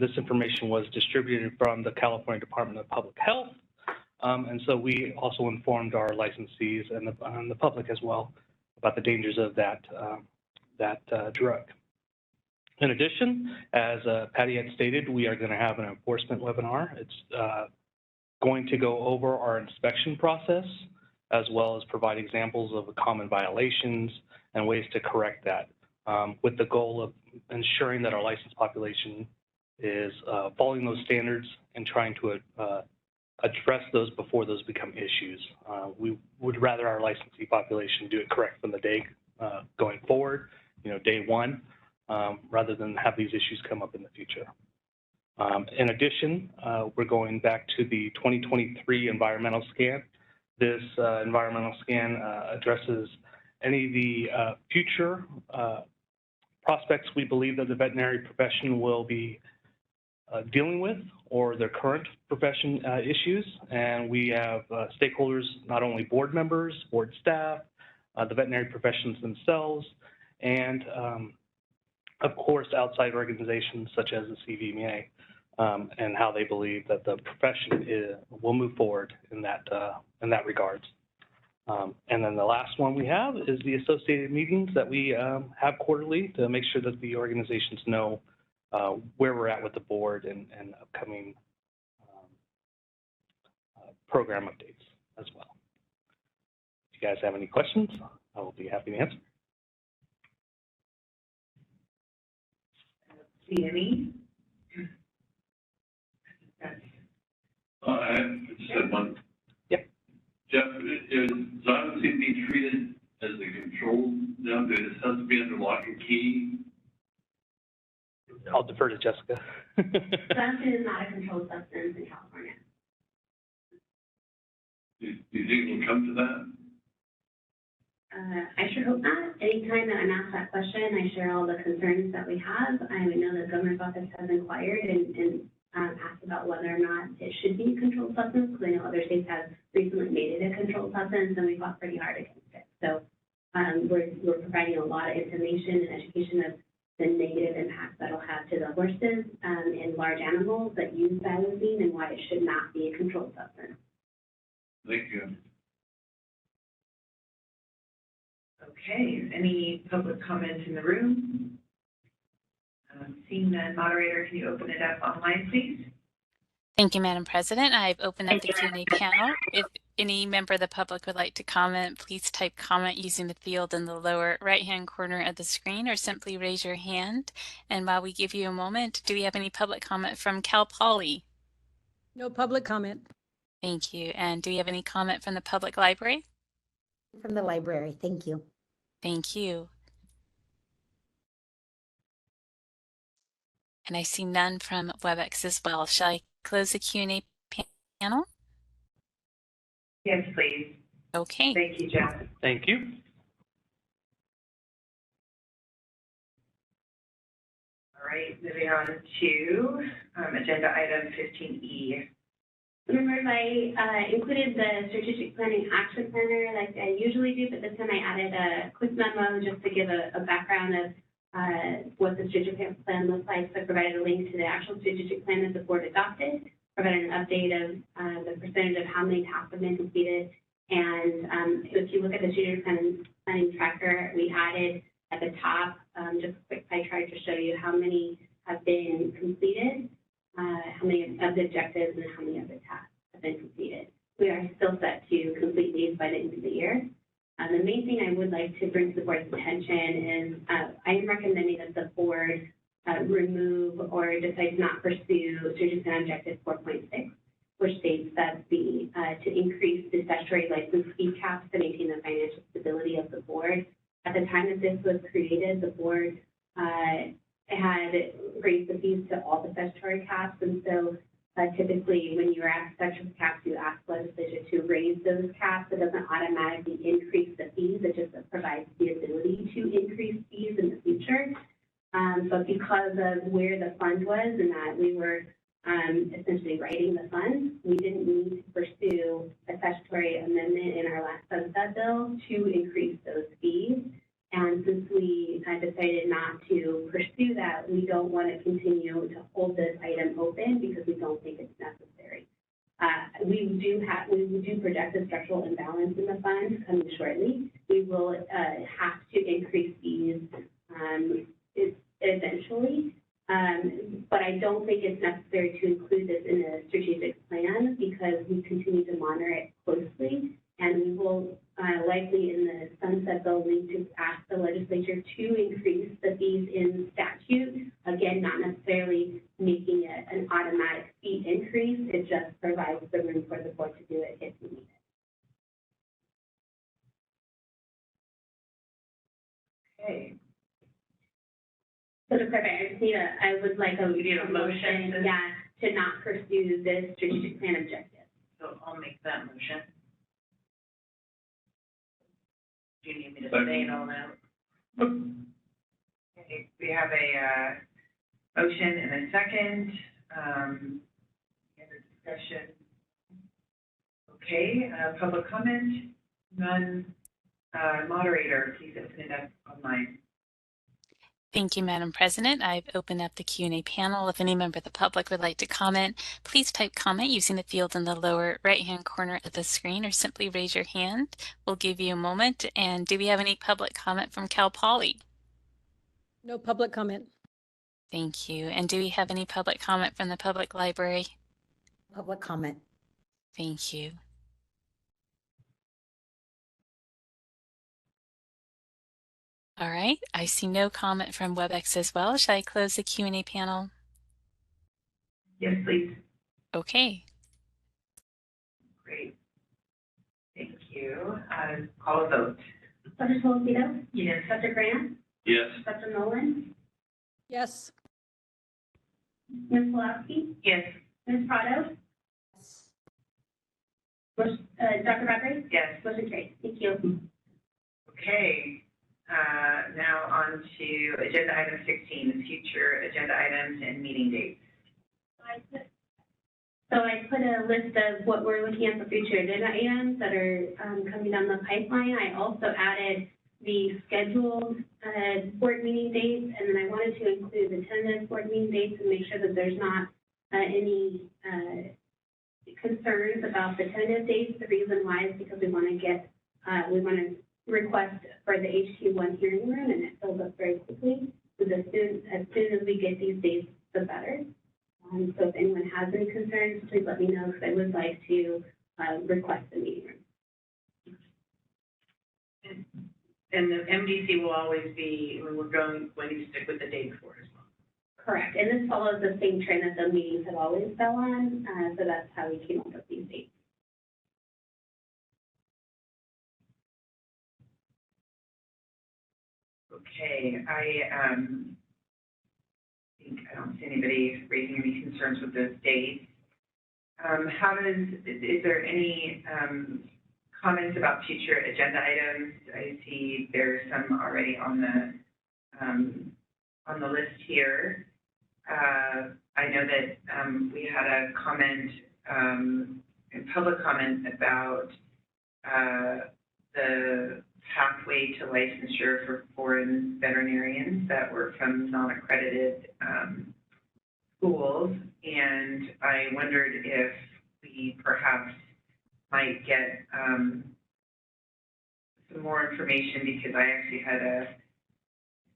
This information was distributed from the California Department of Public Health. And so we also informed our licensees and the public as well about the dangers of that drug. In addition, as Patty had stated, we are going to have an enforcement webinar. It's going to go over our inspection process, as well as provide examples of common violations and ways to correct that, with the goal of ensuring that our licensed population is following those standards and trying to address those before those become issues. We would rather our licensee population do it correct from the day going forward, day one, rather than have these issues come up in the future. In addition, we're going back to the 2023 environmental scan. This environmental scan addresses any of the future prospects we believe that the veterinary profession will be dealing with, or their current profession issues. And we have stakeholders, not only board members, board staff, the veterinary professions themselves, and of course, outside organizations such as the CVMA, and how they believe that the profession will move forward in that regards. And then the last one we have is the associated meetings that we have quarterly to make sure that the organizations know where we're at with the board and upcoming program updates as well. If you guys have any questions, I will be happy to answer. See any? I just had one. Yep. Jeff, is xylazine being treated as a control now? Does it have to be under lock and key? I'll defer to Jessica. Xylazine is not a controlled substance in California. Do you think we'll come to that? I sure hope not. Anytime that I'm asked that question, I share all the concerns that we have. I know the governor's office has inquired and asked about whether or not it should be a controlled substance, because I know other states have recently made it a controlled substance, and we fought pretty hard against it. So we're providing a lot of information and education of the negative impacts that it'll have to the horses and large animals that use xylazine, and why it should not be a controlled substance. Thank you. Okay, any public comments in the room? Seeing none, moderator, can you open it up online, please? Thank you, Madam President. I've opened up the Q&A panel. If any member of the public would like to comment, please type comment using the field in the lower right-hand corner of the screen, or simply raise your hand. And while we give you a moment, do we have any public comment from Cal Poly? No public comment. Thank you. And do we have any comment from the public library? From the library, thank you. Thank you. And I see none from WebEx as well. Shall I close the Q&A panel? Yes, please. Okay. Thank you, Jeff. Thank you. All right, moving on to agenda item 15E. Members, I included the strategic planning action planner like I usually do, but this time I added a quick memo just to give a background of what the strategic plan looks like. So I provided a link to the actual strategic plan that the board adopted, provided an update of the percentage of how many tasks have been completed. And if you look at the strategic planning tracker, we added at the top just a quick pie chart to show you how many have been completed, how many of the objectives and how many of the tasks have been completed. We are still set to complete these by the end of the year. The main thing I would like to bring to the board's attention is I am recommending that the board remove or decide to not pursue strategic plan objective 4.6, which states that to increase the statutory license fee caps to maintain the financial stability of the board. At the time that this was created, the board had raised the fees to all the statutory caps, and so typically when you ask statutory caps, you ask legislature to raise those caps. It doesn't automatically increase the fees, it just provides the ability to increase fees in the future. But because of where the fund was and that we were essentially writing the fund, we didn't need to pursue a statutory amendment in our last sunset bill to increase those fees. And since we decided not to pursue that, we don't want to continue to hold this item open because we don't think it's necessary. We do project a structural imbalance in the fund coming shortly. We will have to increase fees eventually, but I don't think it's necessary to include this in the strategic plan because we continue to monitor it closely, and we will likely in the sunset bill need to ask the legislature to increase the fees in statute. Again, not necessarily making it an automatic fee increase. It just provides the room for the board to do it if we need it. Okay. So to clarify, I would like a motion, to not pursue this strategic plan objective. So I'll make that motion. Do you need me to say it all now? Okay, we have a motion and a second. Any other discussion? Okay, public comment? None. Moderator, please open it up online. Thank you, Madam President. I've opened up the Q&A panel. If any member of the public would like to comment, please type comment using the field in the lower right-hand corner of the screen or simply raise your hand. We'll give you a moment. And do we have any public comment from Cal Poly? No public comment. Thank you. And do we have any public comment from the public library? Public comment. Thank you. All right, I see no comment from WebEx as well. Shall I close the Q&A panel? Yes, please. Okay. Great. Thank you. Call a vote. Dr. Solocito? Yes. Dr. Grant? Yes. Dr. Nolan? Yes. Ms. Pulaski? Yes. Ms. Prado? Dr. Bradbury? Yes. Motion carried. Thank you. Okay. Now on to agenda item 16, future agenda items and meeting dates. So I put a list of what we're looking at for future agenda items that are coming down the pipeline. I also added the scheduled board meeting dates, and then I wanted to include the tentative board meeting dates and make sure that there's not any concerns about the tentative dates. The reason why is because we want to request for the HQ1 hearing room, and it fills up very quickly. So as soon as we get these dates, the better. So if anyone has any concerns, please let me know, because I would like to request the meeting room. And the MDC will always be, we're going to stick with the day before as well. Correct, and this follows the same trend that the meetings have always fell on, so that's how we came up with these dates. Okay, I think I don't see anybody raising any concerns with those dates. Is there any comments about future agenda items? I see there's some already on the list here. I know that we had a comment, a public comment about the pathway to licensure for foreign veterinarians that were from non-accredited schools, and I wondered if we perhaps might get some more information, because I actually had a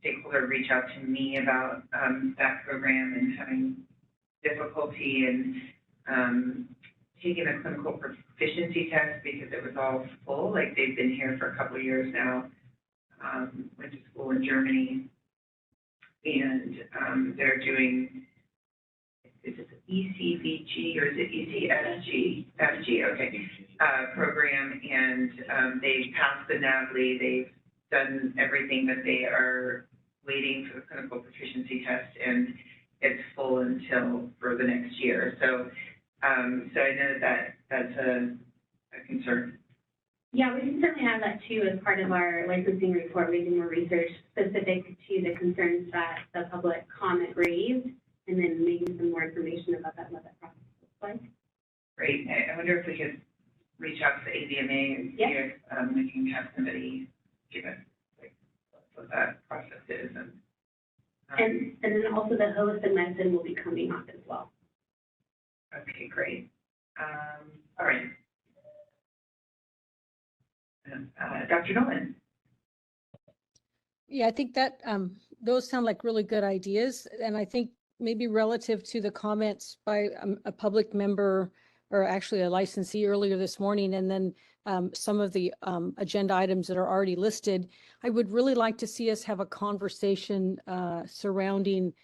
stakeholder reach out to me about that program and having difficulty in taking the clinical proficiency test because it was all full. Like they've been here for a couple of years now. Went to school in Germany, and they're doing, is it ECVG or is it ECSG? FG, okay, program, and they passed the NAVLE. They've done everything that they are waiting for the clinical proficiency test, and it's full until for the next year. So, so I know that that's a concern. Yeah, we can certainly have that too as part of our licensing report. We do more research specific to the concerns that the public comment raised, and then maybe some more information about that, what that process looks like. Great. I wonder if we could reach out to the AVMA and see if we can have somebody give us like what that process is. And then also the holistic medicine will be coming up as well. Okay, great. All right. Dr. Nolan. Yeah, I think that those sound like really good ideas. And I think maybe relative to the comments by a public member or actually a licensee earlier this morning, and then some of the agenda items that are already listed, I would really like to see us have a conversation surrounding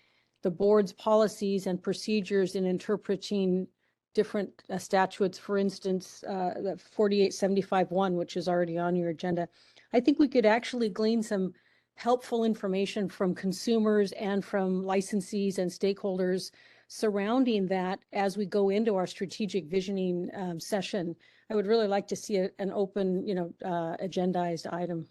the board's policies and procedures in interpreting different statutes. For instance, the 4875-1, which is already on your agenda. I think we could actually glean some helpful information from consumers and from licensees and stakeholders surrounding that as we go into our strategic visioning session. I would really like to see an open, agendized item.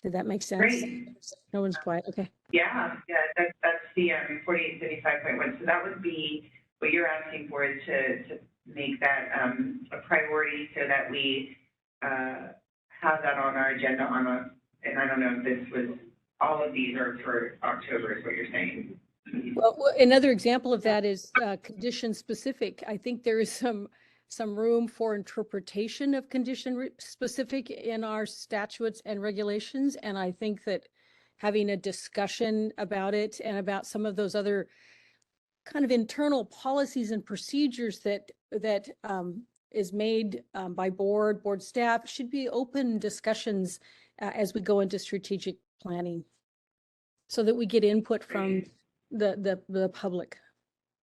Did that make sense? Great. No one's quiet. Okay. Yeah, that's the 4875.1. So that would be what you're asking for, is to make that a priority so that we have that on our agenda and I don't know if this was, all of these are for October is what you're saying. Well, another example of that is condition specific. I think there is some room for interpretation of condition specific in our statutes and regulations. And I think that having a discussion about it and about some of those other kind of internal policies and procedures that is made by board staff should be open discussions as we go into strategic planning, so that we get input from the public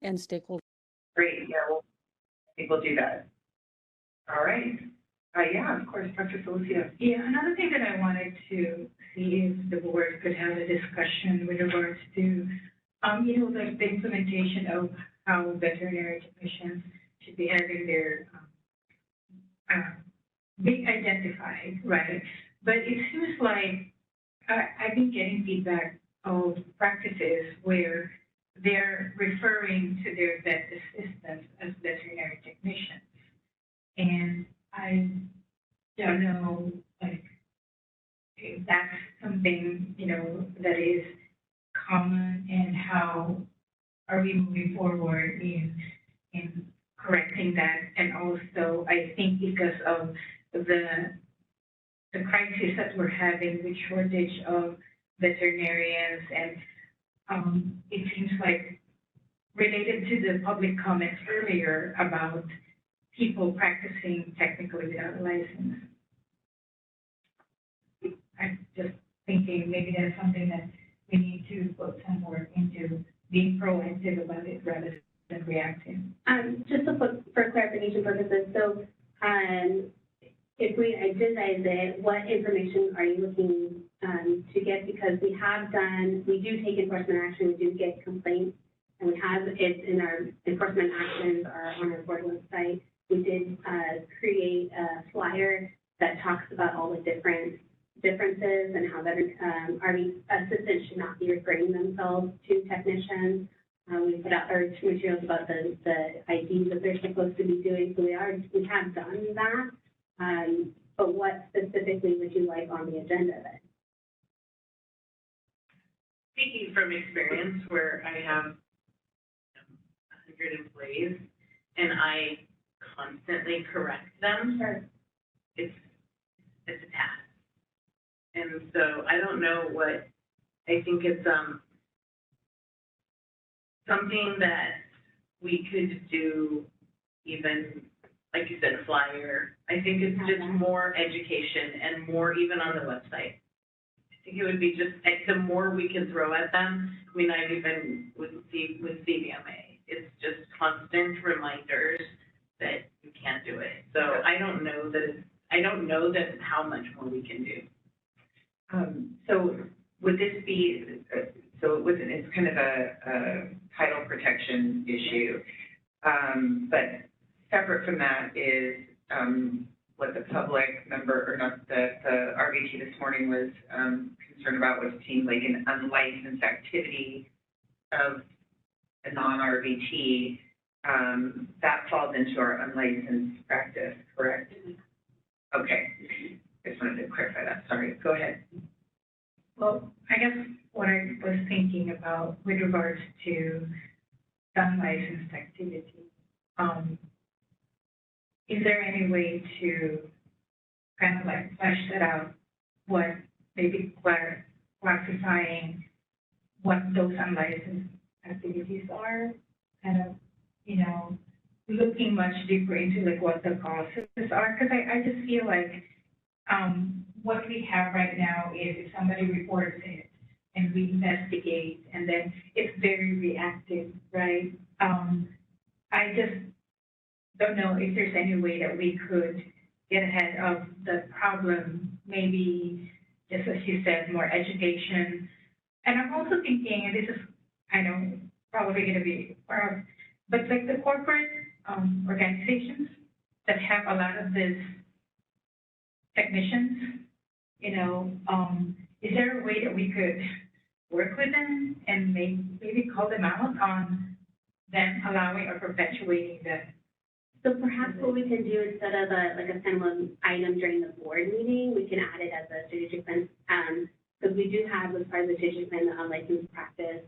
and stakeholders. Great. Yeah, well, I think we'll do that. All right. Yeah, of course, Dr. Felicito. Yeah, another thing that I wanted to see if the board could have a discussion with regards to, the implementation of how veterinary technicians should be having their being identified, right? But it seems like I've been getting feedback of practices where they're referring to their vet assistants as veterinary technicians. And I don't know, like, if that's something, that is common, and how are we moving forward in correcting that? And also, I think because of the crisis that we're having with shortage of veterinarians, and it seems like related to the public comments earlier about people practicing technically without a license. I'm just thinking maybe that's something that we need to put some work into, being proactive about it rather than reactive. Just for clarification purposes, so if we identify it, what information are you looking to get? Because we do take enforcement action, we do get complaints, and we have it in our enforcement actions are on our board website. We did create a flyer that talks about all the differences and how RV assistants should not be referring themselves to technicians. We put out our materials about the IDs that they're supposed to be doing. So we have done that. But what specifically would you like on the agenda then? Speaking from experience, where I have 100 employees and I constantly correct them, it's a task. And so I don't know I think it's something that we could do, even, like you said, a flyer. I think it's just more education and more even on the website. I think it would be just, the more we can throw at them. I mean, I've even with CVMA, it's just constant reminders that you can't do it. So I don't know that how much more we can do. So would this be, it's kind of a title protection issue. But separate from that is what the public member, or not, the RVT this morning was concerned about, was seeing like an unlicensed activity of a non-RVT. That falls into our unlicensed practice, correct? Okay. I just wanted to clarify that. Sorry. Go ahead. Well, I guess what I was thinking about with regards to unlicensed activity, is there any way to kind of like flesh that out, what maybe classifying what those unlicensed activities are, kind of, you know, looking much deeper into like what the processes are? Because I just feel like what we have right now is if somebody reports it and we investigate, and then it's very reactive, right? I just don't know if there's any way that we could get ahead of the problem, maybe, just as you said, more education. And I'm also thinking, and this is, I know, probably going to be part of, but like the corporate organizations that have a lot of these technicians, you know, is there a way that we could work with them and maybe call them out on them allowing or perpetuating that? So perhaps what we can do, instead of a standalone item during the board meeting, we can add it as a strategic plan, because we do have, as part of the strategic plan, the unlicensed practice.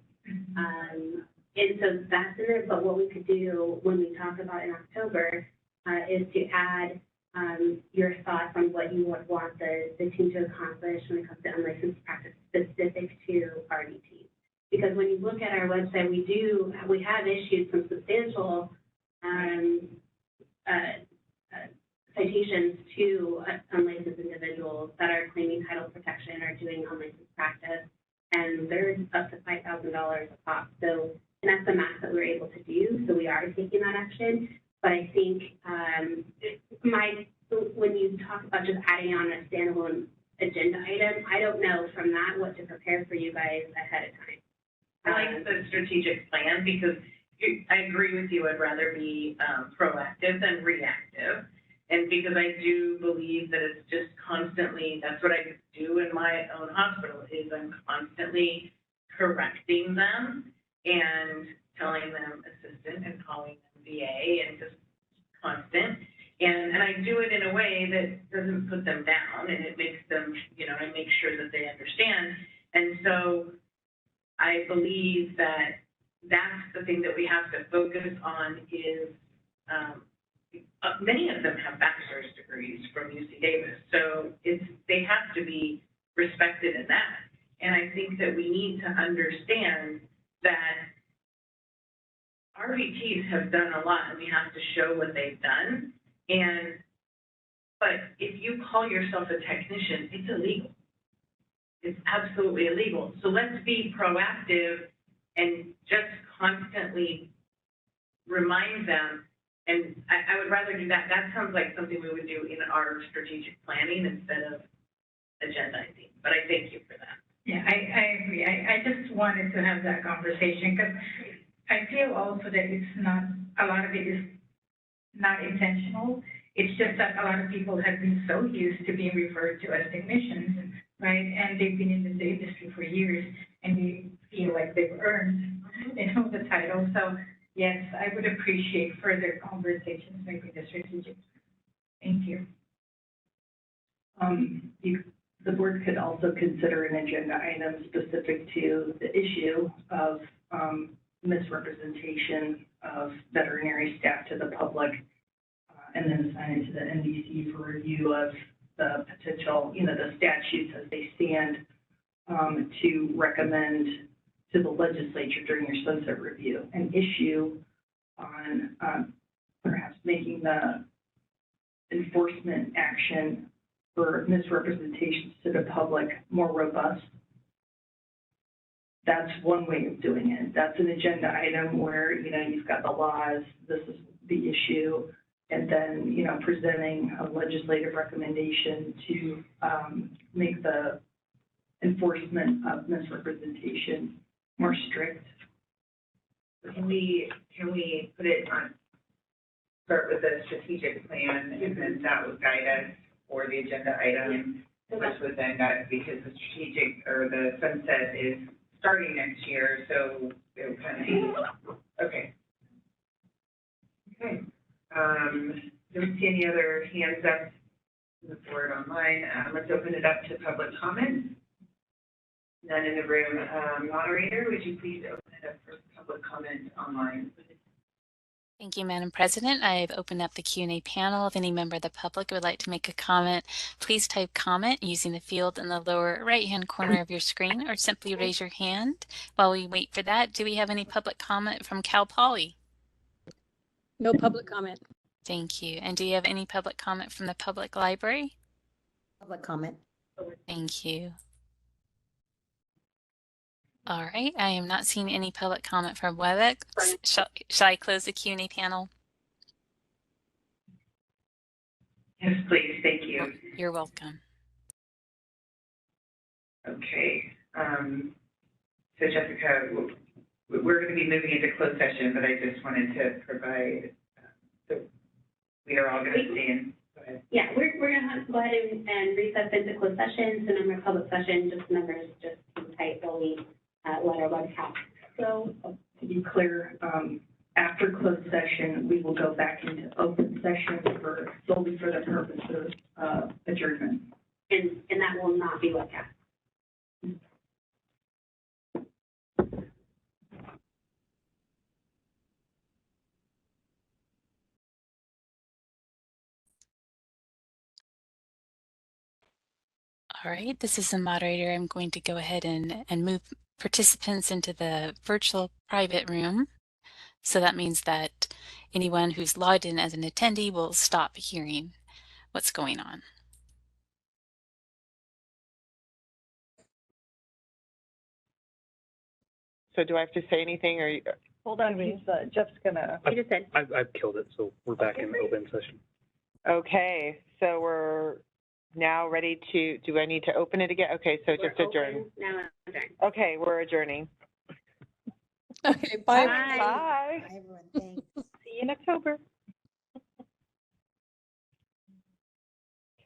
And so that's in there, but what we could do when we talk about in October is to add your thoughts on what you would want the team to accomplish when it comes to unlicensed practice specific to RVT. Because when you look at our website, we have issued some substantial citations to unlicensed individuals that are claiming title protection or doing unlicensed practice, and they're up to $5,000 a pop. So, and that's the max that we're able to do. So we are taking that action. But I think when you talk about just adding on a standalone agenda item, I don't know from that what to prepare for you guys ahead of time. I like the strategic plan because I agree with you. I'd rather be proactive than reactive. And because I do believe that it's just constantly, that's what I do in my own hospital, is I'm constantly correcting them and telling them assistant and calling them VA and just constant. And I do it in a way that doesn't put them down, and it makes them, you know, I make sure that they understand. And so I believe that that's the thing that we have to focus on is many of them have bachelor's degrees from UC Davis, so they have to be respected in that. And I think that we need to understand that RVTs have done a lot, and we have to show what they've done. But if you call yourself a technician, it's illegal. It's absolutely illegal. So let's be proactive and just constantly remind them. And I would rather do that. That sounds like something we would do in our strategic planning instead of agendizing. But I thank you for that. Yeah, I agree. I just wanted to have that conversation because I feel also that it's not, a lot of it is not intentional. It's just that a lot of people have been so used to being referred to as technicians, right? And they've been in the industry for years and they feel like they've earned, you know, the title. So yes, I would appreciate further conversations, maybe the strategic. Thank you. The board could also consider an agenda item specific to the issue of misrepresentation of veterinary staff to the public, and then assign it to the NDC for review of the potential, you know, the statutes as they stand, to recommend to the legislature during your sunset review and issue on perhaps making the enforcement action for misrepresentations to the public more robust. That's one way of doing it. That's an agenda item where, you know, you've got the laws, this is the issue, and then, you know, presenting a legislative recommendation to make the enforcement of misrepresentation more strict. Can we put it on, start with a strategic plan, and then that would guide us for the agenda item, which would then guide, because the strategic, or the sunset is starting next year, so it would kind of be, okay. Okay. Don't see any other hands up in the board online. Let's open it up to public comment. None in the room. Moderator, would you please open it up for public comment online? Thank you, Madam President. I've opened up the Q&A panel. If any member of the public would like to make a comment, please type comment using the field in the lower right-hand corner of your screen, or simply raise your hand. While we wait for that, do we have any public comment from Cal Poly? No public comment. Thank you. And do you have any public comment from the public library? Public comment. Thank you. All right, I am not seeing any public comment from WebEx. Shall I close the Q&A panel? Yes, please. Thank you. You're welcome. Okay. So Jessica, we're going to be moving into closed session, but I just wanted to provide, we are all going to stay in. Go ahead. Yeah, we're going to go ahead and recess into closed session. So number of public session, just numbers, just type while we let our webcast. So to be clear, after closed session, we will go back into open session solely for the purpose of adjournment. And that will not be webcast. All right, this is the moderator. I'm going to go ahead and move participants into the virtual private room. So that means that anyone who's logged in as an attendee will stop hearing what's going on. So do I have to say anything, or hold on, Jeff's gonna. He just said. I've killed it, so we're back in open session. Okay, so we're now ready to, do I need to open it again? Okay, so just adjourn. Now adjourn. Okay, we're adjourning. Okay, bye. Bye. Bye, everyone. Thanks. See you in October.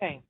Okay.